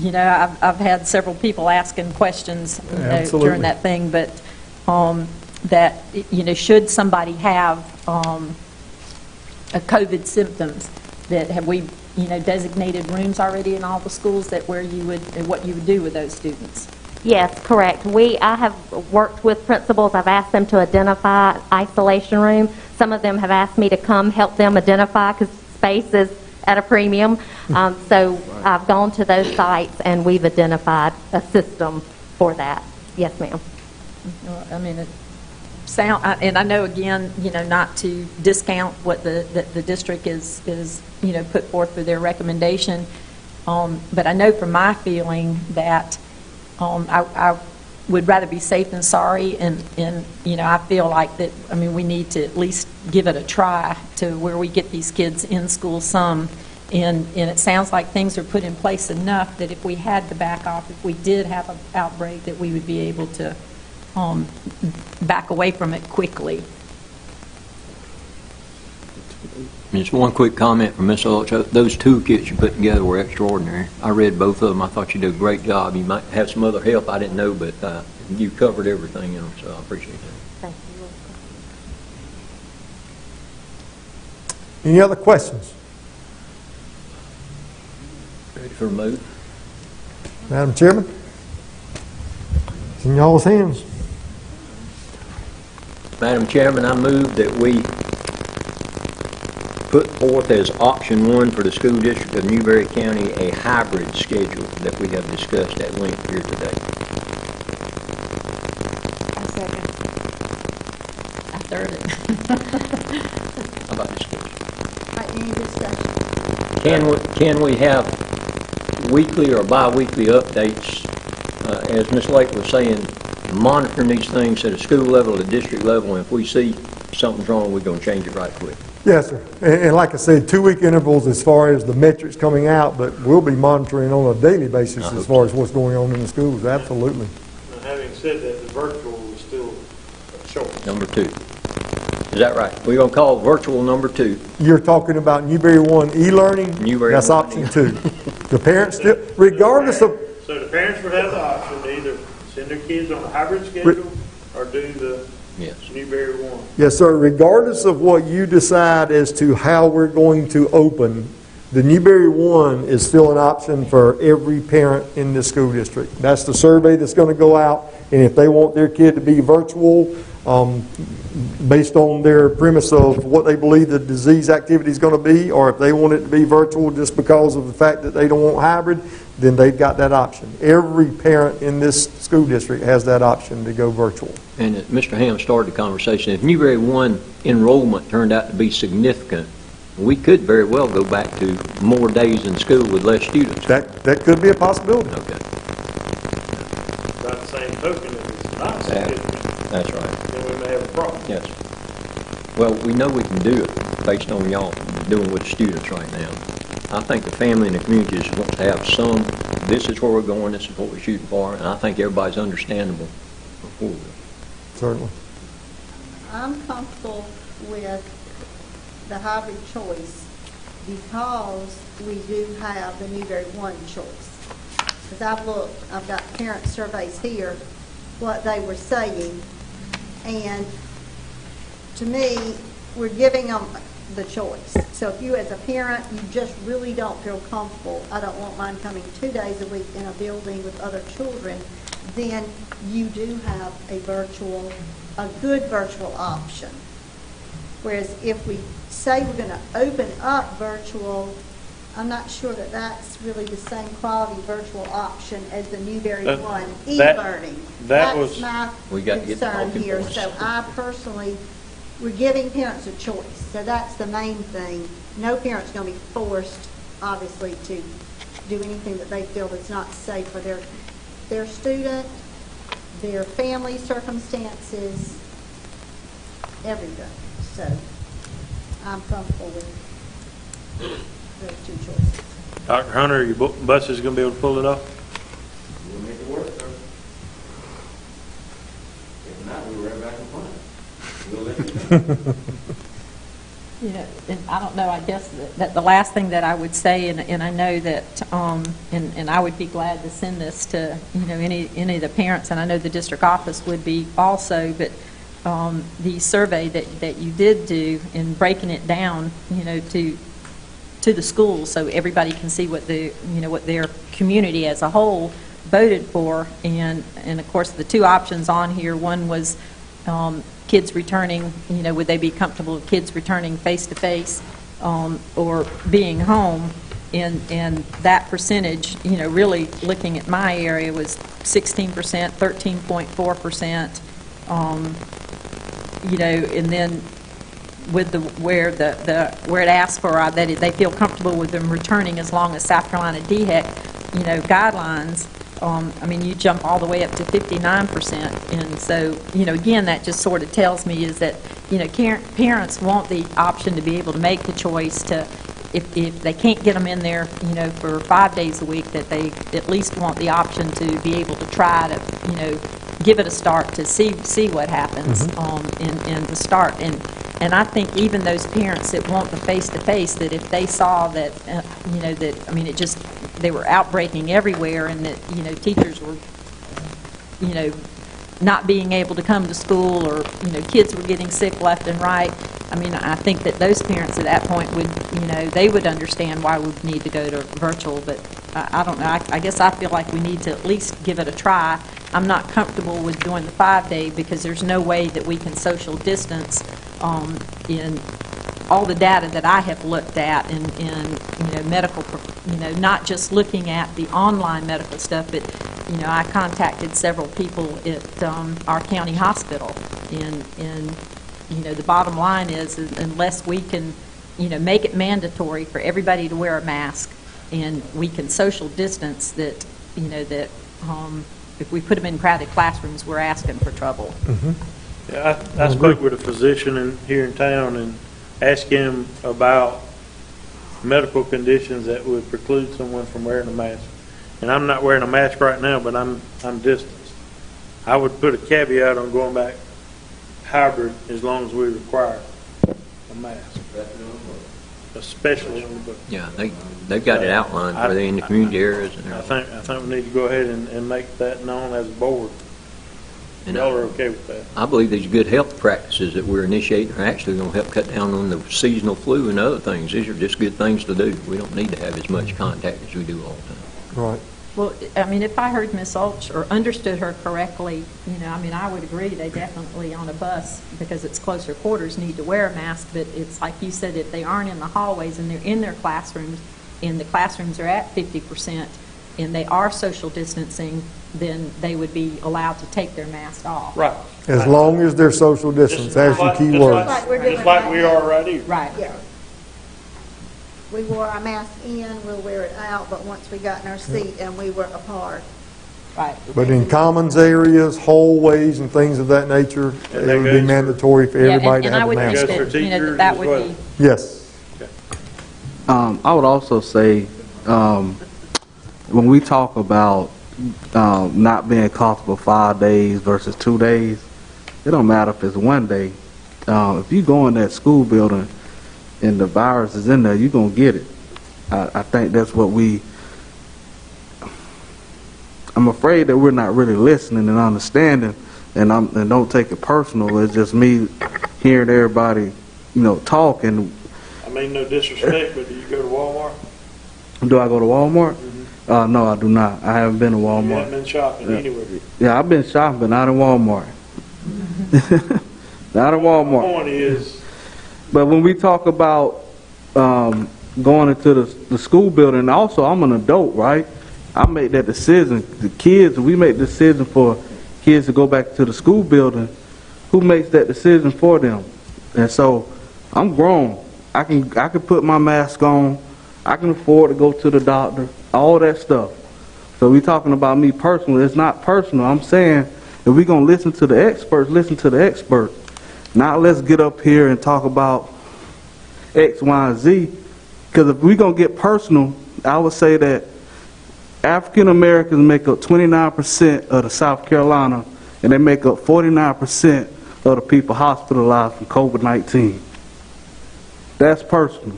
I've had several people asking questions during that thing, but that, should somebody have a COVID symptoms, that have we, designated rooms already in all the schools that what you would do with those students? Yes, correct. I have worked with principals. I've asked them to identify isolation room. Some of them have asked me to come help them identify because space is at a premium. So I've gone to those sites and we've identified a system for that. Yes, ma'am. I mean, and I know again, not to discount what the district is put forth for their recommendation, but I know from my feeling that I would rather be safe than sorry, and I feel like that. I mean, we need to at least give it a try to where we get these kids in school some, and it sounds like things are put in place enough that if we had to back off, if we did have an outbreak, that we would be able to back away from it quickly. Just one quick comment from Ms. Ulch. Those toolkits you put together were extraordinary. I read both of them. I thought you did a great job. You might have some other help I didn't know, but you covered everything in them, so I appreciate that. Thank you. Any other questions? Ready for a move? Madam Chairman, it's in y'all's hands. Madam Chairman, I move that we put forth as option one for the school district of Newberry County a hybrid schedule that we have discussed at length here today. I second. I third it. How about discussion? Any discussion? Can we have weekly or bi-weekly updates, as Ms. Lake was saying, monitoring these things at a school level, at a district level, and if we see something's wrong, we're going to change it right quick? Yes, sir. And like I said, 2-week intervals as far as the metrics coming out, but we'll be monitoring on a daily basis as far as what's going on in the schools. Absolutely. Now, having said that, the virtual is still short. Number 2. Is that right? We're going to call virtual number 2. You're talking about Newberry 1 e-learning? Newberry That's 1 option 2. The parents still, regardless of So the parents would have the option to either send their kids on a hybrid schedule or do the Newberry one. Yes, sir. Regardless of what you decide as to how we're going to open, the Newberry one is still an option for every parent in the school district. That's the survey that's going to go out, and if they want their kid to be virtual, based on their premise of what they believe the disease activity is going to be, or if they want it to be virtual just because of the fact that they don't want hybrid, then they've got that option. Every parent in this school district has that option to go virtual. And Mr. Ham started the conversation. If Newberry 1 enrollment turned out to be significant, we could very well go back to more days in school with less students. That could be a possibility. Okay. By the same token, if it's not significant, That's right. then we may have a problem. Yes. Well, we know we can do it based on y'all doing with the students right now. I think the family and the community just want to have some, this is where we're going, this is what we're shooting for, and I think everybody's understandable. Certainly. I'm comfortable with the hybrid choice because we do have the Newberry one choice. Because I've looked, I've got parent surveys here, what they were saying, and to me, we're giving them the choice. So if you as a parent, you just really don't feel comfortable, I don't want mine coming 2 days a week in a building with other children, then you do have a good virtual option. Whereas if we say we're going to open up virtual, I'm not sure that that's really the same quality virtual option as the Newberry one e-learning. That's my concern here. So I personally, we're giving parents a choice. So that's the main thing. No parent's going to be forced, obviously, to do anything that they feel that's not safe for their student, their family circumstances, everything. So I'm comfortable with those two choices. Dr. Hunter, your bus is going to be able to pull it off? We'll make it work, sir. If not, we'll right back in front. We'll let you know. You know, and I don't know, I guess that the last thing that I would say, and I know that, and I would be glad to send this to, you know, any of the parents, and I know the district office would be also, but the survey that you did do in breaking it down, you know, to the schools so everybody can see what what their community as a whole voted for, and of course the two options on here, one was kids returning, you know, would they be comfortable with kids returning face-to-face or being home, and that percentage, you know, really looking at my area was 16%, 13.4%, you know, and then with where it asks for that they feel comfortable with them returning as long as South Carolina DHEC, you know, guidelines. I mean, you jump all the way up to 59%, and so, you know, again, that just sort of tells me is that, you know, parents want the option to be able to make the choice to, if they can't get them in there, you know, for 5 days a week, that they at least want the option to be able to try to, you know, give it a start to see what happens, and to start. And I think even those parents that want the face-to-face, that if they saw that, you know, that, I mean, they were outbreaking everywhere, and that, you know, teachers were, you know, not being able to come to school, or, you know, kids were getting sick left and right. I mean, I think that those parents at that point would, you know, they would understand why we need to go to virtual, but I don't know. I guess I feel like we need to at least give it a try. I'm not comfortable with doing the 5-day because there's no way that we can social distance in all the data that I have looked at in you know, medical, you know, not just looking at the online medical stuff, but, you know, I contacted several people at our county hospital, and you know, the bottom line is unless we can, you know, make it mandatory for everybody to wear a mask, and we can social distance, that, you know, that if we put them in crowded classrooms, we're asking for trouble. Yeah, I spoke with a physician here in town and asked him about medical conditions that would preclude someone from wearing a mask. And I'm not wearing a mask right now, but I'm distanced. I would put a caveat on going back hybrid as long as we require a mask. especially on the bus. Yeah, they've got it outlined where they're in the community areas and I everything. think we need to go ahead and make that known as a board. And Y'all are okay with that? I believe these good health practices that we're initiating are actually going to help cut down on the seasonal flu and other things. These are just good things to do. We don't need to have as much contact as we do all the time. Right. Well, I mean, if I heard Ms. Ulch or understood her correctly, I mean, I would agree they definitely on a bus, because it's closer quarters, need to wear a mask, but it's like you said, if they aren't in the hallways and they're in their classrooms, and the classrooms are at 50%, and they are social distancing, then they would be allowed to take their mask off. Right. As long as they're social distance, that's your key word. Just like we are right here. Right. Yeah. We wore our mask in, we'll wear it out, but once we got in our seat and we were apart. Right. But in commons areas, hallways, and things of that nature, it would be mandatory for everybody to have a mask. And I would think that, that would be. Yes. I would also say, when we talk about not being comfortable 5 days versus 2 days, it don't matter if it's 1 day. If you go in that school building and the virus is in there, you're going to get it. I think that's what I'm afraid that we're not really listening and understanding, and don't take it personal. It's just me hearing everybody, talk. And I mean, no disrespect, but do you go to Walmart? do I go to Walmart? No, I do not. I haven't been to Walmart. You haven't been shopping anywhere? Yeah, I've been shopping, but not in Walmart. Not in Walmart. The point is, but when we talk about going into the school building, also I'm an adult, right? I make that decision. The kids, we make the decision for kids to go back to the school building. Who makes that decision for them? And so I'm grown. I can put my mask on. I can afford to go to the doctor. All that stuff. So we talking about me personally. It's not personal. I'm saying if we're gonna listen to the experts, listen to the expert. Not let's get up here and talk about X, Y, and Z. Because if we're gonna get personal, I would say that African Americans make up 29% of the South Carolina, and they make up 49% of the people hospitalized from COVID-19. That's personal.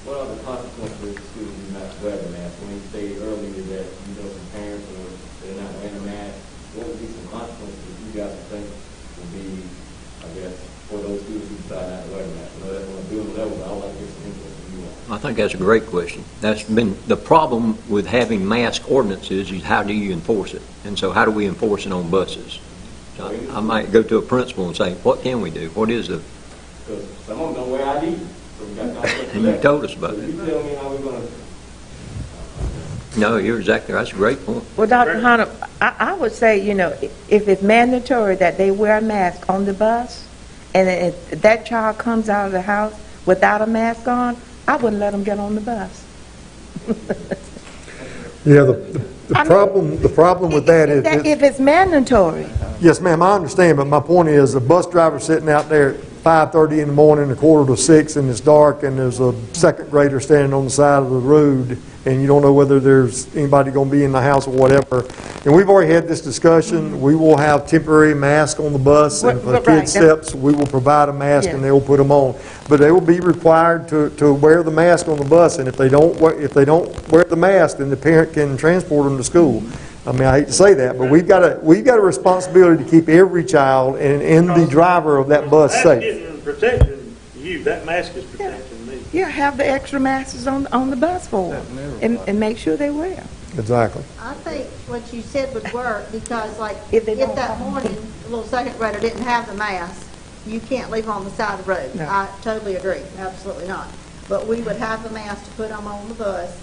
What are the consequences if students do not wear the mask? When you stated earlier that, some parents they're not wearing a mask, what would be some consequences that you guys think would be, I guess, for those students who decide not to wear the mask? I know that's on a building level, but I would like to get some input from you all. I think that's a great question. That's been the problem with having mask ordinances is how do you enforce it? And so how do we enforce it on buses? So I might go to a principal and say, what can we do? What is the... Because some of them don't wear ID. So we got And you told us about so it. you tell me how we're going to... No, you're exactly right. That's a great point. Well, Dr. Hunter, I would say, if it's mandatory that they wear a mask on the bus, and if that child comes out of the house without a mask on, I wouldn't let them get on the bus. Yeah, the problem with that is... If it's mandatory. Yes, ma'am, I understand, but my point is, a bus driver sitting out there at 5:30 in the morning, 5:45, and it's dark, and there's a second grader standing on the side of the road, and you don't know whether there's anybody going to be in the house or whatever. And we've already had this discussion. We will have temporary masks on the bus, and if a kid steps, we will provide a mask, and they will put them on. But they will be required to wear the mask on the bus, and if they don't wear the mask, then the parent can transport them to school. I mean, I hate to say that, but we've got a responsibility to keep every child and the driver of that bus safe. That's getting protecting you. That mask is protecting me. Yeah, have the extra masks on the bus for them, and make sure they wear them. Exactly. I think what you said would work, because if that morning the little second grader didn't have the mask, you can't leave them on the side of the road. No. I totally agree, absolutely not. But we would have the mask to put them on the bus,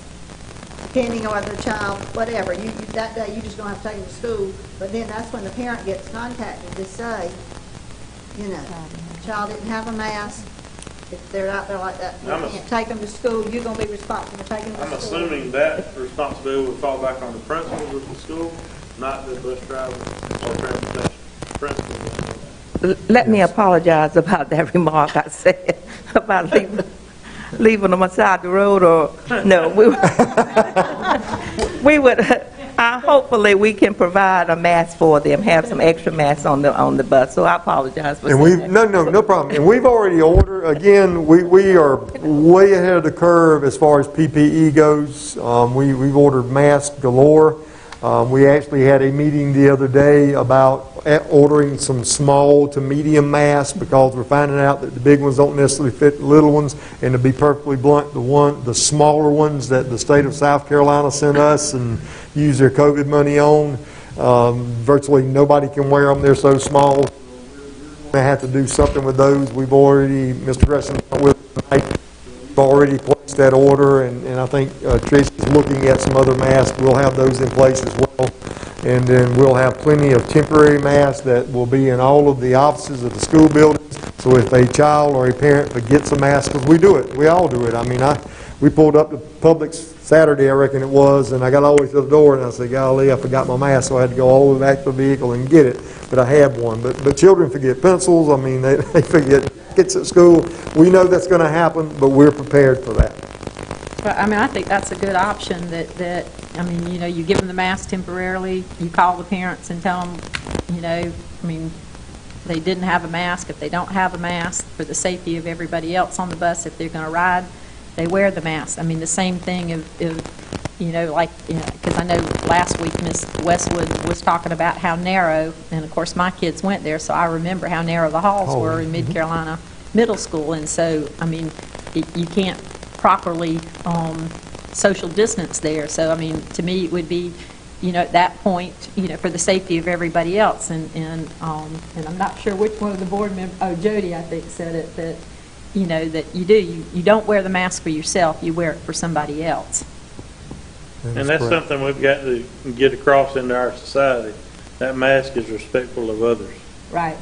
depending on whether the child, whatever, that day you just don't have to take them to school, but then that's when the parent gets contacted to say, child didn't have a mask. If they're out there like that, you can't take them to school, you're going to be responsible for taking them to school. I'm assuming that responsibility would fall back on the principals of the school, not the bus driver or transportation. Principals. Let me apologize about that remark I said about leaving them aside the road, or no, we would. Hopefully, we can provide a mask for them, have some extra masks on the bus, so I apologize for And saying that. no problem. And we've already ordered, again, we are way ahead of the curve as far as PPE goes. We've ordered masks galore. We actually had a meeting the other day about ordering some small to medium masks because we're finding out that the big ones don't necessarily fit the little ones. And to be perfectly blunt, the smaller ones that the state of South Carolina sent us and use their COVID money on, virtually nobody can wear them. They're so small. We have to do something with those. We've already, Mr. Gresham, we've already placed that order, and I think Trish is looking at some other masks. We'll have those in place as well. And then we'll have plenty of temporary masks that will be in all of the offices of the school buildings. So if a child or a parent forgets a mask, because we do it, we all do it. I mean, we pulled up to Publix Saturday, I reckon it was, and I got all the way to the door, and I said, golly, I forgot my mask, so I had to go all the way back to the vehicle and get it. But I have one. But children forget pencils. I mean, they forget kids at school. We know that's going to happen, but we're prepared for that. But, I mean, I think that's a good option that I mean, you know, you give them the mask temporarily, you call the parents and tell them, you know, I mean, they didn't have a mask. If they don't have a mask, for the safety of everybody else on the bus, if they're going to ride, they wear the mask. I mean, the same thing if you know, like, you know, because I know last week Ms. Westwood was talking about how narrow, and of course my kids went there, so I remember how narrow the halls were in Mid-Carolina Middle School, and so, I mean, you can't properly social distance there. So, I mean, to me, it would be, you know, at that point, you know, for the safety of everybody else, and I'm not sure which one of the board members, oh, Jody, I think, said it, that, you know, that you don't wear the mask for yourself, you wear it for somebody else. And that's something we've got to get across into our society. That mask is respectful of others. Right.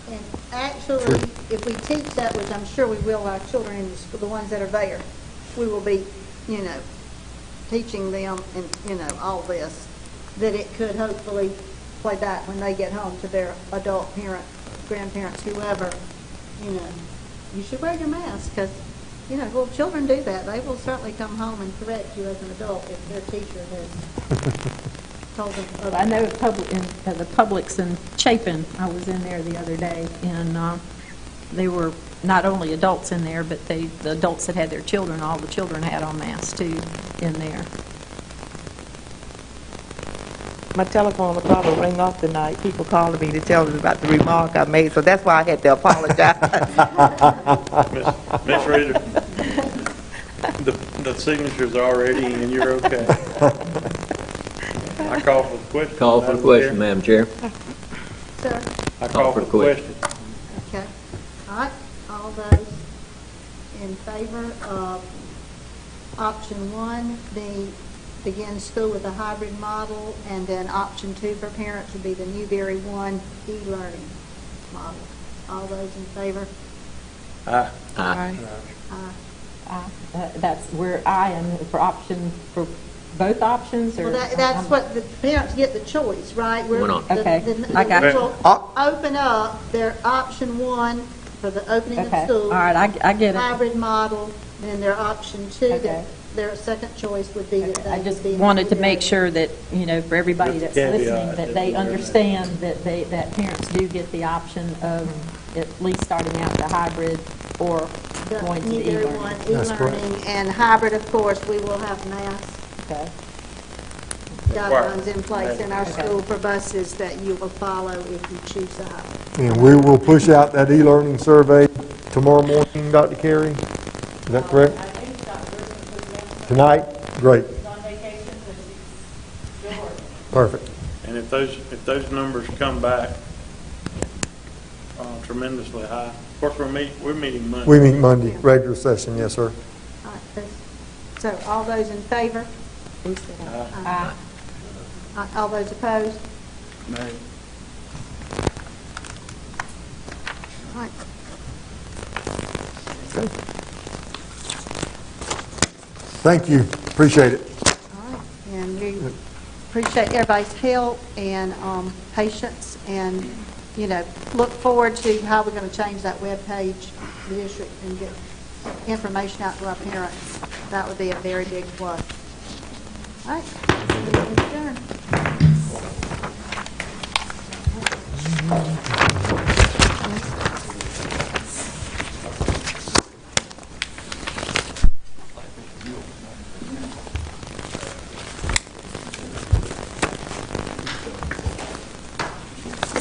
And actually, if we teach that, which I'm sure we will, our children in the school, the ones that are there, we will be, you know, teaching them and, you know, all this, that it could hopefully play back when they get home to their adult parent, grandparents, whoever, you know, you should wear your mask because, you know, well, children do that. They will certainly come home and correct you as an adult if their teacher has told them. Well, I know the Publix in Chapin, I was in there the other day, and they were not only adults in there, but the adults that had their children, all the children had on masks too in there. My telephone will probably ring off tonight. People calling me to tell me about the remark I made, so that's why I had to apologize. Ms. Reader, the signature's already and you're okay. I call for the question. Call for the question, Madam Chair. Sir? I call for the question. Okay. All right. All those in favor of option 1 being begin school with a hybrid model, and then option 2 for parents would be the Newberry 1 e-learning model. All those in favor? Aye. Aye. That's where I am for option, for both options, or? Well, that's what the parents get the choice, right? Okay. I got it. will open up their option 1 for the opening Okay. of school. All right, I get it. Hybrid model, and their option 2, Okay. their second choice would be that they I just would be in wanted to the make sure that, you know, for everybody With that's the caveat listening, that they understand that parents do get the option of at least starting out the hybrid or the going to the Newberry e-learning. 1 That's correct. e-learning, and hybrid, of course, we will have mask Okay. guidelines in place in our Okay. school for buses that you will follow if you choose the hybrid. And we will push out that e-learning survey tomorrow morning, Dr. Carey. Is that correct? Tonight? Great. Perfect. And if those numbers come back tremendously high, of course, we're meeting Monday. We meet Monday, regular session, yes, sir. All right, so all those in favor? Aye. All those opposed? Nay. All right. Okay. Thank you. Appreciate it. All right, and we appreciate everybody's help and patience, and, you know, look forward to how we're going to change that web page, the district, and get information out to our parents. That would be a very big plus. All right.